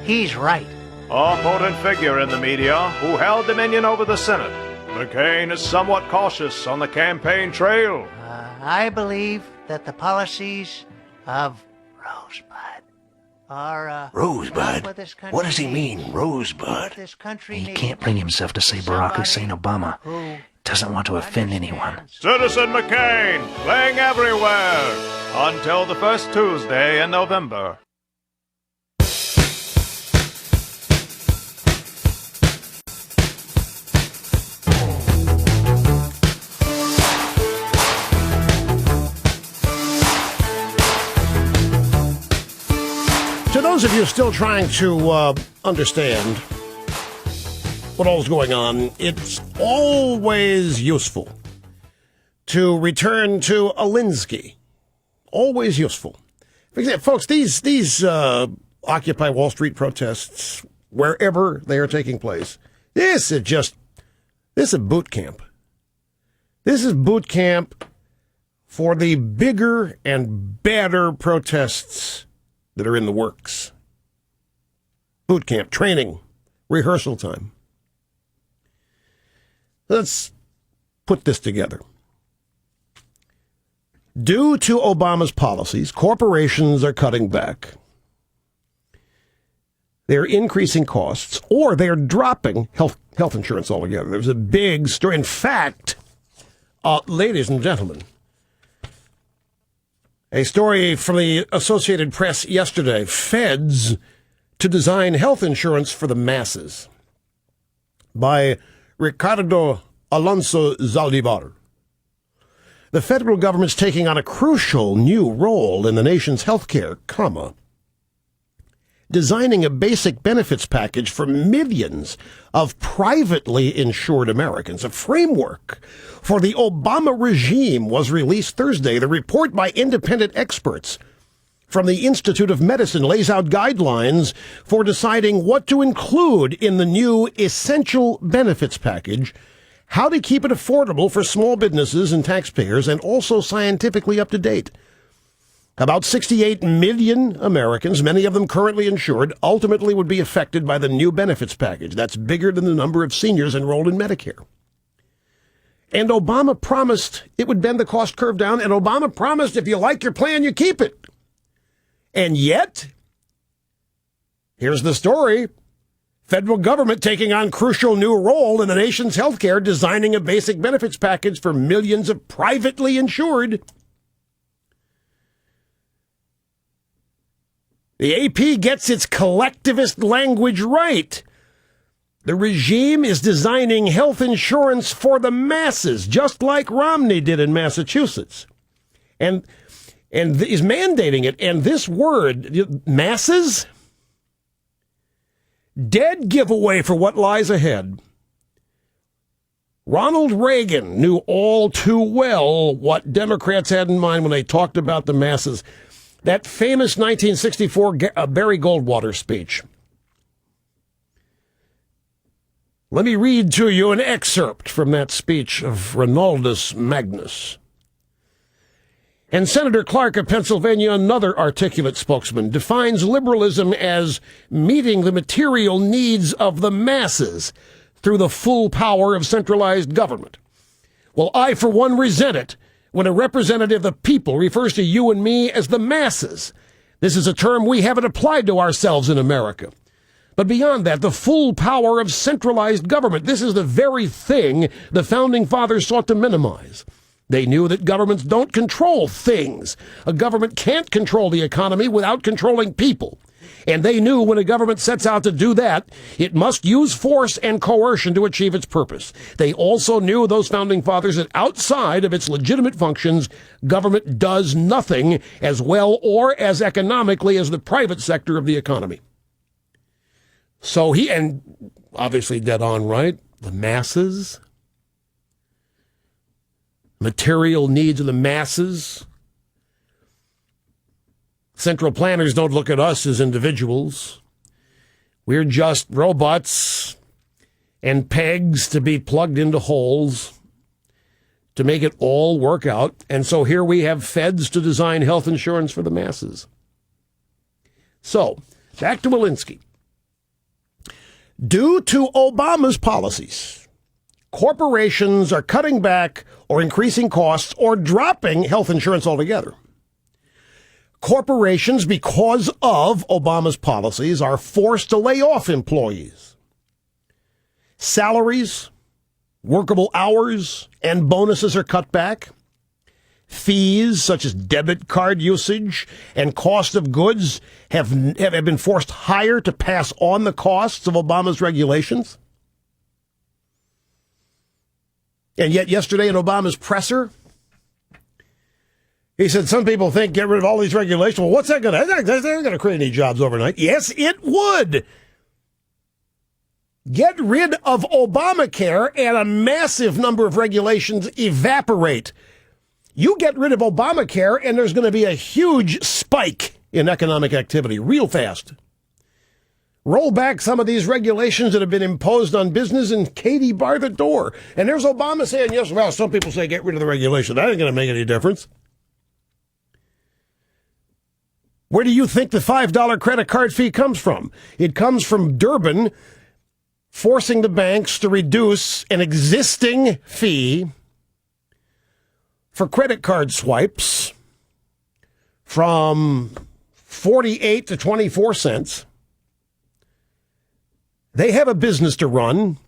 He's right. A potent figure in the media who held dominion over the Senate, McCain is somewhat cautious on the campaign trail. I believe that the policies of Rosebud are... Rosebud? What does he mean, Rosebud? He can't bring himself to say Barack Hussein Obama. Doesn't want to offend anyone. Citizen McCain, playing everywhere until the first Tuesday in November. To those of you still trying to understand what all's going on, it's always useful to return to Alinsky. Always useful. For example, folks, these Occupy Wall Street protests, wherever they are taking place, this is boot camp. This is boot camp for the bigger and badder protests that are in the works. Boot camp, training, rehearsal time. Let's put this together. Due to Obama's policies, corporations are cutting back. They're increasing costs, or they're dropping health insurance altogether. There's a big story. In fact, ladies and gentlemen, a story from the Associated Press yesterday, Feds to design health insurance for the masses, by Ricardo Alonso Zaldivar. The federal government's taking on a crucial new role in the nation's healthcare, designing a basic benefits package for millions of privately insured Americans. A framework for the Obama regime was released Thursday. The report by independent experts from the Institute of Medicine lays out guidelines for deciding what to include in the new essential benefits package, how to keep it affordable for small businesses and taxpayers, and also scientifically up to date. About 68 million Americans, many of them currently insured, ultimately would be affected by the new benefits package. That's bigger than the number of seniors enrolled in Medicare. And Obama promised it would bend the cost curve down, and Obama promised if you like your plan, you keep it. And yet, here's the story. Federal government taking on crucial new role in the nation's healthcare, designing a basic benefits package for millions of privately insured. The AP gets its collectivist language right. The regime is designing health insurance for the masses, just like Romney did in Massachusetts. And is mandating it. And this word, masses, dead giveaway for what lies ahead. Ronald Reagan knew all too well what Democrats had in mind when they talked about the masses. That famous 1964 Barry Goldwater speech. Let me read to you an excerpt from that speech of Ronaldus Magnus. And Senator Clark of Pennsylvania, another articulate spokesman, defines liberalism as meeting the material needs of the masses through the full power of centralized government. Well, I, for one, resent it when a representative of the people refers to you and me as the masses. This is a term we haven't applied to ourselves in America. But beyond that, the full power of centralized government, this is the very thing the Founding Fathers sought to minimize. They knew that governments don't control things. A government can't control the economy without controlling people. And they knew when a government sets out to do that, it must use force and coercion to achieve its purpose. They also knew, those Founding Fathers, that outside of its legitimate functions, government does nothing as well or as economically as the private sector of the economy. So he, and obviously dead on right, the masses, material needs of the masses. Central planners don't look at us as individuals. We're just robots and pegs to be plugged into holes to make it all work out. And so here we have feds to design health insurance for the masses. So, back to Walensky. Due to Obama's policies, corporations are cutting back or increasing costs or dropping health insurance altogether. Corporations, because of Obama's policies, are forced to lay off employees. Salaries, workable hours, and bonuses are cut back. Fees, such as debit card usage and cost of goods, have been forced higher to pass on the costs of Obama's regulations. And yet yesterday in Obama's presser, he said some people think get rid of all these regulations. Well, what's that going to? They're going to create any jobs overnight. Yes, it would. Get rid of Obamacare and a massive number of regulations evaporate. You get rid of Obamacare and there's going to be a huge spike in economic activity real fast. Roll back some of these regulations that have been imposed on business and Katie bar the door. And there's Obama saying, yes, well, some people say get rid of the regulation. That ain't going to make any difference. Where do you think the $5 credit card fee comes from? It comes from Durbin forcing the banks to reduce an existing fee for credit card swipes from 48 to 24 cents. They have a business to run.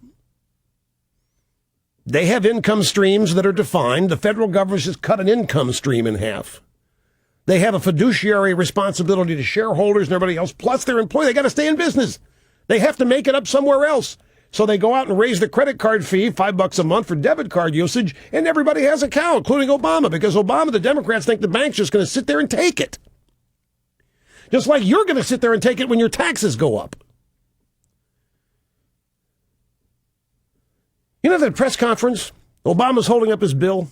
They have income streams that are defined. The federal government just cut an income stream in half. They have a fiduciary responsibility to shareholders and everybody else, plus their employee. They got to stay in business. They have to make it up somewhere else. So they go out and raise the credit card fee, $5 a month for debit card usage, and everybody has a cow, including Obama, because Obama, the Democrats think the bank's just going to sit there and take it. Just like you're going to sit there and take it when your taxes go up. You know that press conference? Obama's holding up his bill.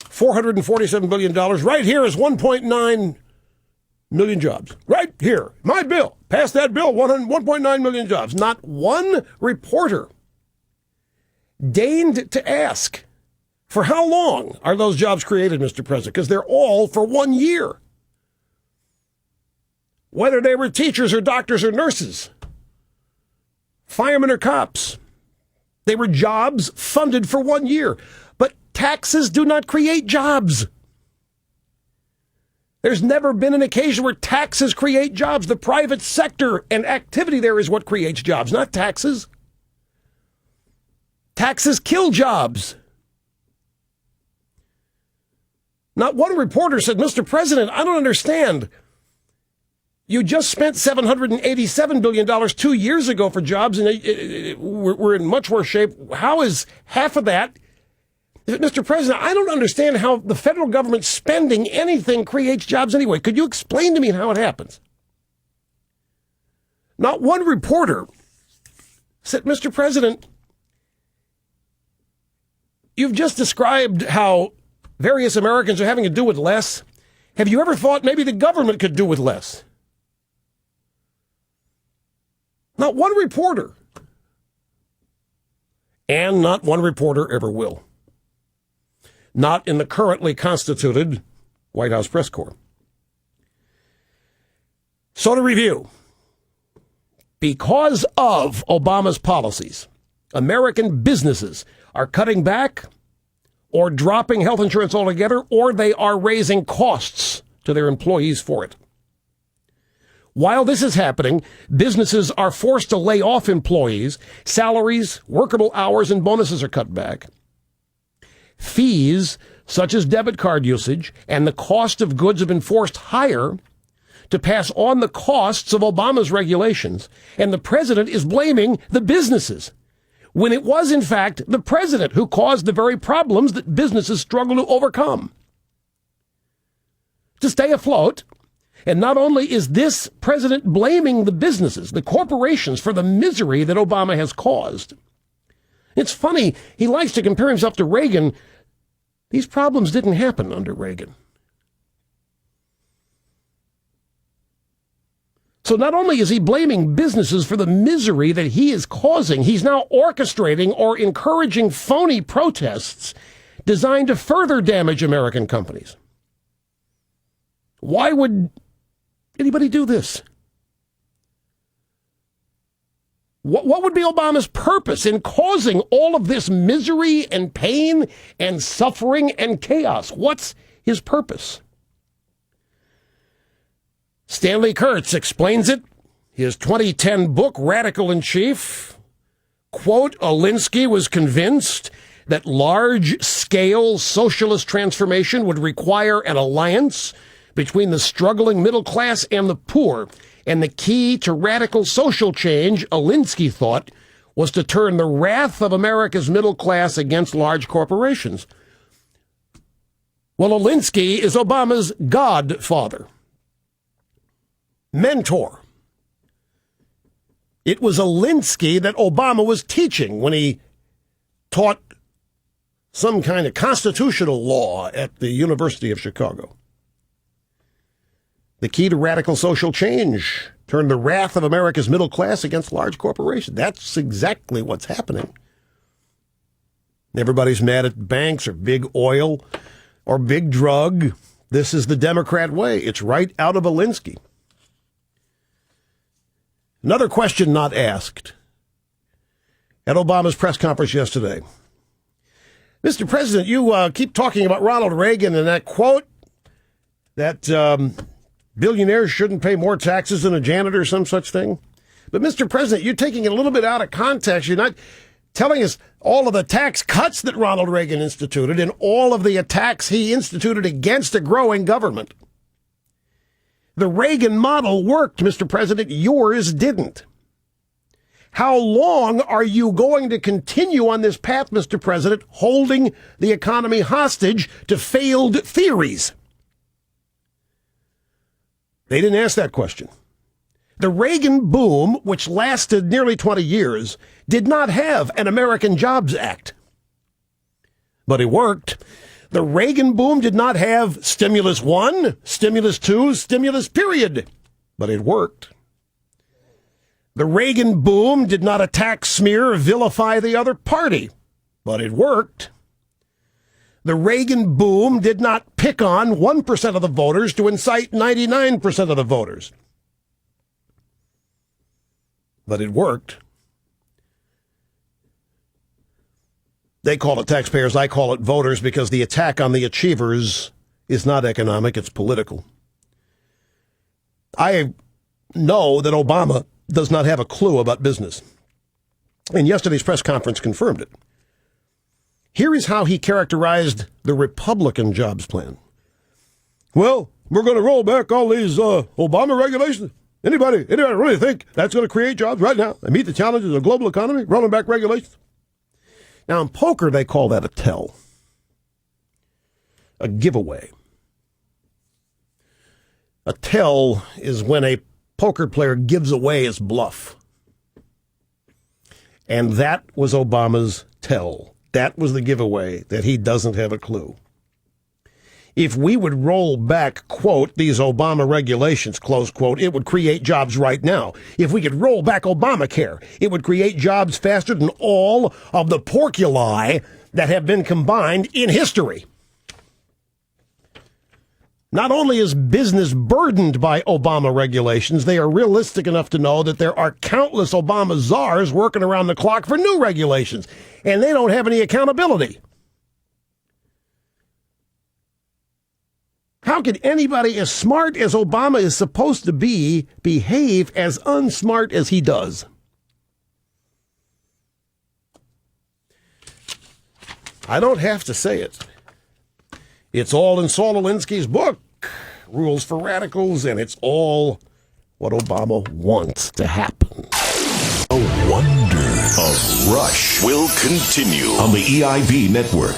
$447 billion. Right here is 1.9 million jobs. Right here. My bill. Pass that bill. 1.9 million jobs. Not one reporter deigned to ask, for how long are those jobs created, Mr. President? Because they're all for 1 year. Whether they were teachers or doctors or nurses, firemen or cops, they were jobs funded for 1 year. But taxes do not create jobs. There's never been an occasion where taxes create jobs. The private sector and activity there is what creates jobs, not taxes. Taxes kill jobs. Not one reporter said, Mr. President, I don't understand. You just spent $787 billion 2 years ago for jobs, and we're in much worse shape. How is half of that? Mr. President, I don't understand how the federal government spending anything creates jobs anyway. Could you explain to me how it happens? Not one reporter said, Mr. President, you've just described how various Americans are having to do with less. Have you ever thought maybe the government could do with less? Not one reporter. And not one reporter ever will. Not in the currently constituted White House press corps. So to review, because of Obama's policies, American businesses are cutting back or dropping health insurance altogether, or they are raising costs to their employees for it. While this is happening, businesses are forced to lay off employees, salaries, workable hours, and bonuses are cut back. Fees, such as debit card usage, and the cost of goods have been forced higher to pass on the costs of Obama's regulations, and the president is blaming the businesses, when it was, in fact, the president who caused the very problems that businesses struggle to overcome. To stay afloat, and not only is this president blaming the businesses, the corporations, for the misery that Obama has caused. It's funny, he likes to compare himself to Reagan. These problems didn't happen under Reagan. So not only is he blaming businesses for the misery that he is causing, he's now orchestrating or encouraging phony protests designed to further damage American companies. Why would anybody do this? What would be Obama's purpose in causing all of this misery and pain and suffering and chaos? What's his purpose? Stanley Kurtz explains it. His 2010 book, Radical in Chief. Quote, Alinsky was convinced that large-scale socialist transformation would require an alliance between the struggling middle class and the poor. And the key to radical social change, Alinsky thought, was to turn the wrath of America's middle class against large corporations. Well, Alinsky is Obama's godfather, mentor. It was Alinsky that Obama was teaching when he taught some kind of constitutional law at the University of Chicago. The key to radical social change, turn the wrath of America's middle class against large corporations. That's exactly what's happening. Everybody's mad at banks or big oil or big drug. This is the Democrat way. It's right out of Alinsky. Another question not asked at Obama's press conference yesterday. Mr. President, you keep talking about Ronald Reagan and that quote that billionaires shouldn't pay more taxes than a janitor or some such thing. But, Mr. President, you're taking it a little bit out of context. You're not telling us all of the tax cuts that Ronald Reagan instituted and all of the attacks he instituted against a growing government. The Reagan model worked, Mr. President. Yours didn't. How long are you going to continue on this path, Mr. President, holding the economy hostage to failed theories? They didn't ask that question. The Reagan boom, which lasted nearly 20 years, did not have an American Jobs Act. But it worked. The Reagan boom did not have stimulus 1, stimulus 2, stimulus period. But it worked. The Reagan boom did not attack, smear, or vilify the other party. But it worked. The Reagan boom did not pick on 1% of the voters to incite 99% of the voters. But it worked. They call it taxpayers, I call it voters, because the attack on the achievers is not economic, it's political. I know that Obama does not have a clue about business. And yesterday's press conference confirmed it. Here is how he characterized the Republican jobs plan. well, we're going to roll back all these Obama regulations. Anybody really think that's going to create jobs right now and meet the challenges of the global economy, rolling back regulations? Now, in poker, they call that a tell, a giveaway. A tell is when a poker player gives away his bluff. And that was Obama's tell. That was the giveaway, that he doesn't have a clue. If we would roll back, quote, these Obama regulations, close quote, it would create jobs right now. If we could roll back Obamacare, it would create jobs faster than all of the porculi that have been combined in history. Not only is business burdened by Obama regulations, they are realistic enough to know that there are countless Obama czars working around the clock for new regulations, and they don't have any accountability. How could anybody as smart as Obama is supposed to be behave as unsmart as he does? I don't have to say it. It's all in Saul Alinsky's book, Rules for Radicals, and it's all what Obama wants to happen. The wonder of Rush will continue on the EIB network.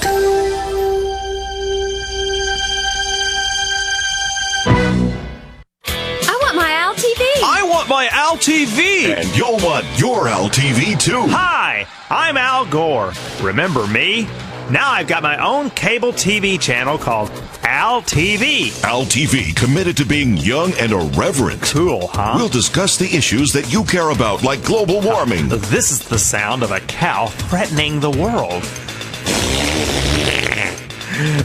I want my Al TV! And you'll want your Al TV too. Hi, I'm Al Gore. Remember me? Now I've got my own cable TV channel called Al TV. Al TV, committed to being young and irreverent. Cool, huh? We'll discuss the issues that you care about, like global warming. This is the sound of a cow threatening the world.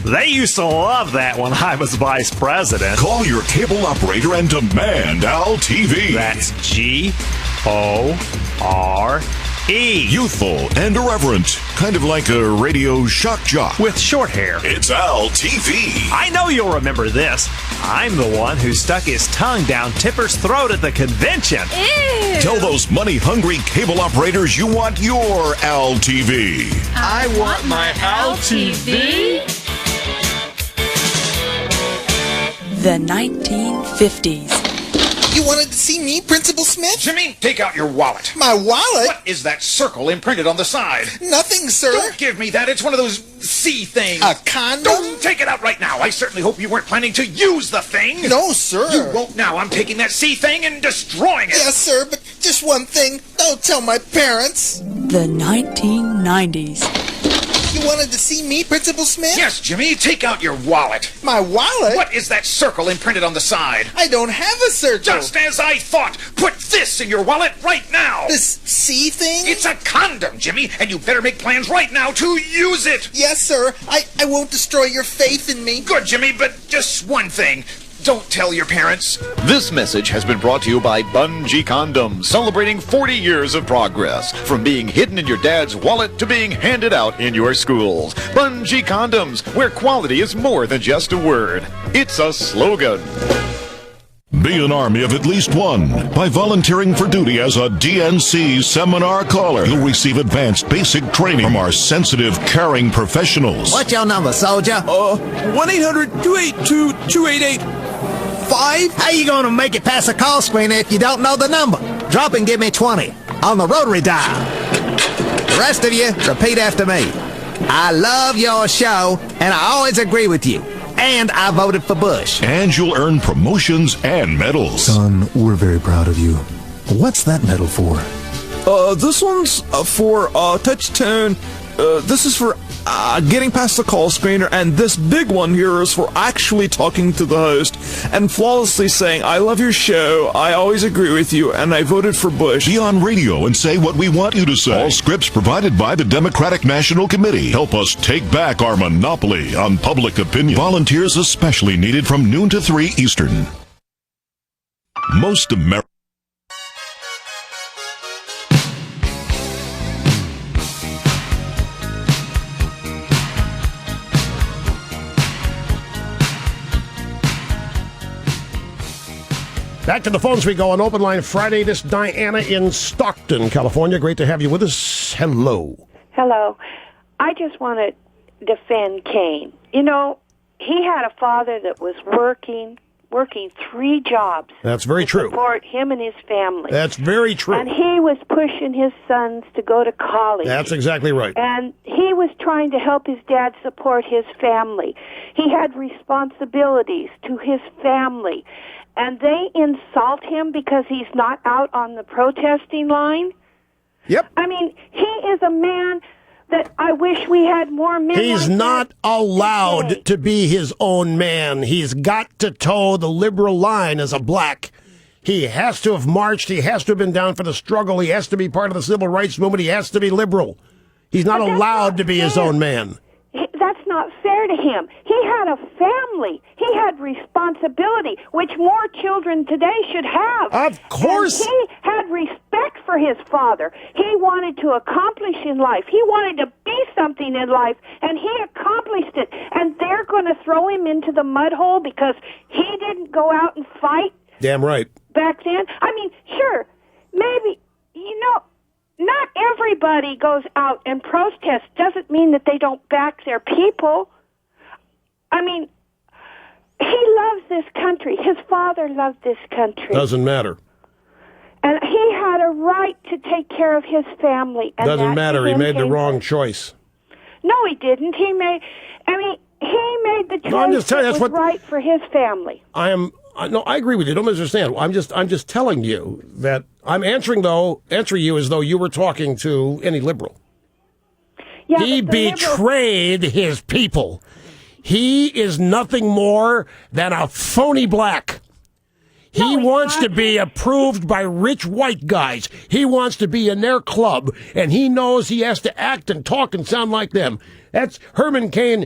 They used to love that when I was vice president. Call your cable operator and demand Al TV. That's G-O-R-E. Youthful and irreverent. Kind of like a radio shock jock. With short hair. It's Al TV. I know you'll remember this. I'm the one who stuck his tongue down Tipper's throat at the convention. Ew. Tell those money-hungry cable operators you want your Al TV. I want my Al TV. The 1950s. You wanted to see me, Principal Smith? Jimmy, take out your wallet. My wallet? What is that circle imprinted on the side? Nothing, sir. Don't give me that. It's one of those C things. A condom? Don't take it out right now. I certainly hope you weren't planning to use the thing. No, sir. You won't now. I'm taking that C thing and destroying it. Yes, sir, but just one thing. Don't tell my parents. The 1990s. You wanted to see me, Principal Smith? Yes, Jimmy. Take out your wallet. My wallet? What is that circle imprinted on the side? I don't have a circle. Just as I thought. Put this in your wallet right now. This C thing? It's a condom, Jimmy, and you better make plans right now to use it. Yes, sir. I won't destroy your faith in me. Good, Jimmy, but just one thing. Don't tell your parents. This message has been brought to you by Bungee Condoms, celebrating 40 years of progress. From being hidden in your dad's wallet to being handed out in your schools. Bungee Condoms, where quality is more than just a word. It's a slogan. Be an army of at least one. By volunteering for duty as a DNC seminar caller, you'll receive advanced basic training from our sensitive, caring professionals. What's your number, soldier? 1-800-282-2885. How you gonna make it past the call screener if you don't know the number? Drop and give me 20 on the rotary dial. The rest of you, repeat after me. I love your show, and I always agree with you. And I voted for Bush. And you'll earn promotions and medals. Son, we're very proud of you. What's that medal for? This one's for touch tone. This is for getting past the call screener, and this big one here is for actually talking to the host and flawlessly saying, I love your show, I always agree with you, and I voted for Bush. Be on radio and say what we want you to say. All scripts provided by the Democratic National Committee. Help us take back our monopoly on public opinion. Volunteers especially needed from noon to 3 Eastern. Most Americans. Back to the phones we go on Open Line Friday. This Diana in Stockton, California. Great to have you with us. Hello. Hello. I just want to defend Kane. You know, he had a father that was working 3 jobs. That's very true. To support him and his family. That's very true. And he was pushing his sons to go to college. That's exactly right. And he was trying to help his dad support his family. He had responsibilities to his family. And they insult him because he's not out on the protesting line. Yep. I mean, he is a man that I wish we had more men. He's like not allowed to be his own man. He's got to toe the liberal line as a black. He has to have marched. He has to have been down for the struggle. He has to be part of the civil rights movement. He has to be liberal. He's not allowed to be his own man. That's not fair to him. He had a family. He had responsibility, which more children today should have. Of course. And he had respect for his father. He wanted to accomplish in life. He wanted to be something in life, and he accomplished it. And they're going to throw him into the mud hole because he didn't go out and fight. Damn right. Back then. I mean, sure, maybe, not everybody goes out and protests. Doesn't mean that they don't back their people. I mean, he loves this country. His father loved this country. Doesn't matter. And he had a right to take care of his family. And Doesn't matter. He made the wrong choice. No, he didn't. He made the choice I'm just telling you, that that's was right for his family. No, I agree with you. Don't misunderstand. I'm just telling you that I'm answering you as though you were talking to any liberal. Yeah, he betrayed his people. He is nothing more than a phony black. He wants to be approved by rich white guys. He wants to be in their club, and he knows he has to act and talk and sound like them. Herman Cain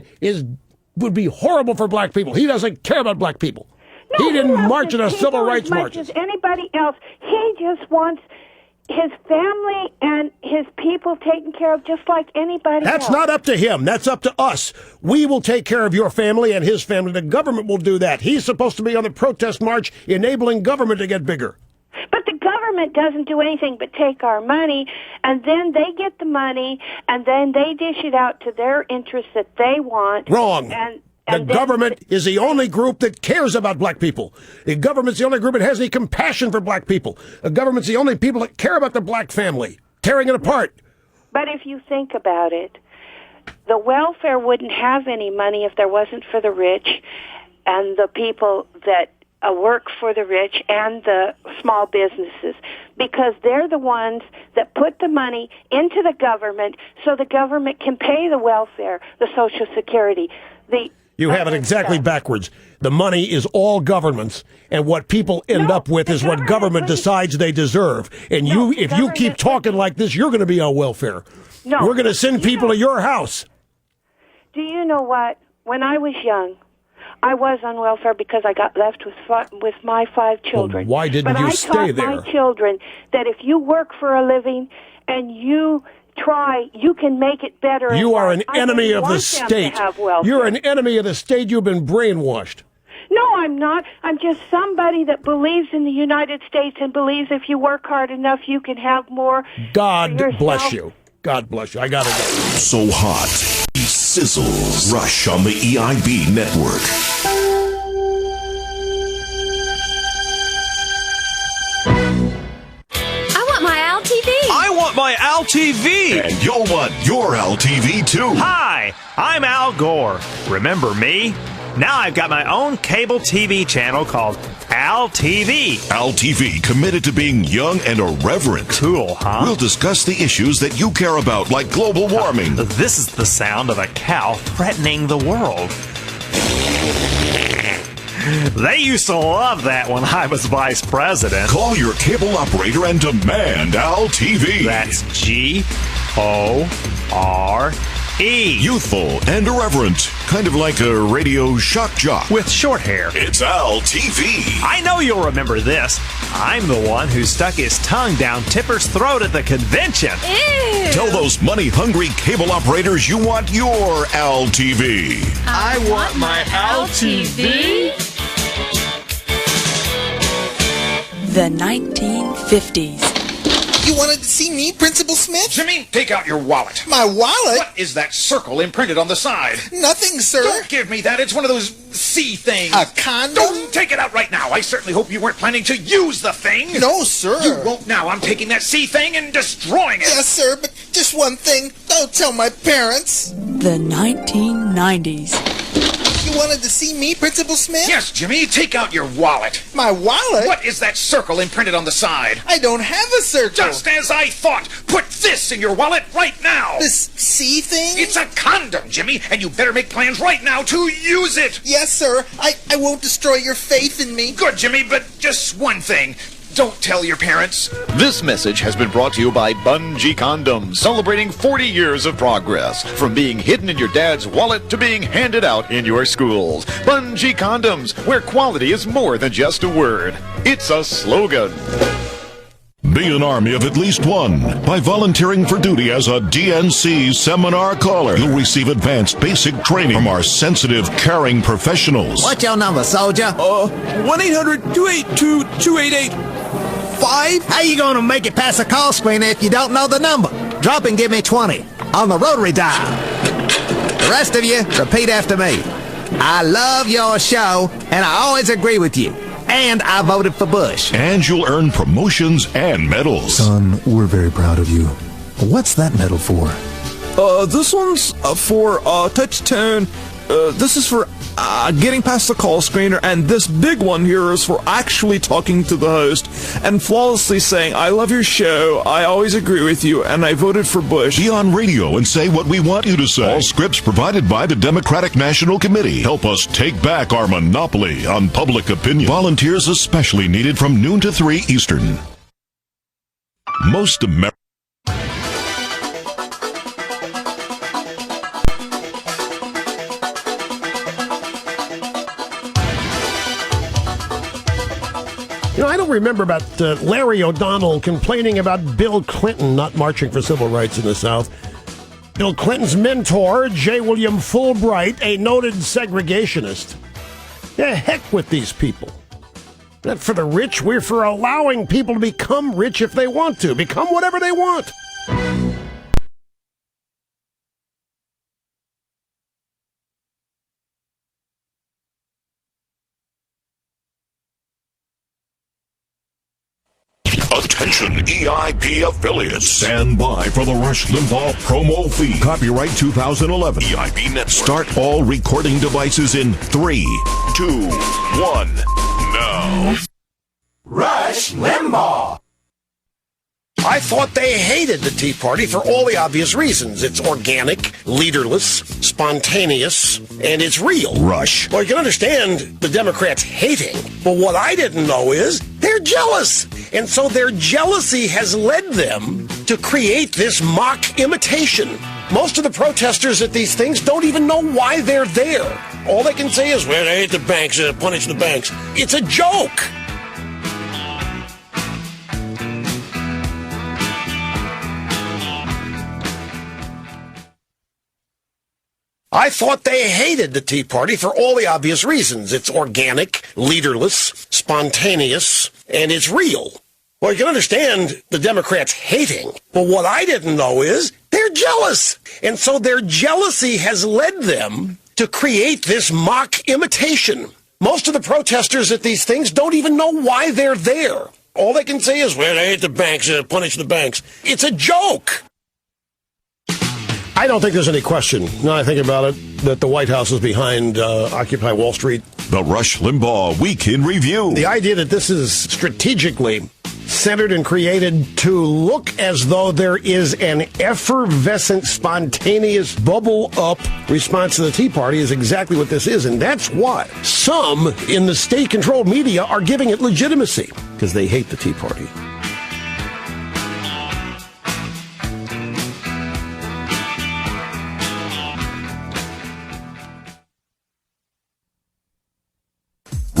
would be horrible for black people. He doesn't care about black people. No, he didn't march in a civil rights march. As anybody else, he just wants his family and his people taken care of just like anybody else. That's not up to him. That's up to us. We will take care of your family and his family. The government will do that. He's supposed to be on the protest march, enabling government to get bigger. But the government doesn't do anything but take our money, and then they get the money, and then they dish it out to their interests that they want. Wrong. The government is the only group that cares about black people. The government's the only group that has any compassion for black people. The government's the only people that care about the black family, tearing it apart. But if you think about it, the welfare wouldn't have any money if there wasn't for the rich and the people that work for the rich and the small businesses, because they're the ones that put the money into the government so the government can pay the welfare, the Social Security, You have it exactly backwards. The money is all government's, and what people end up with is what government decides they deserve. And if you keep talking like this, you're going to be on welfare. No. We're going to send people to your house. Do you know what? When I was young, I was on welfare because I got left with my 5 children. Well, why didn't you stay there? I taught my children that if you work for a living and you try, you can make it better. You are an enemy of the state. You're an enemy of the state. You've been brainwashed. No, I'm not. I'm just somebody that believes in the United States and believes if you work hard enough, you can have more. God bless you. God bless you. I got to go. So hot, he sizzles. Rush on the EIB network. I want my Al TV! And you'll want your Al TV too. Hi, I'm Al Gore. Remember me? Now I've got my own cable TV channel called Al TV. Al TV, committed to being young and irreverent. Cool, huh? We'll discuss the issues that you care about, like global warming. This is the sound of a cow threatening the world. They used to love that when I was vice president. Call your cable operator and demand Al TV. That's G-O-R-E. Youthful and irreverent. Kind of like a radio shock jock. With short hair. It's Al TV. I know you'll remember this. I'm the one who stuck his tongue down Tipper's throat at the convention. Ew. Tell those money-hungry cable operators you want your Al TV. I want my Al TV. The 1950s. You wanted to see me, Principal Smith? Jimmy, take out your wallet. My wallet? What is that circle imprinted on the side? Nothing, sir. Don't give me that. It's one of those C things. A condom? Don't take it out right now. I certainly hope you weren't planning to use the thing. No, sir. You won't now. I'm taking that C thing and destroying it. Yes, sir, but just one thing. Don't tell my parents. The 1990s. You wanted to see me, Principal Smith? Yes, Jimmy, take out your wallet. My wallet? What is that circle imprinted on the side? I don't have a circle. Just as I thought. Put this in your wallet right now. This C thing? It's a condom, Jimmy, and you better make plans right now to use it. Yes, sir. I won't destroy your faith in me. Good, Jimmy, but just one thing. Don't tell your parents. This message has been brought to you by Bungee Condoms, celebrating 40 years of progress. From being hidden in your dad's wallet to being handed out in your schools. Bungee Condoms, where quality is more than just a word. It's a slogan. Be an army of at least one. By volunteering for duty as a DNC seminar caller, you'll receive advanced basic training from our sensitive, caring professionals. What's your number, soldier? 1-800-282-2885. How you gonna make it past the call screen if you don't know the number? Drop and give me 20 on the rotary dial. The rest of you, repeat after me. I love your show, and I always agree with you. And I voted for Bush. And you'll earn promotions and medals. Son, we're very proud of you. What's that medal for? This one's for touch tone. This is for getting past the call screener, and this big one here is for actually talking to the host and flawlessly saying, I love your show, I always agree with you, and I voted for Bush. Be on radio and say what we want you to say. All scripts provided by the Democratic National Committee. Help us take back our monopoly on public opinion. Volunteers especially needed from noon to 3 Eastern. Most Americans. You know, I don't remember about Larry O'Donnell complaining about Bill Clinton not marching for civil rights in the South. Bill Clinton's mentor, J. William Fulbright, a noted segregationist. The heck with these people. Not for the rich, we're for allowing people to become rich if they want to. Become whatever they want. Attention EIP affiliates. Stand by for the Rush Limbaugh promo feed. Copyright 2011. EIP Network. Start all recording devices in 3, 2, 1. Now. Rush Limbaugh. I thought they hated the Tea Party for all the obvious reasons. It's organic, leaderless, spontaneous, and it's real. Rush. Well, you can understand the Democrats hating, but what I didn't know is they're jealous. And so their jealousy has led them to create this mock imitation. Most of the protesters at these things don't even know why they're there. All they can say is, well, I hate the banks, punish the banks. It's a joke. I thought they hated the Tea Party for all the obvious reasons. It's organic, leaderless, spontaneous, and it's real. Well, you can understand the Democrats hating, but what I didn't know is they're jealous. And so their jealousy has led them to create this mock imitation. Most of the protesters at these things don't even know why they're there. All they can say is, well, I hate the banks, punish the banks. It's a joke. I don't think there's any question, now I think about it, that the White House is behind Occupy Wall Street. The Rush Limbaugh Week in Review. The idea that this is strategically centered and created to look as though there is an effervescent, spontaneous, bubble-up response to the Tea Party is exactly what this is. And that's why some in the state-controlled media are giving it legitimacy, because they hate the Tea Party.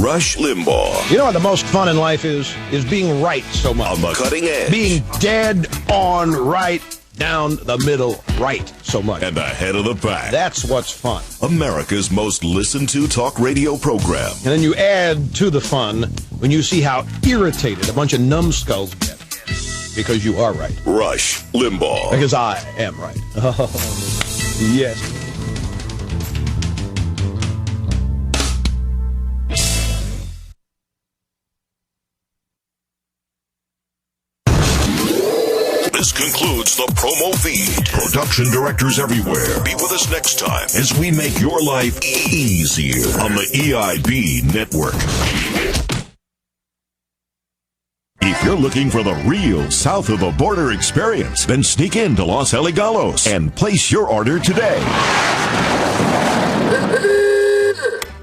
Rush Limbaugh. You know what the most fun in life is being right so much. On the cutting edge. Being dead on right, down the middle right so much. And ahead of the pack. That's what's fun. America's most listened to talk radio program. And then you add to the fun when you see how irritated a bunch of numbskulls get. Because you are right. Rush Limbaugh. Because I am right. Yes. This concludes the promo feed. Production directors everywhere. Be with us next time as we make your life easier on the EIB network. If you're looking for the real south of the border experience, then sneak into Los Aligalos and place your order today.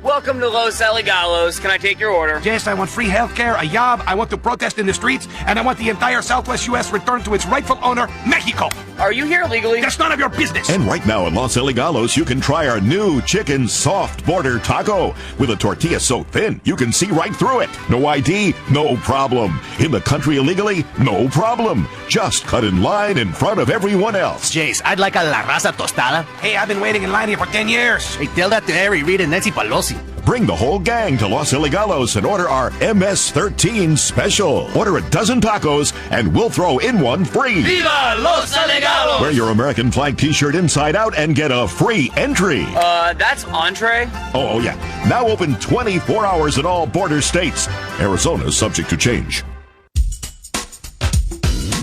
Welcome to Los Aligalos. Can I take your order? Yes, I want free health care, a job, I want to protest in the streets, and I want the entire Southwest U.S. returned to its rightful owner, Mexico. Are you here legally? That's none of your business. And right now in Los Aligalos, you can try our new chicken soft border taco. With a tortilla so thin, you can see right through it. No ID? No problem. In the country illegally? No problem. Just cut in line in front of everyone else. Jace, I'd like a La Raza tostada. Hey, I've been waiting in line here for 10 years. Hey, tell that to Harry Reid and Nancy Pelosi. Bring the whole gang to Los Aligalos and order our MS-13 special. Order a dozen tacos and we'll throw in one free. Viva Los Aligalos! Wear your American flag t-shirt inside out and get a free entry. That's entree? Oh, yeah. Now open 24 hours in all border states. Arizona is subject to change.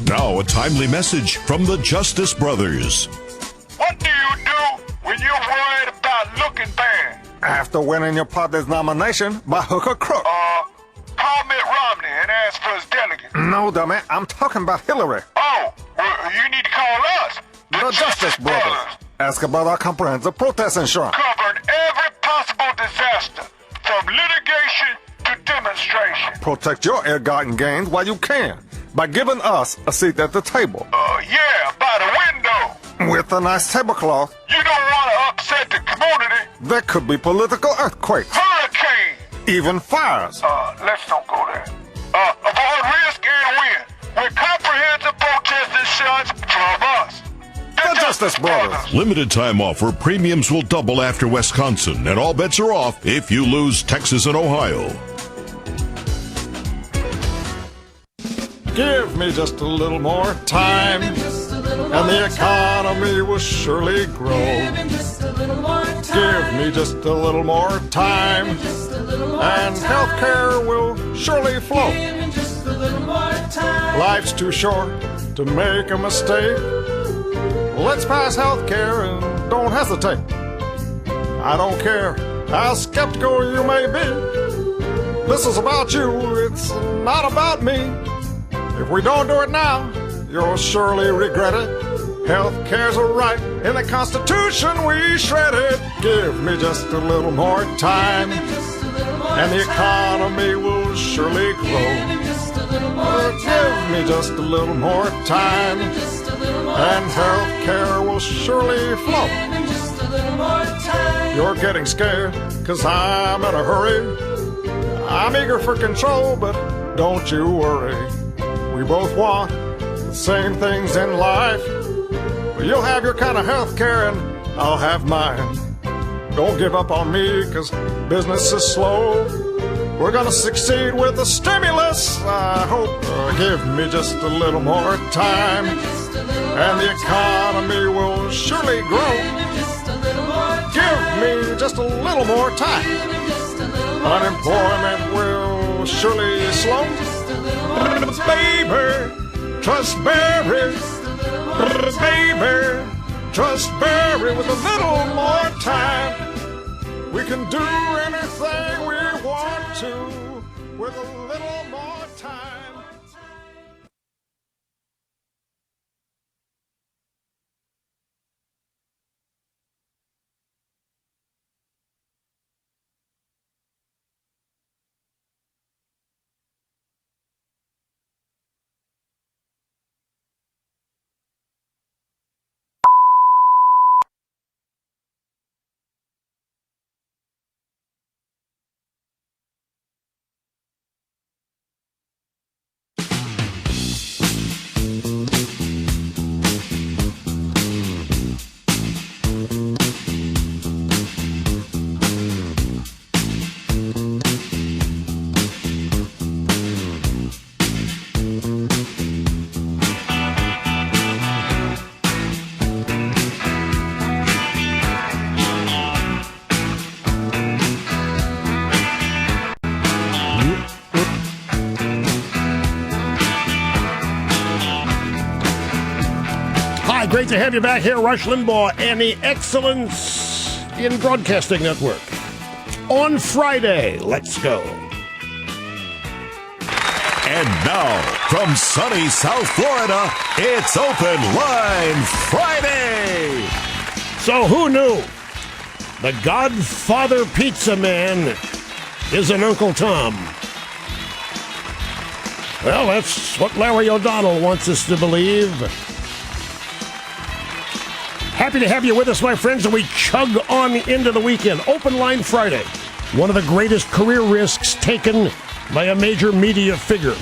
Now a timely message from the Justice Brothers. What do you do when you're worried about looking bad? After winning your partner's nomination by hook or crook. Call Mitt Romney and ask for his delegate. No, dummy. I'm talking about Hillary. Oh, well, you need to call us. The Justice Brothers. Ask about our comprehensive protest insurance. Covered every possible disaster, from litigation to demonstration. Protect your ill-gotten gains while you can by giving us a seat at the table. Yeah, by the window. With a nice tablecloth. You don't want to upset the community. There could be political earthquakes. Hurricane. Even fires. Let's don't go there. Avoid risk and win with comprehensive protest insurance from us. The Justice Brothers. Limited time offer. Premiums will double after Wisconsin, and all bets are off if you lose Texas and Ohio. Give me just a little more time, and the economy will surely grow. Give me just a little more time, and healthcare will surely flow. Life's too short to make a mistake. Let's pass healthcare and don't hesitate. I don't care how skeptical you may be. This is about you, it's not about me. If we don't do it now, you'll surely regret it. Healthcare's a right in the Constitution we shredded. Give me just a little more time, and the economy will surely grow. Give me just a little more time, and healthcare will surely flow. You're getting scared, 'cause I'm in a hurry. I'm eager for control, but don't you worry. We both want the same things in life. But you'll have your kind of health care and I'll have mine. Don't give up on me, 'cause business is slow. We're gonna succeed with the stimulus, I hope. Give me just a little more time, and the economy will surely grow. Give me just a little more time. Unemployment will surely slow. Baby, trust Barry. Baby, trust Barry. With a little more time, we can do anything we want to. With a little more time. Great to have you back here, Rush Limbaugh and the Excellence in Broadcasting Network. On Friday, let's go. And now, from sunny South Florida, it's Open Line Friday. So who knew? The Godfather Pizza Man is an Uncle Tom. Well, that's what Larry O'Donnell wants us to believe. Happy to have you with us, my friends, and we chug on into the weekend. Open Line Friday, one of the greatest career risks taken by a major media figure.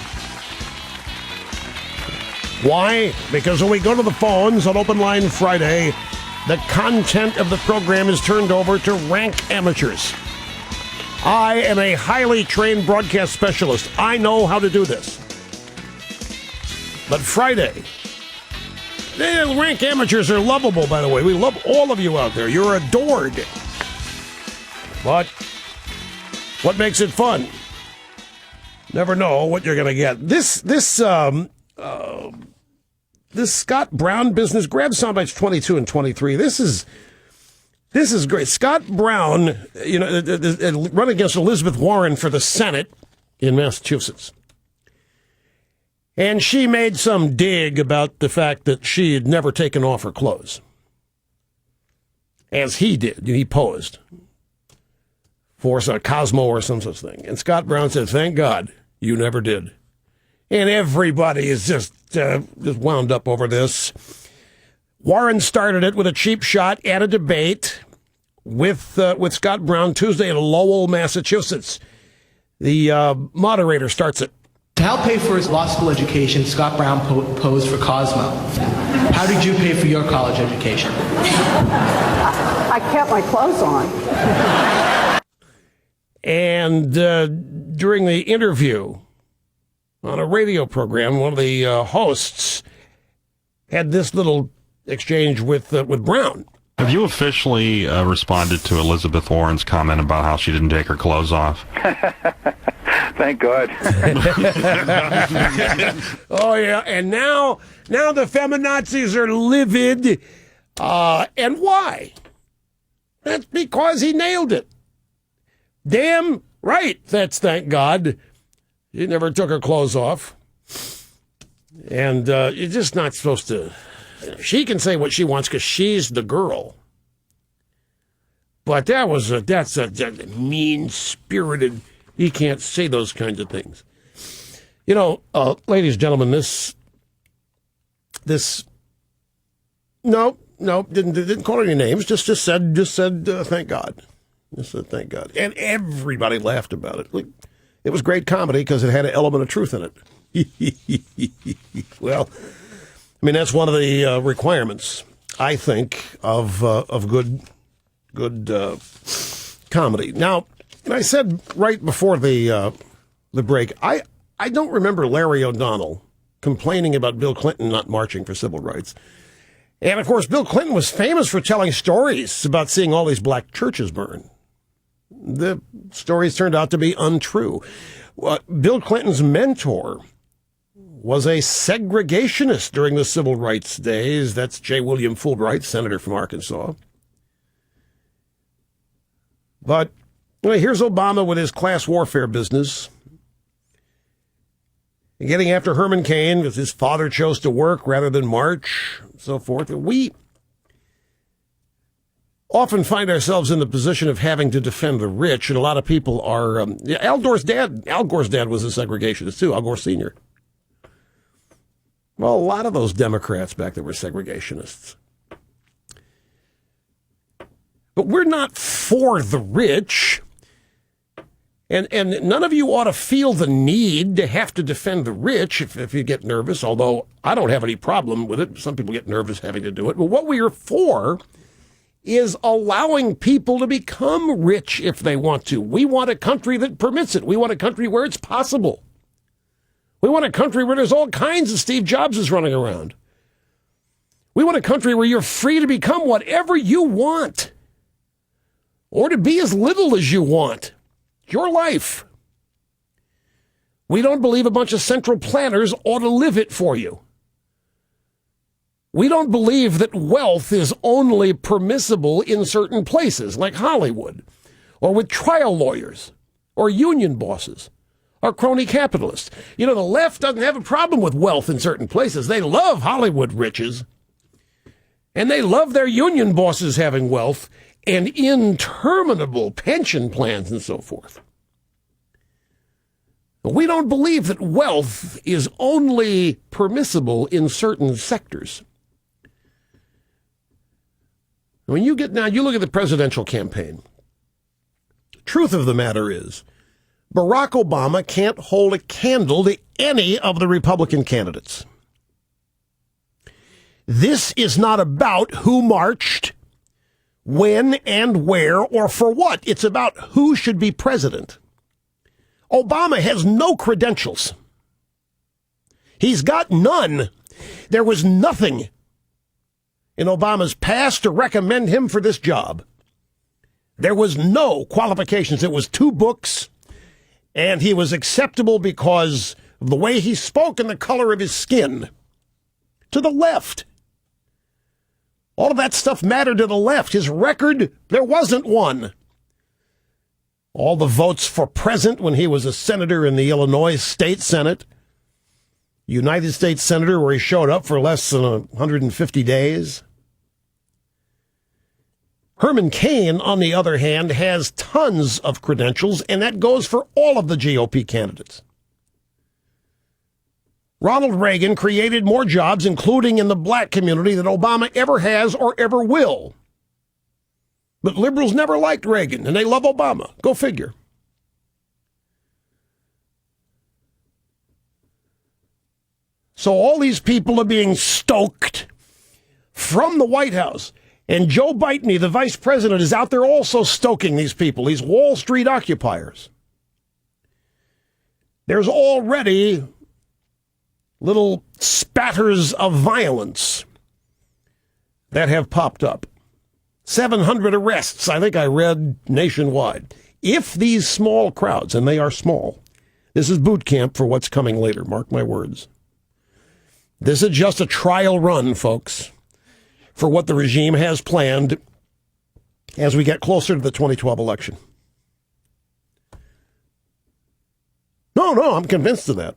Why? Because when we go to the phones on Open Line Friday, the content of the program is turned over to rank amateurs. I am a highly trained broadcast specialist. I know how to do this. But Friday, the rank amateurs are lovable, by the way. We love all of you out there. You're adored. But what makes it fun? Never know what you're going to get. This Scott Brown business, grab soundbites 22 and 23. This is great. Scott Brown, run against Elizabeth Warren for the Senate in Massachusetts. And she made some dig about the fact that she had never taken off her clothes. As he did. He posed for a Cosmo or some such thing. And Scott Brown said, thank God you never did. And everybody is just wound up over this. Warren started it with a cheap shot at a debate with Scott Brown Tuesday in Lowell, Massachusetts. The moderator starts it. To help pay for his law school education, Scott Brown posed for Cosmo. How did you pay for your college education? I kept my clothes on. And during the interview on a radio program, one of the hosts had this little exchange with Brown. Have you officially responded to Elizabeth Warren's comment about how she didn't take her clothes off? Thank God. Oh, yeah. And now the feminazis are livid. And why? That's because he nailed it. Damn right. That's thank God. She never took her clothes off. And you're just not supposed to. She can say what she wants because she's the girl. But that's a mean-spirited. You can't say those kinds of things. Ladies and gentlemen, no, didn't call any names. Just said thank God. Just said thank God, and everybody laughed about it. It was great comedy because it had an element of truth in it. Well, I mean that's one of the requirements, I think, of good comedy. Now. And I said right before the break, I don't remember Larry O'Donnell complaining about Bill Clinton not marching for civil rights. And, of course, Bill Clinton was famous for telling stories about seeing all these black churches burn. The stories turned out to be untrue. Bill Clinton's mentor was a segregationist during the civil rights days. That's J. William Fulbright, senator from Arkansas. But here's Obama with his class warfare business. And getting after Herman Cain because his father chose to work rather than march, and so forth. We often find ourselves in the position of having to defend the rich, and a lot of people are. Al Gore's dad was a segregationist too, Al Gore Sr. Well, a lot of those Democrats back there were segregationists. But we're not for the rich. And none of you ought to feel the need to have to defend the rich if you get nervous, although I don't have any problem with it. Some people get nervous having to do it. But what we are for is allowing people to become rich if they want to. We want a country that permits it. We want a country where it's possible. We want a country where there's all kinds of Steve Jobses running around. We want a country where you're free to become whatever you want or to be as little as you want. Your life. We don't believe a bunch of central planners ought to live it for you. We don't believe that wealth is only permissible in certain places, like Hollywood, or with trial lawyers, or union bosses, or crony capitalists. You know, the left doesn't have a problem with wealth in certain places. They love Hollywood riches, and they love their union bosses having wealth and interminable pension plans and so forth. But we don't believe that wealth is only permissible in certain sectors. When you look at the presidential campaign, truth of the matter is, Barack Obama can't hold a candle to any of the Republican candidates. This is not about who marched, when and where, or for what. It's about who should be president. Obama has no credentials. He's got none. There was nothing in Obama's past to recommend him for this job. There was no qualifications. It was 2 books, and he was acceptable because of the way he spoke and the color of his skin. To the left. All of that stuff mattered to the left. His record, there wasn't one. All the votes for president when he was a senator in the Illinois State Senate, United States Senator where he showed up for less than 150 days. Herman Cain, on the other hand, has tons of credentials, and that goes for all of the GOP candidates. Ronald Reagan created more jobs, including in the black community, than Obama ever has or ever will. But liberals never liked Reagan, and they love Obama. Go figure. So all these people are being stoked from the White House. And Joe Biden, the vice president, is out there also stoking these people, these Wall Street occupiers. There's already little spatters of violence that have popped up. 700 arrests, I think I read, nationwide. If these small crowds, and they are small, this is boot camp for what's coming later, mark my words. This is just a trial run, folks, for what the regime has planned as we get closer to the 2012 election. No, I'm convinced of that.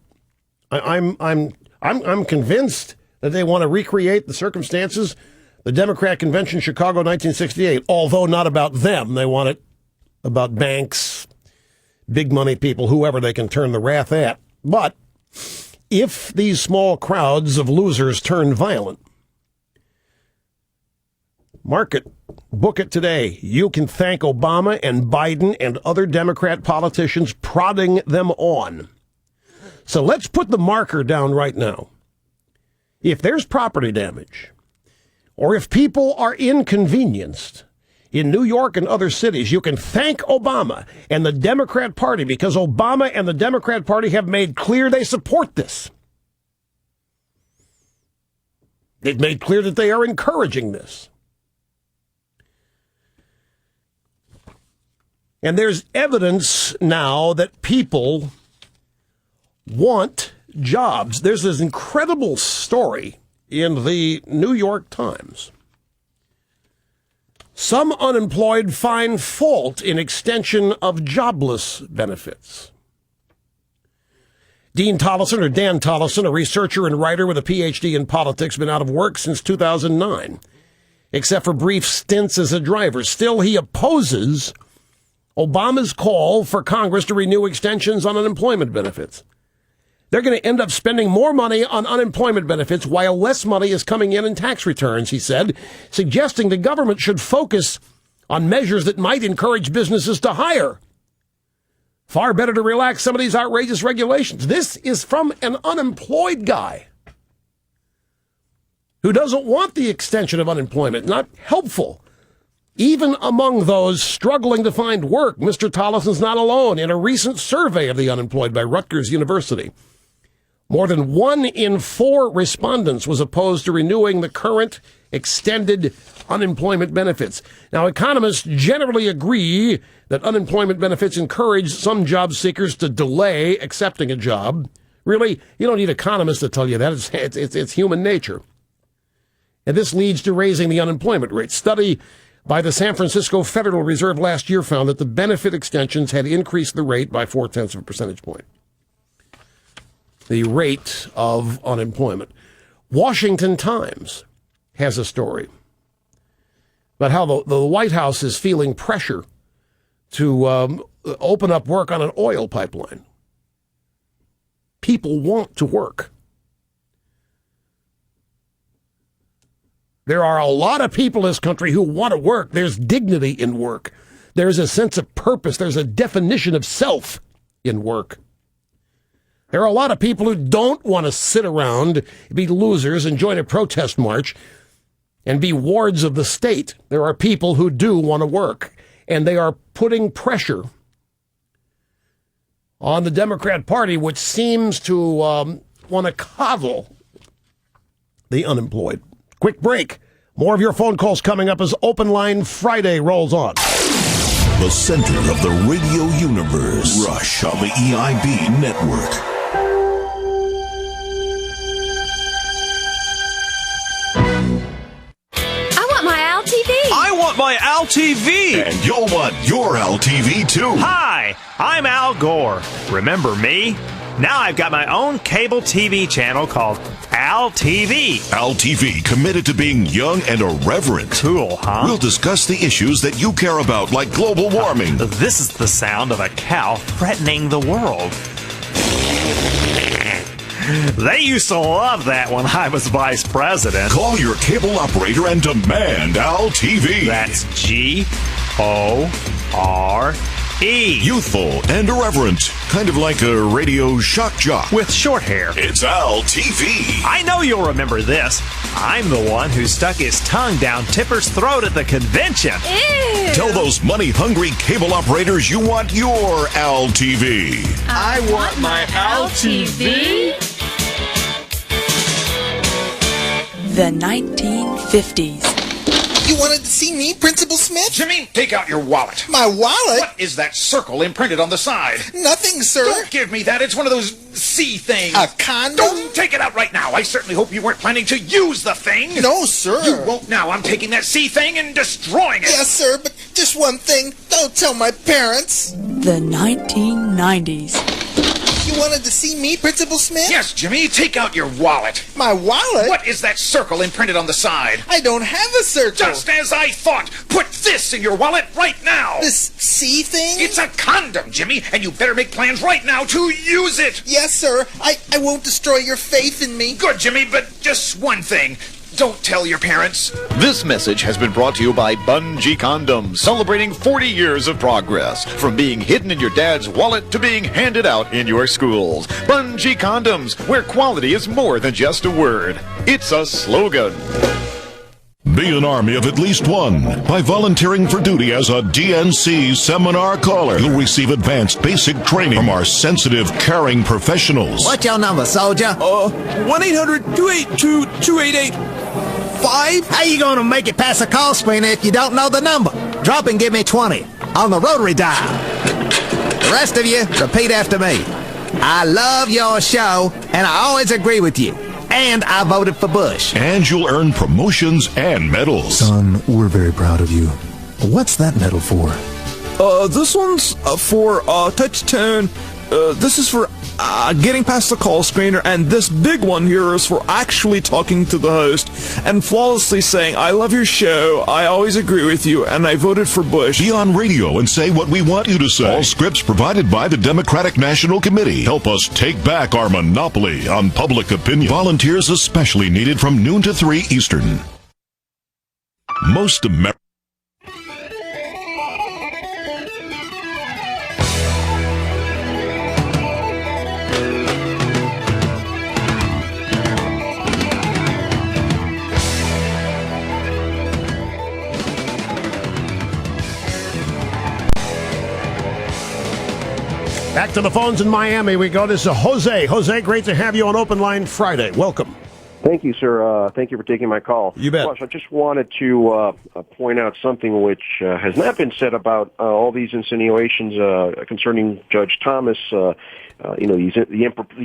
I'm convinced that they want to recreate the circumstances, the Democrat Convention, Chicago, 1968, although not about them. They want it about banks, big money people, whoever they can turn the wrath at. But if these small crowds of losers turn violent, mark it, book it today. You can thank Obama and Biden and other Democrat politicians prodding them on. So let's put the marker down right now. If there's property damage, or if people are inconvenienced in New York and other cities, you can thank Obama and the Democrat Party, because Obama and the Democrat Party have made clear they support this. They've made clear that they are encouraging this. And there's evidence now that people want jobs. There's this incredible story in the New York Times. Some unemployed find fault in extension of jobless benefits. Dean Tollison, or Dan Tollison, a researcher and writer with a PhD in politics, been out of work since 2009, except for brief stints as a driver. Still, he opposes Obama's call for Congress to renew extensions on unemployment benefits. They're going to end up spending more money on unemployment benefits while less money is coming in tax returns, he said, suggesting the government should focus on measures that might encourage businesses to hire. Far better to relax some of these outrageous regulations. This is from an unemployed guy who doesn't want the extension of unemployment, not helpful. Even among those struggling to find work, Mr. Tollison's not alone. In a recent survey of the unemployed by Rutgers University, more than 1 in 4 respondents was opposed to renewing the current extended unemployment benefits. Now, economists generally agree that unemployment benefits encourage some job seekers to delay accepting a job. Really, you don't need economists to tell you that. It's human nature. And this leads to raising the unemployment rate. Study by the San Francisco Federal Reserve last year found that the benefit extensions had increased the rate by 0.4 of a percentage point. The rate of unemployment. Washington Times has a story about how the White House is feeling pressure to open up work on an oil pipeline. People want to work. There are a lot of people in this country who want to work. There's dignity in work. There's a sense of purpose. There's a definition of self in work. There are a lot of people who don't want to sit around, be losers, and join a protest march and be wards of the state. There are people who do want to work, and they are putting pressure on the Democrat Party, which seems to want to coddle the unemployed. Quick break. More of your phone calls coming up as Open Line Friday rolls on. The center of the radio universe. Rush on the EIB network. I want my Al TV. I want my Al TV. And you'll want your Al TV too. Hi, I'm Al Gore. Remember me? Now I've got my own cable TV channel called Al TV. Al TV, committed to being young and irreverent. Cool, huh? We'll discuss the issues that you care about, like global warming. This is the sound of a cow threatening the world. They used to love that when I was vice president. Call your cable operator and demand Al TV. That's G-O-R-E. Youthful and irreverent. Kind of like a radio shock jock. With short hair. It's Al TV. I know you'll remember this. I'm the one who stuck his tongue down Tipper's throat at the convention. Ew. Tell those money-hungry cable operators you want your Al TV. I want my Al TV. The 1950s. You wanted to see me, Principal Smith? Jimmy, take out your wallet. My wallet? What is that circle imprinted on the side? Nothing, sir. Don't give me that. It's one of those C things. A condom? Don't take it out right now. I certainly hope you weren't planning to use the thing. No, sir. You won't now. I'm taking that C thing and destroying it. Yes, sir, but just one thing. Don't tell my parents. The 1990s. You wanted to see me, Principal Smith? Yes, Jimmy. Take out your wallet. My wallet? What is that circle imprinted on the side? I don't have a circle. Just as I thought. Put this in your wallet right now. This C thing? It's a condom, Jimmy, and you better make plans right now to use it. Yes, sir. I won't destroy your faith in me. Good, Jimmy, but just one thing. Don't tell your parents. This message has been brought to you by Bungee Condoms, celebrating 40 years of progress. From being hidden in your dad's wallet to being handed out in your schools. Bungee Condoms, where quality is more than just a word. It's a slogan. Be an army of at least one. By volunteering for duty as a DNC seminar caller, you'll receive advanced basic training from our sensitive, caring professionals. What's your number, soldier? 1-800-282-2885. How you gonna make it past the call screener if you don't know the number? Drop and give me 20 on the rotary dial. The rest of you, repeat after me. I love your show, and I always agree with you. And I voted for Bush. And you'll earn promotions and medals. Son, we're very proud of you. What's that medal for? This one's for touch tone. This is for getting past the call screener, and this big one here is for actually talking to the host and flawlessly saying, I love your show, I always agree with you, and I voted for Bush. Be on radio and say what we want you to say. All scripts provided by the Democratic National Committee. Help us take back our monopoly on public opinion. Volunteers especially needed from noon to 3 Eastern. Most Americans. Back to the phones in Miami we go. This is Jose. Jose, great to have you on Open Line Friday. Welcome. Thank you, sir. Thank you for taking my call. You bet. Plus, I just wanted to point out something which has not been said about all these insinuations concerning Judge Thomas. The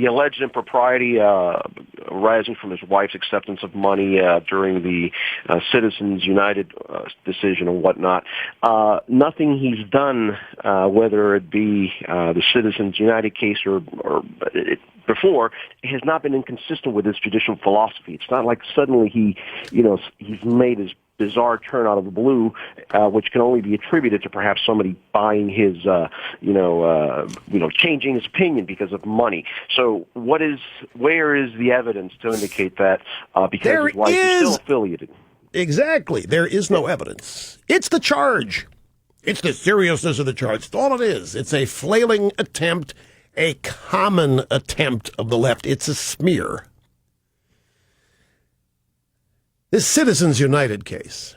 alleged impropriety arising from his wife's acceptance of money during the Citizens United decision and whatnot. Nothing he's done, whether it be the Citizens United case or before, has not been inconsistent with his judicial philosophy. It's not like suddenly he's made his bizarre turn out of the blue, which can only be attributed to perhaps somebody buying his, changing his opinion because of money. So where is the evidence to indicate that because his wife is still affiliated? Exactly. There is no evidence. It's the charge. It's the seriousness of the charge. It's all it is. It's a flailing attempt, a common attempt of the left. It's a smear. This Citizens United case,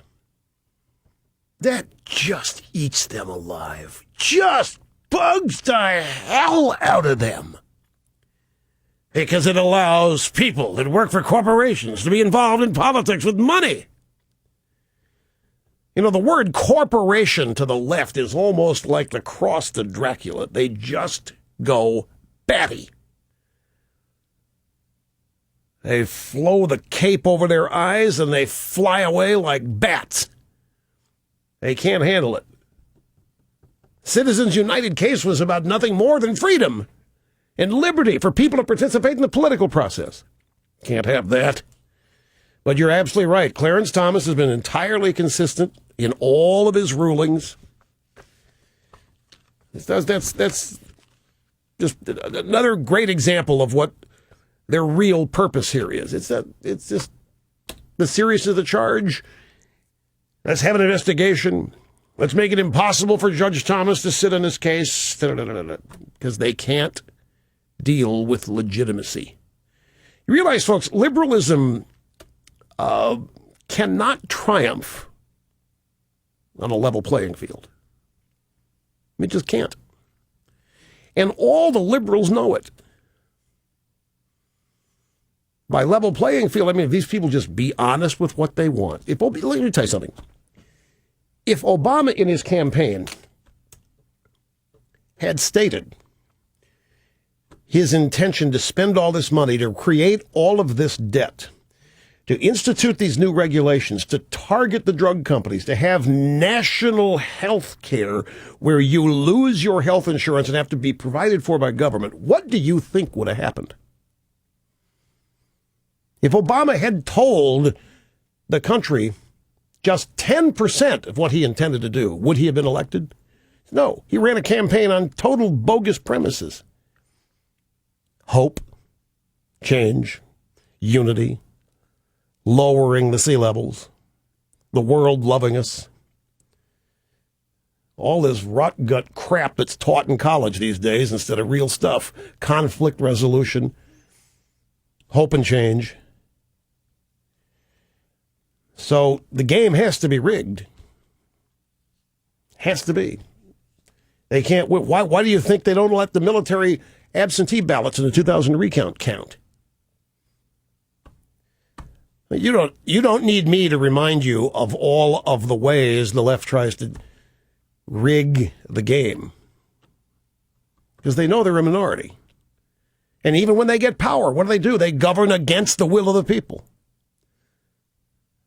that just eats them alive. Just bugs the hell out of them. Because it allows people that work for corporations to be involved in politics with money. You know, the word corporation to the left is almost like the cross to Dracula. They just go batty. They flow the cape over their eyes and they fly away like bats. They can't handle it. Citizens United case was about nothing more than freedom and liberty for people to participate in the political process. Can't have that. But you're absolutely right. Clarence Thomas has been entirely consistent in all of his rulings. That's just another great example of what their real purpose here is. It's just the seriousness of the charge. Let's have an investigation. Let's make it impossible for Judge Thomas to sit on this case. Because they can't deal with legitimacy. You realize, folks, liberalism cannot triumph on a level playing field. It just can't. And all the liberals know it. By level playing field, I mean, if these people just be honest with what they want. Let me tell you something. If Obama in his campaign had stated his intention to spend all this money to create all of this debt, to institute these new regulations, to target the drug companies, to have national health care where you lose your health insurance and have to be provided for by government, what do you think would have happened? If Obama had told the country just 10% of what he intended to do, would he have been elected? No. He ran a campaign on total bogus premises. Hope, change, unity, lowering the sea levels, the world loving us. All this rot gut crap that's taught in college these days instead of real stuff. Conflict resolution, hope and change. So the game has to be rigged. Has to be. They can't. Why do you think they don't let the military absentee ballots in the 2000 recount count? You don't need me to remind you of all of the ways the left tries to rig the game. Because they know they're a minority. And even when they get power, what do? They govern against the will of the people.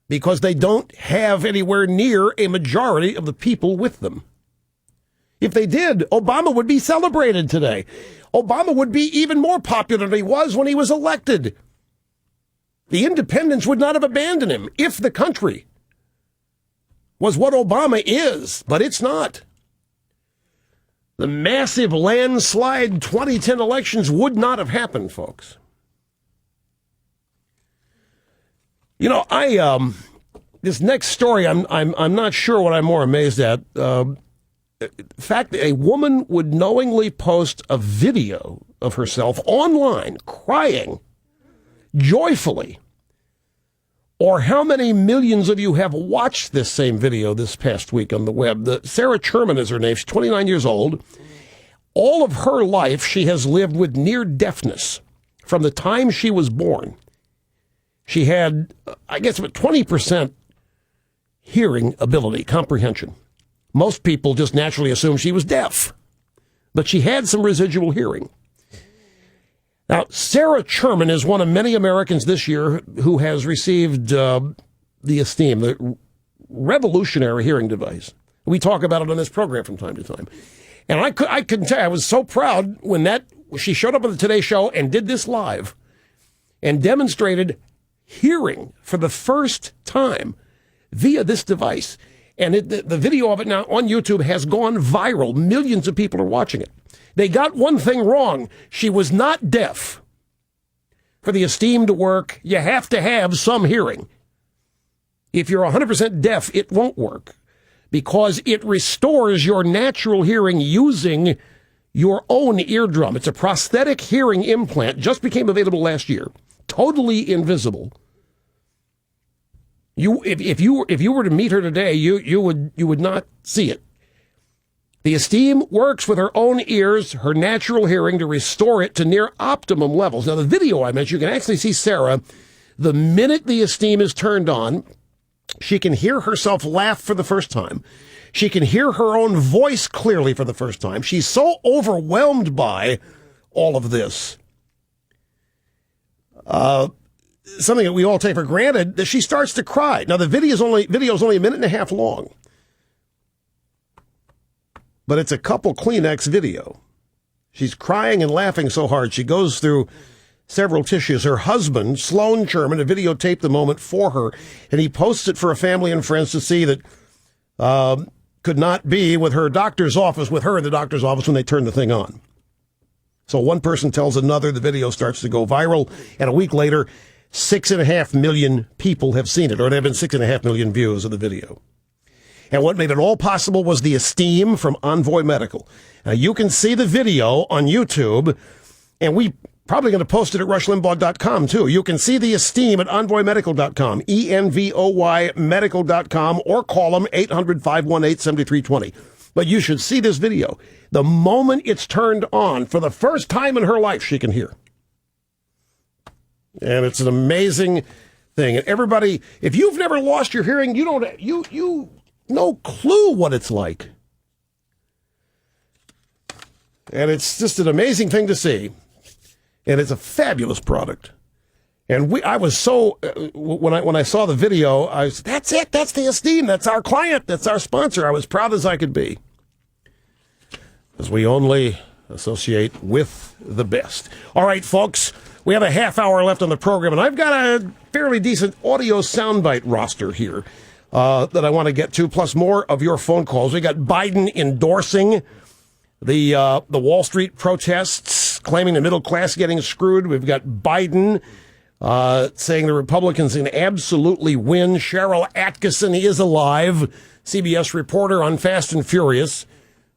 Because they don't have anywhere near a majority of the people with them. If they did, Obama would be celebrated today. Obama would be even more popular than he was when he was elected. The independents would not have abandoned him if the country was what Obama is, but it's not. The massive landslide 2010 elections would not have happened, folks. You know, this next story, I'm not sure what I'm more amazed at. The fact that a woman would knowingly post a video of herself online crying joyfully, or how many millions of you have watched this same video this past week on the web. Sarah Sherman is her name. She's 29 years old. All of her life, she has lived with near deafness from the time she was born. She had, I guess, about 20% hearing ability, comprehension. Most people just naturally assume she was deaf, but she had some residual hearing. Now, Sarah Sherman is one of many Americans this year who has received the Esteem, the revolutionary hearing device. We talk about it on this program from time to time. And I couldn't tell you, I was so proud when she showed up on the Today Show and did this live and demonstrated hearing for the first time via this device. And the video of it now on YouTube has gone viral. Millions of people are watching it. They got one thing wrong. She was not deaf. For the Esteem to work, you have to have some hearing. If you're 100% deaf, it won't work because it restores your natural hearing using your own eardrum. It's a prosthetic hearing implant, just became available last year. Totally invisible. If you were to meet her today, you would not see it. The Esteem works with her own ears, her natural hearing, to restore it to near optimum levels. Now, the video I mentioned, you can actually see Sarah. The minute the Esteem is turned on, she can hear herself laugh for the first time. She can hear her own voice clearly for the first time. She's so overwhelmed by all of this. Something that we all take for granted, that she starts to cry. Now, the video's only a minute and a half long. But it's a couple Kleenex video. She's crying and laughing so hard, she goes through several tissues. Her husband, Sloan Sherman, videotaped the moment for her, and he posts it for a family and friends to see that could not be with her in the doctor's office when they turned the thing on. So one person tells another, the video starts to go viral, and a week later, 6.5 million people have seen it, or there have been 6.5 million views of the video. And what made it all possible was the Esteem from Envoy Medical. Now, you can see the video on YouTube, and we probably going to post it at rushlimbaugh.com, too. You can see the Esteem at envoymedical.com, ENVOY medical.com, or call them 800-518-7320. But you should see this video. The moment it's turned on, for the first time in her life, she can hear. And it's an amazing thing. And everybody, if you've never lost your hearing, you no clue what it's like. And it's just an amazing thing to see. And it's a fabulous product. And I was so, when I saw the video, that's it, that's the Esteem, that's our client, that's our sponsor. I was proud as I could be. As we only associate with the best. All right, folks, we have a half hour left on the program, and I've got a fairly decent audio soundbite roster here that I want to get to, plus more of your phone calls. We got Biden endorsing the Wall Street protests, claiming the middle class getting screwed. We've got Biden saying the Republicans can absolutely win. Cheryl Atkinson is alive, CBS reporter on Fast and Furious.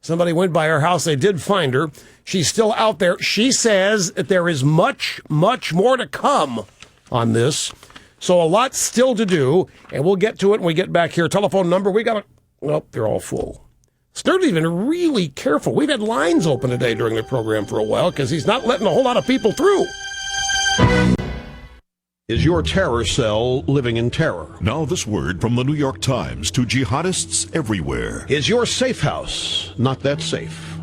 Somebody went by her house. They did find her. She's still out there. She says that there is much, much more to come on this. So a lot still to do, and we'll get to it when we get back here. Telephone number, they're all full. Sturdy's been really careful. We've had lines open today during the program for a while because he's not letting a whole lot of people through. Is your terror cell living in terror? Now this word from the New York Times to jihadists everywhere. Is your safe house not that safe?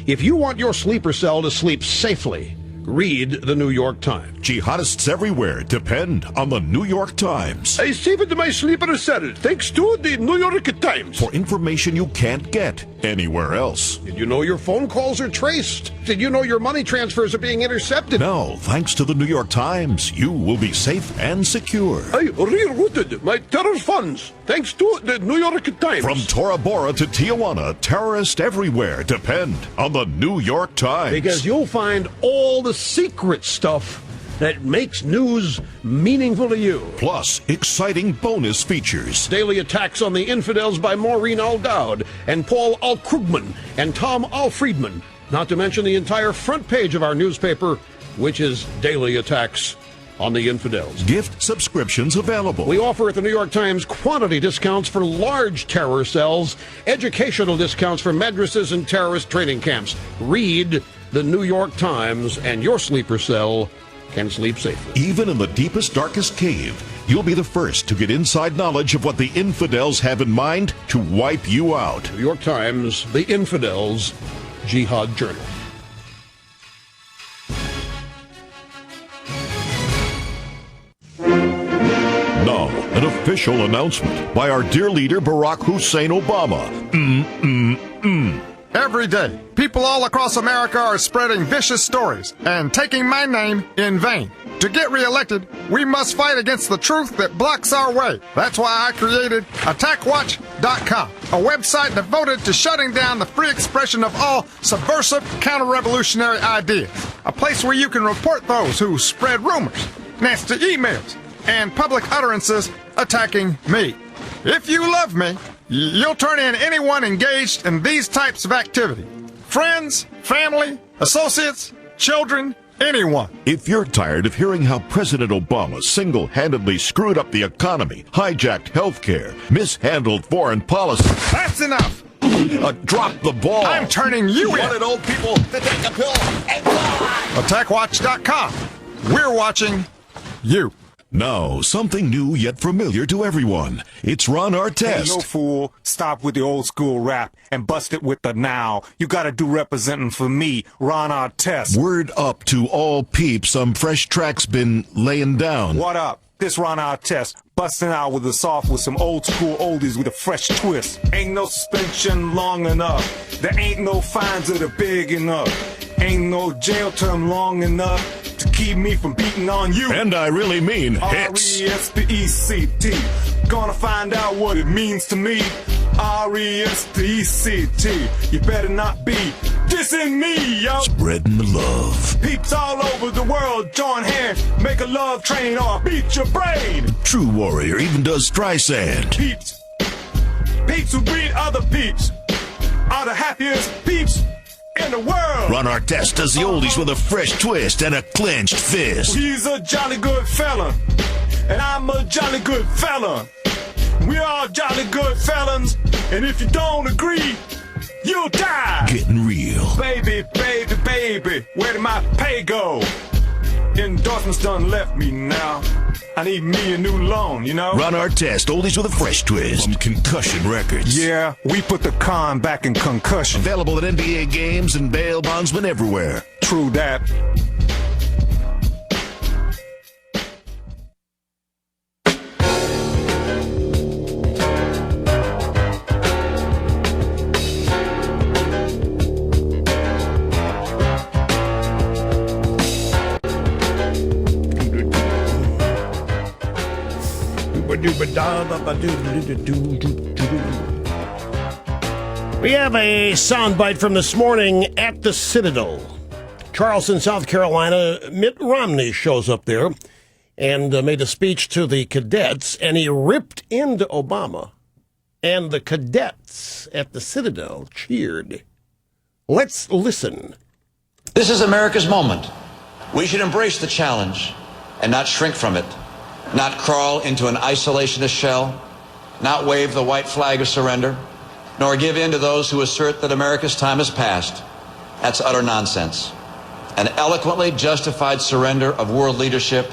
If you want your sleeper cell to sleep safely, read the New York Times. Jihadists everywhere depend on the New York Times. I saved my sleeper cell thanks to the New York Times. For information you can't get anywhere else. Did you know your phone calls are traced? Did you know your money transfers are being intercepted? Now, thanks to the New York Times, you will be safe and secure. I rerouted my terror funds thanks to the New York Times. From Tora Bora to Tijuana, terrorists everywhere depend on the New York Times. Because you'll find all the secret stuff that makes news meaningful to you. Plus, exciting bonus features. Daily attacks on the infidels by Maureen O'Dowd and Paul Al-Krugman and Tom Al-Friedman. Not to mention the entire front page of our newspaper, which is daily attacks on the infidels. Gift subscriptions available. We offer at the New York Times quantity discounts for large terror cells, educational discounts for madrasas and terrorist training camps. Read the New York Times and your sleeper cell can sleep safely. Even in the deepest, darkest cave, you'll be the first to get inside knowledge of what the infidels have in mind to wipe you out. New York Times, The Infidels, Jihad Journal. Now, an official announcement by our dear leader, Barack Hussein Obama. Every day, people all across America are spreading vicious stories and taking my name in vain. To get reelected, we must fight against the truth that blocks our way. That's why I created AttackWatch.com, a website devoted to shutting down the free expression of all subversive, counter-revolutionary ideas. A place where you can report those who spread rumors, nasty emails, and public utterances attacking me. If you love me, you'll turn in anyone engaged in these types of activity. Friends, family, associates, children, anyone. If you're tired of hearing how President Obama single-handedly screwed up the economy, hijacked healthcare, mishandled foreign policy... That's enough! Drop the ball! I'm turning you in! Wanted old people to take a pill and fly! AttackWatch.com. We're watching you. Now, something new yet familiar to everyone. It's Ron Artest. Hey, yo, fool. Stop with the old school rap and bust it with the now. You gotta do representing for me, Ron Artest. Word up to all peeps, some fresh tracks been laying down. What up? This Ron Artest, busting out with the soft with some old school oldies with a fresh twist. Ain't no suspension long enough. There ain't no fines that are big enough. Ain't no jail term long enough to keep me from beating on you. And I really mean hits. R-E-S-P-E-C-T. Gonna find out what it means to me. R-E-S-P-E-C-T. You better not be dissing me, yo. Spreading the love. Peeps all over the world join hands, make a love train or beat your brain. True warrior even does Streisand. Peeps who beat other peeps are the happiest peeps in the world. Ron Artest does the oldies with a fresh twist and a clenched fist. He's a jolly good fella, and I'm a jolly good fella. We are jolly good felons, and if you don't agree, you'll die. Getting real. Baby, baby, baby, where did my pay go? Endorsements done left me now. I need me a new loan, you know? Ron Artest, oldies with a fresh twist. From Concussion Records. Yeah, we put the con back in concussion. Available at NBA games and bail bondsmen everywhere. True that. We have a soundbite from this morning at the Citadel. Charleston, South Carolina. Mitt Romney shows up there and made a speech to the cadets, and he ripped into Obama. And the cadets at the Citadel cheered. Let's listen. This is America's moment. We should embrace the challenge and not shrink from it. Not crawl into an isolationist shell, not wave the white flag of surrender, nor give in to those who assert that America's time has passed. That's utter nonsense. An eloquently justified surrender of world leadership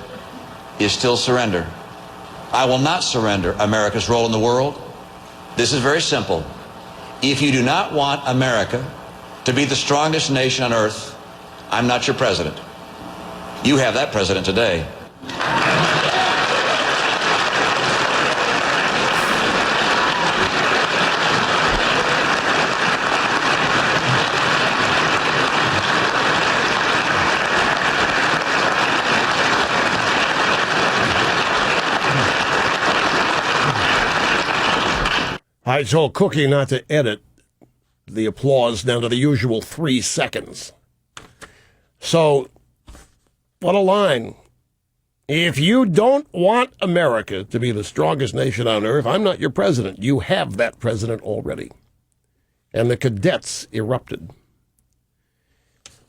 is still surrender. I will not surrender America's role in the world. This is very simple. If you do not want America to be the strongest nation on earth, I'm not your president. You have that president today. I told Cookie not to edit the applause down to the usual 3 seconds. So, what a line. If you don't want America to be the strongest nation on earth, I'm not your president. You have that president already. And the cadets erupted.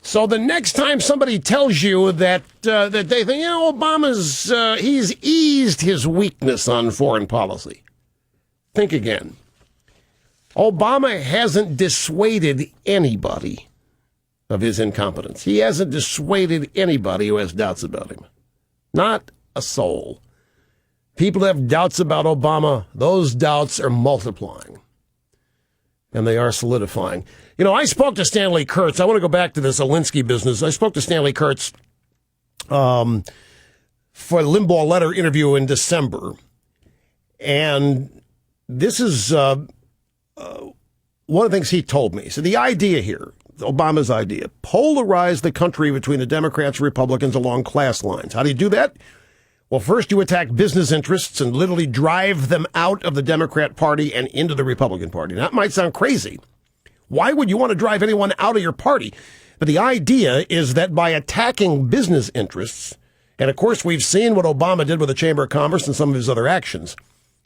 So the next time somebody tells you that they think, Obama's, he's eased his weakness on foreign policy, think again. Obama hasn't dissuaded anybody of his incompetence. He hasn't dissuaded anybody who has doubts about him. Not a soul. People have doubts about Obama. Those doubts are multiplying. And they are solidifying. I spoke to Stanley Kurtz. I want to go back to this Alinsky business. I spoke to Stanley Kurtz for the Limbaugh letter interview in December. And this is one of the things he told me. So the idea here, Obama's idea, polarize the country between the Democrats and Republicans along class lines. How do you do that? Well, first you attack business interests and literally drive them out of the Democrat Party and into the Republican Party. Now, that might sound crazy. Why would you want to drive anyone out of your party? But the idea is that by attacking business interests, and of course we've seen what Obama did with the Chamber of Commerce and some of his other actions,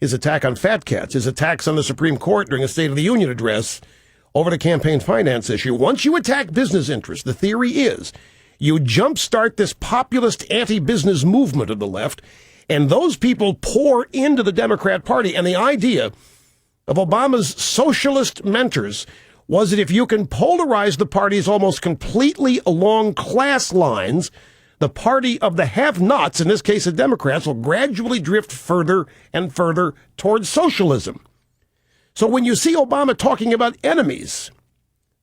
his attack on fat cats, his attacks on the Supreme Court during a State of the Union address over the campaign finance issue. Once you attack business interests, the theory is you jumpstart this populist anti-business movement of the left, and those people pour into the Democrat Party. And the idea of Obama's socialist mentors was that if you can polarize the parties almost completely along class lines, the party of the have-nots, in this case the Democrats, will gradually drift further and further towards socialism. So when you see Obama talking about enemies,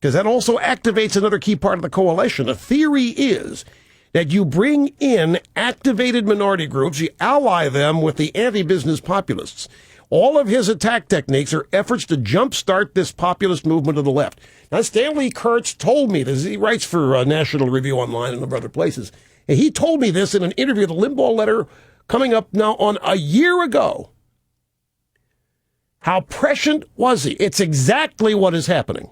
because that also activates another key part of the coalition, the theory is that you bring in activated minority groups, you ally them with the anti-business populists. All of his attack techniques are efforts to jumpstart this populist movement of the left. Now, Stanley Kurtz told me this. He writes for National Review Online and a number of other places. And he told me this in an interview, the Limbaugh letter, coming up now on a year ago. How prescient was he? It's exactly what is happening.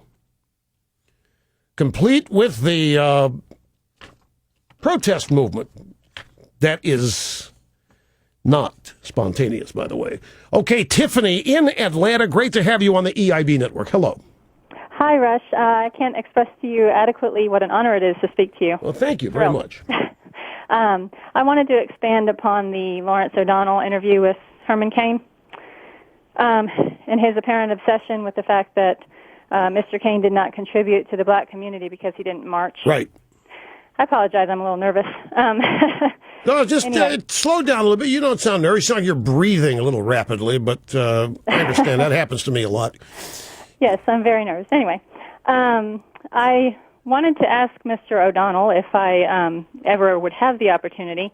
Complete with the protest movement that is not spontaneous, by the way. Okay, Tiffany in Atlanta, great to have you on the EIB network. Hello. Hi, Rush. I can't express to you adequately what an honor it is to speak to you. Well, thank you very much. I wanted to expand upon the Lawrence O'Donnell interview with Herman Cain and his apparent obsession with the fact that Mr. Cain did not contribute to the black community because he didn't march. Right. I apologize. I'm a little nervous. No, just anyway. slow down a little bit. You don't sound nervous. You sound like you're breathing a little rapidly, but I understand that happens to me a lot. Yes, I'm very nervous. Anyway, I wanted to ask Mr. O'Donnell if I ever would have the opportunity,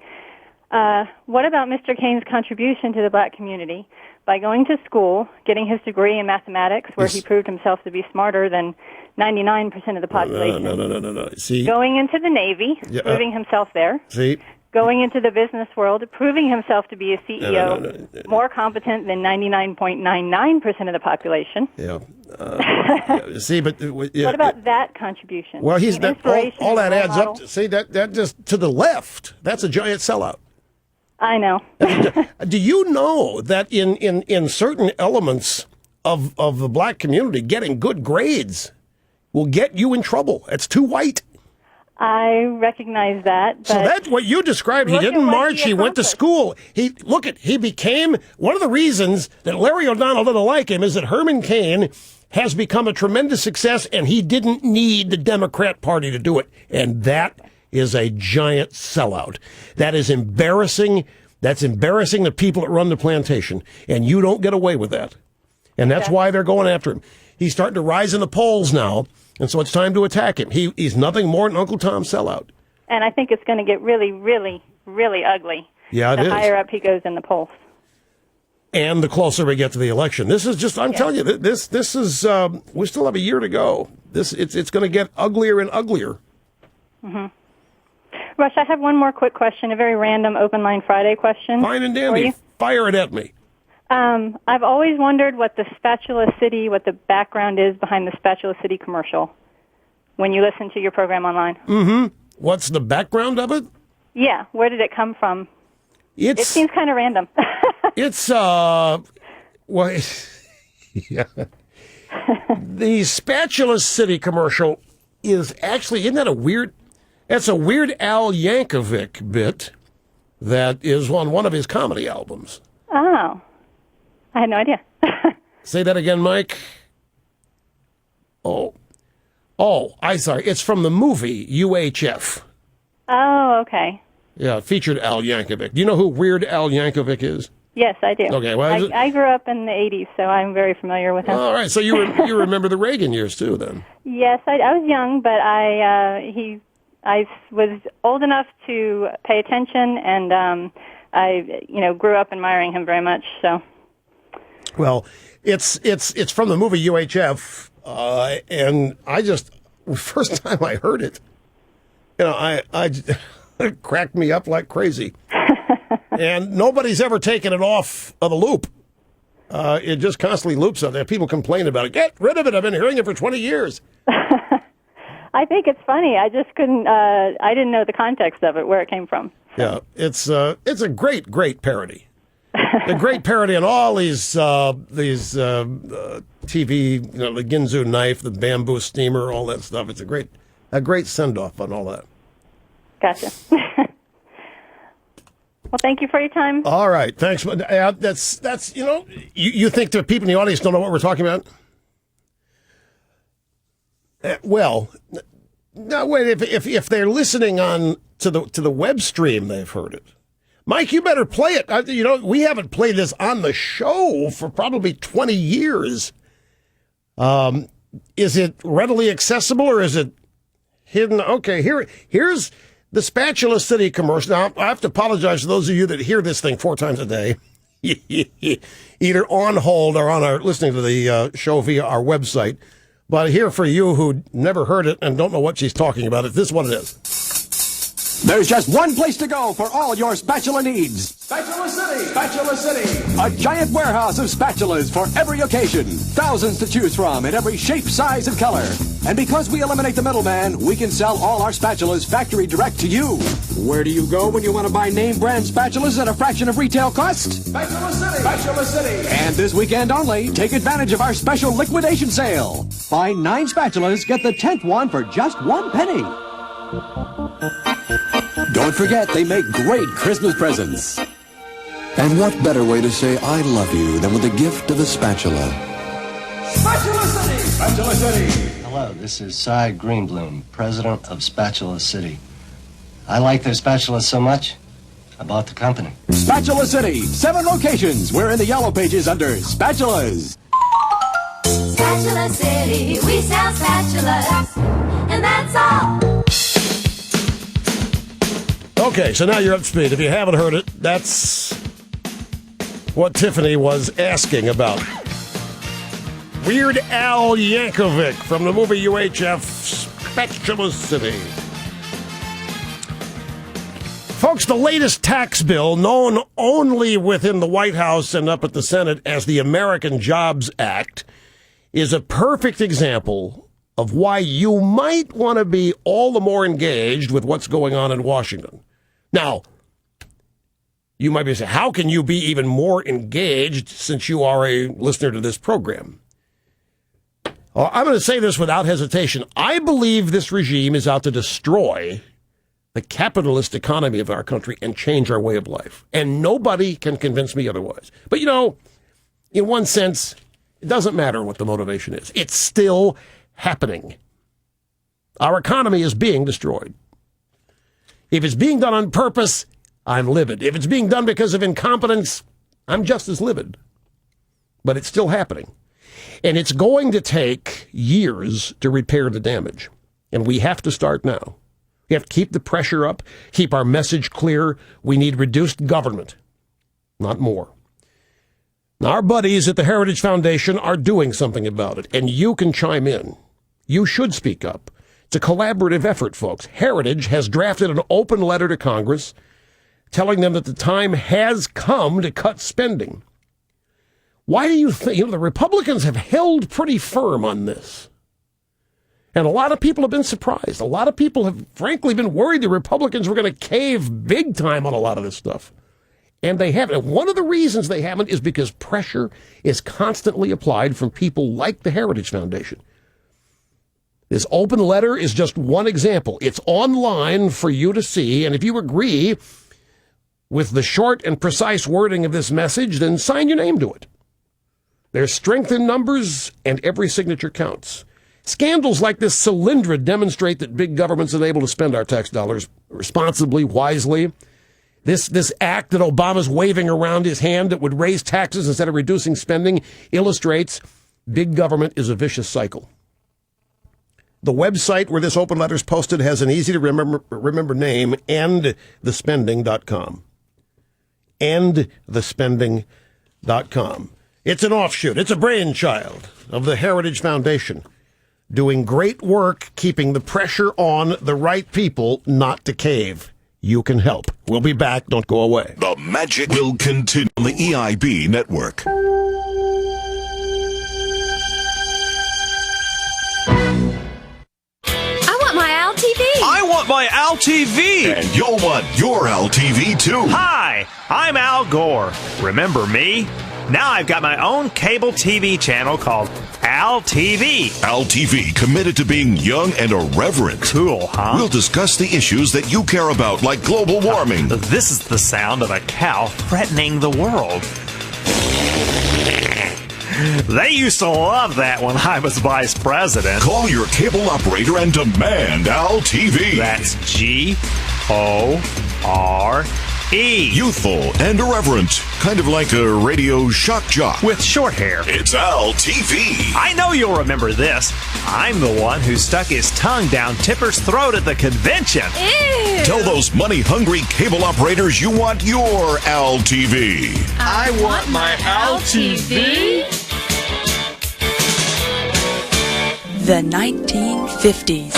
what about Mr. Cain's contribution to the black community by going to school, getting his degree in mathematics, where he proved himself to be smarter than 99% of the population. No. See, going into the Navy, proving himself there. See, going into the business world, proving himself to be a CEO, more competent than 99.99% of the population. Yeah. See, but what about that contribution? Well, he's that all that adds up. See, that just to the left. That's a giant sellout. I know. Do you know that in certain elements of the black community, getting good grades will get you in trouble? It's too white. I recognize that. But so that's what you described. He didn't march. He went to school. He became one of the reasons that Larry O'Donnell didn't like him is that Herman Cain has become a tremendous success, and he didn't need the Democrat Party to do it. And that is a giant sellout. That is embarrassing. That's embarrassing the people that run the plantation, and you don't get away with that. And that's why they're going after him. He's starting to rise in the polls now, and so it's time to attack him. He's nothing more than Uncle Tom's sellout. And I think it's going to get really, really, really ugly. Yeah, it is. The higher up he goes in the polls. And the closer we get to the election. This is just, I'm telling you, this is, we still have a year to go. It's going to get uglier and uglier. Mm-hmm. Rush, I have one more quick question, a very random Open Line Friday question. Fine and dandy. Fire it at me. I've always wondered what the what the background is behind the Spatula City commercial when you listen to your program online. Mm-hmm. What's the background of it? Yeah, where did it come from? It seems kind of random. It's, well, yeah. The Spatula City commercial is actually, isn't that a weird, that's a Weird Al Yankovic bit that is on one of his comedy albums. Oh. I had no idea. Say that again, Mike. Oh, I'm sorry. It's from the movie UHF. Oh, okay. Yeah, it featured Al Yankovic. Do you know who Weird Al Yankovic is? Yes, I do. Okay, well, I grew up in the 80s, so I'm very familiar with him. All right, so you remember the Reagan years, too, then? Yes, I was young, but I was old enough to pay attention, and I grew up admiring him very much, so... Well, it's from the movie UHF, and first time I heard it, it cracked me up like crazy. And nobody's ever taken it off of the loop. It just constantly loops out there. People complain about it. Get rid of it. I've been hearing it for 20 years. I think it's funny. I just couldn't. I didn't know the context of it, where it came from. Yeah, it's a great parody. A great parody on all these TV, the Ginsu knife, the bamboo steamer, all that stuff. It's a great send off on all that. Gotcha. Well, thank you for your time. All right, thanks. That's you think the people in the audience don't know what we're talking about? Well, no, wait. If they're listening on to the web stream, they've heard it. Mike, you better play it. We haven't played this on the show for probably 20 years. Is it readily accessible or is it hidden? Okay, here's the Spatula City commercial. Now, I have to apologize to those of you that hear this thing 4 times a day, either on hold or listening to the show via our website. But here for you who never heard it and don't know what she's talking about, this is what it is. There's just one place to go for all your spatula needs. Spatula City! Spatula City! A giant warehouse of spatulas for every occasion. Thousands to choose from in every shape, size, and color. And because we eliminate the middleman, we can sell all our spatulas factory direct to you. Where do you go when you want to buy name brand spatulas at a fraction of retail cost? Spatula City! Spatula City! And this weekend only, take advantage of our special liquidation sale. Buy 9 spatulas, get the 10th one for just 1 penny. Don't forget, they make great Christmas presents. And what better way to say I love you than with a gift of a spatula? Spatula City! Spatula City! Hello, this is Cy Greenbloom, president of Spatula City. I like their spatulas so much, I bought the company. Spatula City, 7 locations. We're in the yellow pages under spatulas. Spatula City, we sell spatulas, and that's all. Okay, so now you're up to speed. If you haven't heard it, that's what Tiffany was asking about. Weird Al Yankovic from the movie UHF, Spatula City. Folks, the latest tax bill, known only within the White House and up at the Senate as the American Jobs Act, is a perfect example of why you might want to be all the more engaged with what's going on in Washington. Now, you might be saying, how can you be even more engaged since you are a listener to this program? Well, I'm going to say this without hesitation. I believe this regime is out to destroy the capitalist economy of our country and change our way of life. And nobody can convince me otherwise. But, in one sense, it doesn't matter what the motivation is. It's still happening. Our economy is being destroyed. If it's being done on purpose, I'm livid. If it's being done because of incompetence, I'm just as livid. But it's still happening. And it's going to take years to repair the damage. And we have to start now. We have to keep the pressure up, keep our message clear. We need reduced government, not more. Now, our buddies at the Heritage Foundation are doing something about it, and you can chime in. You should speak up. It's a collaborative effort, folks. Heritage has drafted an open letter to Congress telling them that the time has come to cut spending. Why do you think, the Republicans have held pretty firm on this? And a lot of people have been surprised. A lot of people have, frankly, been worried the Republicans were going to cave big time on a lot of this stuff. And they haven't. And one of the reasons they haven't is because pressure is constantly applied from people like the Heritage Foundation. This open letter is just one example. It's online for you to see. And if you agree with the short and precise wording of this message, then sign your name to it. There's strength in numbers, and every signature counts. Scandals like this Solyndra demonstrate that big government's unable to spend our tax dollars responsibly, wisely. This act that Obama's waving around his hand that would raise taxes instead of reducing spending illustrates big government is a vicious cycle. The website where this open letter is posted has an easy-to-remember name, endthespending.com. Endthespending.com. It's an offshoot. It's a brainchild of the Heritage Foundation, doing great work keeping the pressure on the right people not to cave. You can help. We'll be back. Don't go away. The magic will continue on the EIB network. I want my Al TV. I want my Al TV. And you'll want your Al TV too. Hi, I'm Al Gore. Remember me? Now I've got my own cable TV channel called Al TV. Al TV, committed to being young and irreverent. Cool, huh? We'll discuss the issues that you care about, like global warming. This is the sound of a cow threatening the world. They used to love that when I was vice president. Call your cable operator and demand Al TV. That's G-O-R-E. Youthful and irreverent. Kind of like a radio shock jock. With short hair. It's Al TV. I know you'll remember this. I'm the one who stuck his tongue down Tipper's throat at the convention. Ew. Tell those money-hungry cable operators you want your Al TV. I want my Al TV. The 1950s.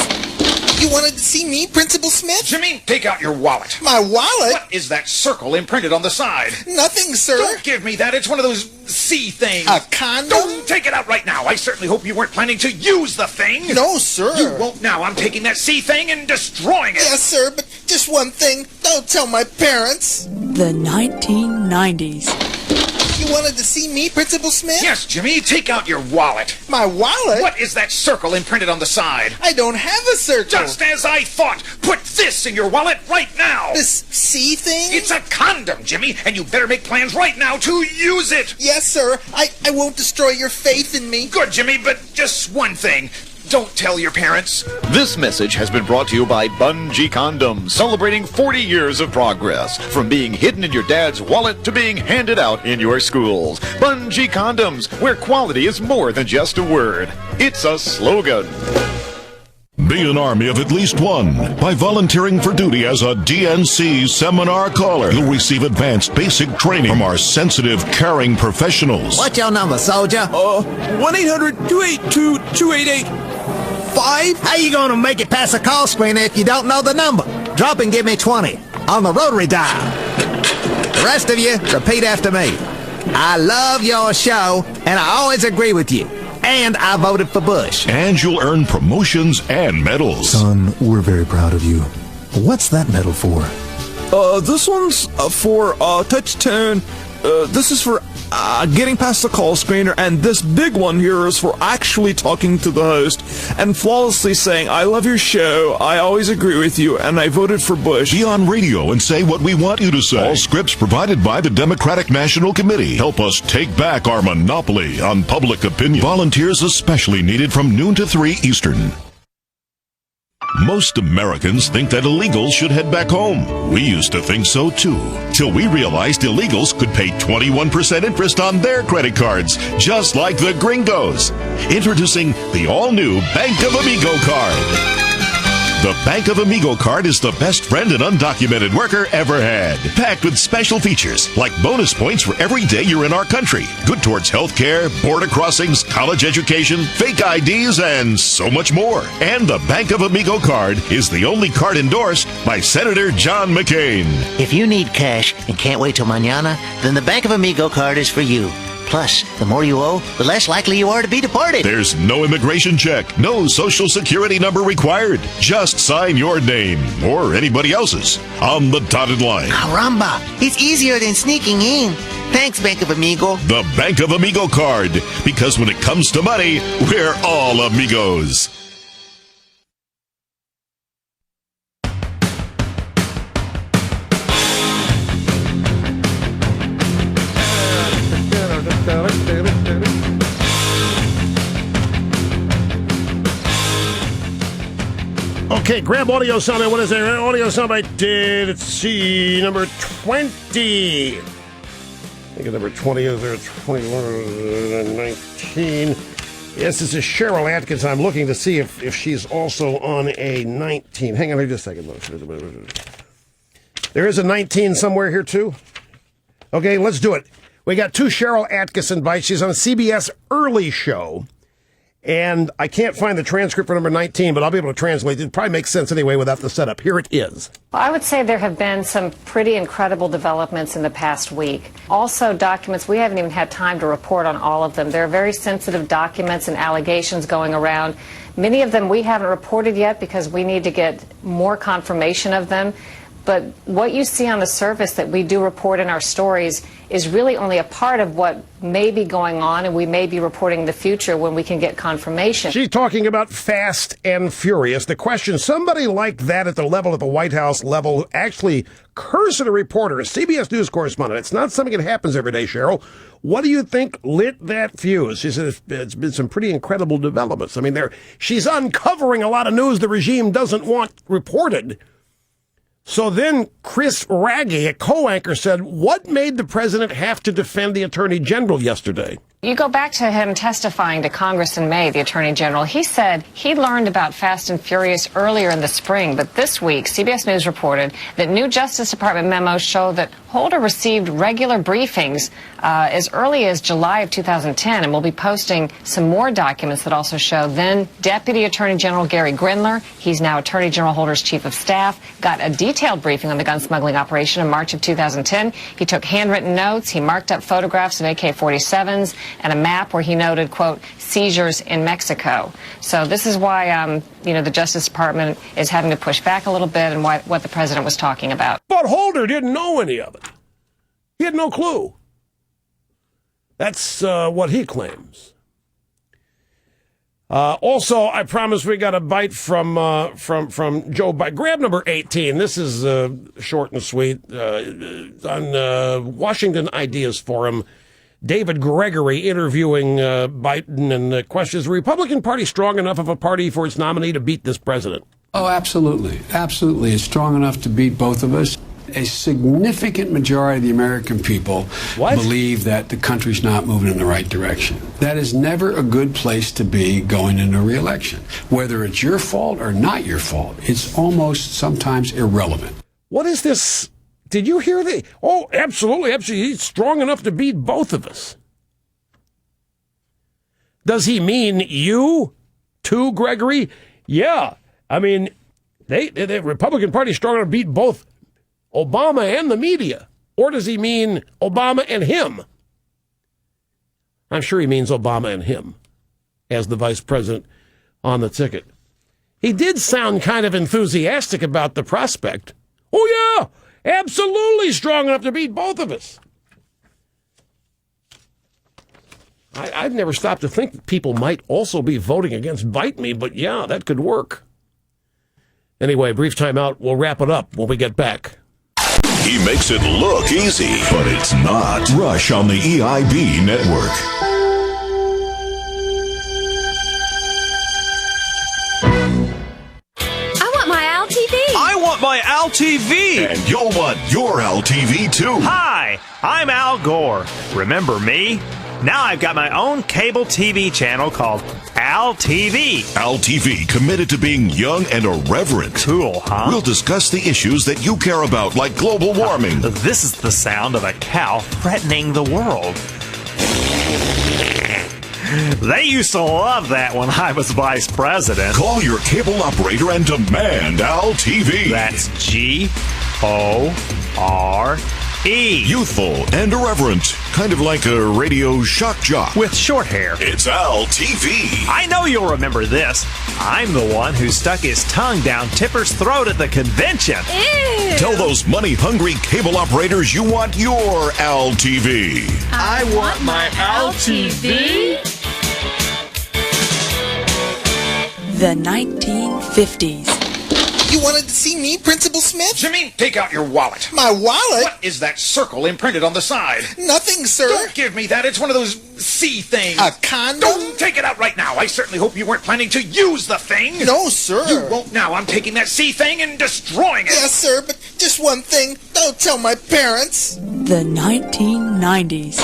You wanted to see me, Principal Smith? Jimmy, take out your wallet. My wallet? What is that circle imprinted on the side? Nothing, sir. Don't give me that. It's one of those C things. A condom? Don't take it out right now. I certainly hope you weren't planning to use the thing. No, sir. You won't now. I'm taking that C thing and destroying it. Yes, sir, but just one thing. Don't tell my parents. The 1990s. You wanted to see me, Principal Smith? Yes, Jimmy. Take out your wallet. My wallet? What is that circle imprinted on the side? I don't have a circle. Just as I thought. Put this in your wallet right now. This C thing? It's a condom, Jimmy, and you better make plans right now to use it. Yes, sir. I won't destroy your faith in me. Good, Jimmy, but just one thing. Don't tell your parents. This message has been brought to you by Bungee Condoms, celebrating 40 years of progress. From being hidden in your dad's wallet to being handed out in your schools. Bungee Condoms, where quality is more than just a word. It's a slogan. Be an army of at least one. By volunteering for duty as a DNC seminar caller, you'll receive advanced basic training from our sensitive, caring professionals. What's your number, soldier? 1-800-282-2885. How you gonna make it past the call screener if you don't know the number? Drop and give me 20 on the rotary dial. The rest of you, repeat after me. I love your show, and I always agree with you. And I voted for Bush. And you'll earn promotions and medals. Son, we're very proud of you. What's that medal for? This one's for touch tone. This is for getting past the call screener, and this big one here is for actually talking to the host and flawlessly saying, I love your show, I always agree with you, and I voted for Bush. Be on radio and say what we want you to say. All scripts provided by the Democratic National Committee. Help us take back our monopoly on public opinion. Volunteers especially needed from noon to 3 Eastern. Most Americans think that illegals should head back home. We used to think so too, till we realized illegals could pay 21% interest on their credit cards, just like the gringos. Introducing the all-new Bank of Amigo card. The Bank of Amigo card is the best friend an undocumented worker ever had. Packed with special features like bonus points for every day you're in our country. Good towards health care, border crossings, college education, fake IDs, and so much more. And the Bank of Amigo card is the only card endorsed by Senator John McCain. If you need cash and can't wait till mañana, then the Bank of Amigo card is for you. Plus, the more you owe, the less likely you are to be deported. There's no immigration check, no social security number required. Just sign your name, or anybody else's, on the dotted line. Caramba, it's easier than sneaking in. Thanks, Bank of Amigo. The Bank of Amigo card, because when it comes to money, we're all amigos. Okay, grab audio soundbite. What is it? Audio soundbite, let's see, number 20. I think it's number 20. Is there 21, 19? Yes, this is Cheryl Atkins. I'm looking to see if she's also on a 19. Hang on just a second. There is a 19 somewhere here, too? Okay, let's do it. We got 2 Cheryl Atkinson bites. She's on a CBS early show. And I can't find the transcript for number 19, but I'll be able to translate it. It probably makes sense anyway without the setup. Here it is. Well, I would say there have been some pretty incredible developments in the past week. Also, documents, we haven't even had time to report on all of them. There are very sensitive documents and allegations going around. Many of them we haven't reported yet because we need to get more confirmation of them. But what you see on the surface that we do report in our stories is really only a part of what may be going on, and we may be reporting in the future when we can get confirmation. She's talking about Fast and Furious. The question, somebody like that at the level, at the White House level, actually curse at a reporter, a CBS News correspondent. It's not something that happens every day, Cheryl. What do you think lit that fuse? She said it's been some pretty incredible developments. I mean, she's uncovering a lot of news the regime doesn't want reported. So then Chris Raggi, a co-anchor, said, what made the president have to defend the attorney general yesterday? You go back to him testifying to Congress in May, the Attorney General. He said he learned about Fast and Furious earlier in the spring, but this week, CBS News reported that new Justice Department memos show that Holder received regular briefings as early as July of 2010, and we'll be posting some more documents that also show then Deputy Attorney General Gary Grindler, he's now Attorney General Holder's Chief of Staff, got a detailed briefing on the gun smuggling operation in March of 2010. He took handwritten notes, he marked up photographs of AK-47s, and a map where he noted, quote, seizures in Mexico. So this is why, the Justice Department is having to push back a little bit and what the president was talking about. But Holder didn't know any of it. He had no clue. That's what he claims. Also, I promise we got a bite from Joe Biden. Grab number 18. This is short and sweet. On Washington Ideas Forum, David Gregory interviewing Biden, and the question, is the Republican Party strong enough of a party for its nominee to beat this president? Oh, absolutely. Absolutely. It's strong enough to beat both of us. A significant majority of the American people believe that the country's not moving in the right direction. That is never a good place to be going into a re-election. Whether it's your fault or not your fault, it's almost sometimes irrelevant. What is this? Did you hear the? Oh, absolutely, absolutely. He's strong enough to beat both of us. Does he mean you, too, Gregory? Yeah. I mean, the Republican Party is strong enough to beat both Obama and the media. Or does he mean Obama and him? I'm sure he means Obama and him as the vice president on the ticket. He did sound kind of enthusiastic about the prospect. Oh, yeah. Absolutely strong enough to beat both of us. I've never stopped to think that people might also be voting against Bite Me, but yeah, that could work. Anyway, brief time out. We'll wrap it up when we get back. He makes it look easy, but it's not. Rush on the EIB network. I want my Al TV. And you'll want your Al TV too. Hi, I'm Al Gore. Remember me? Now I've got my own cable TV channel called Al TV. Al TV, committed to being young and irreverent. Cool, huh? We'll discuss the issues that you care about, like global warming. This is the sound of a cow threatening the world. They used to love that when I was vice president. Call your cable operator and demand Al TV. That's G-O-R-E. Youthful and irreverent. Kind of like a radio shock jock. With short hair. It's Al TV. I know you'll remember this. I'm the one who stuck his tongue down Tipper's throat at the convention. Ew. Tell those money-hungry cable operators you want your Al TV. I want my Al TV. The 1950s. You wanted to see me, Principal Smith? Jimmy, take out your wallet. My wallet? What is that circle imprinted on the side? Nothing, sir. Don't give me that. It's one of those C things. A condom? Don't take it out right now. I certainly hope you weren't planning to use the thing. No, sir. You won't now. I'm taking that C thing and destroying it. Yes, sir, but just one thing. Don't tell my parents. The 1990s.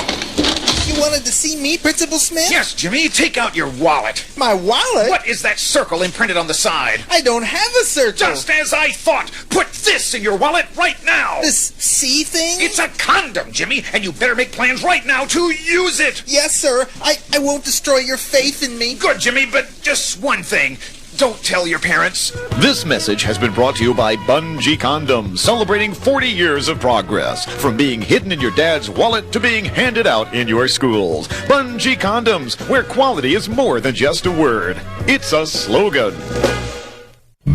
You wanted to see me, Principal Smith? Yes, Jimmy. Take out your wallet. My wallet? What is that circle imprinted on the side? I don't have a circle. Just as I thought. Put this in your wallet right now. This C thing? It's a condom, Jimmy, and you better make plans right now to use it. Yes, sir. I won't destroy your faith in me. Good, Jimmy, but just one thing. Don't tell your parents. This message has been brought to you by Bungee Condoms, celebrating 40 years of progress. From being hidden in your dad's wallet to being handed out in your schools. Bungee Condoms, where quality is more than just a word. It's a slogan.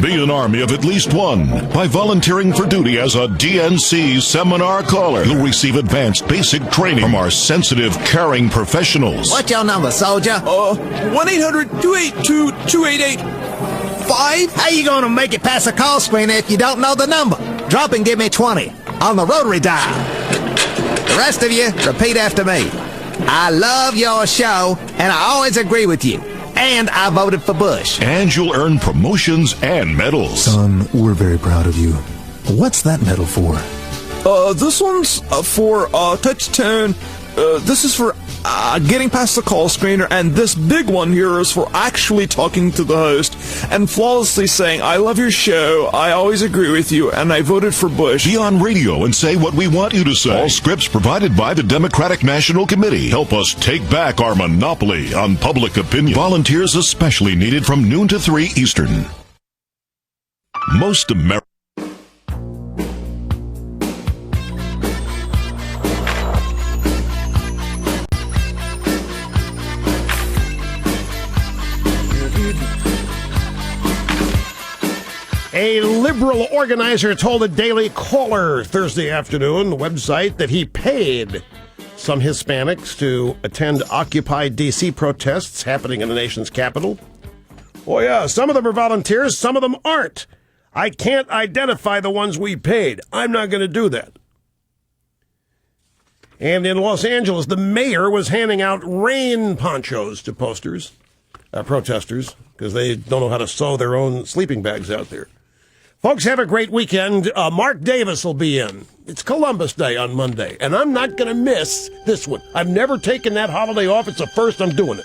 Be an army of at least one. By volunteering for duty as a DNC seminar caller, you'll receive advanced basic training from our sensitive, caring professionals. What's your number, soldier? 1-800-282-2885? How you gonna make it past the call screener if you don't know the number? Drop and give me 20 on the rotary dial. The rest of you, repeat after me. I love your show, and I always agree with you. And I voted for Bush. And you'll earn promotions and medals. Son, we're very proud of you. What's that medal for? This one's for touch tone. This is for getting past the call screener, and this big one here is for actually talking to the host and flawlessly saying, I love your show, I always agree with you, and I voted for Bush. Be on radio and say what we want you to say. All scripts provided by the Democratic National Committee. Help us take back our monopoly on public opinion. Volunteers especially needed from noon to 3 Eastern. Most Americans. A liberal organizer told the Daily Caller Thursday afternoon, the website, that he paid some Hispanics to attend Occupy D.C. protests happening in the nation's capital. Oh yeah, some of them are volunteers, some of them aren't. I can't identify the ones we paid. I'm not going to do that. And in Los Angeles, the mayor was handing out rain ponchos to protesters, because they don't know how to sew their own sleeping bags out there. Folks, have a great weekend. Mark Davis will be in. It's Columbus Day on Monday, and I'm not going to miss this one. I've never taken that holiday off. It's the first I'm doing it.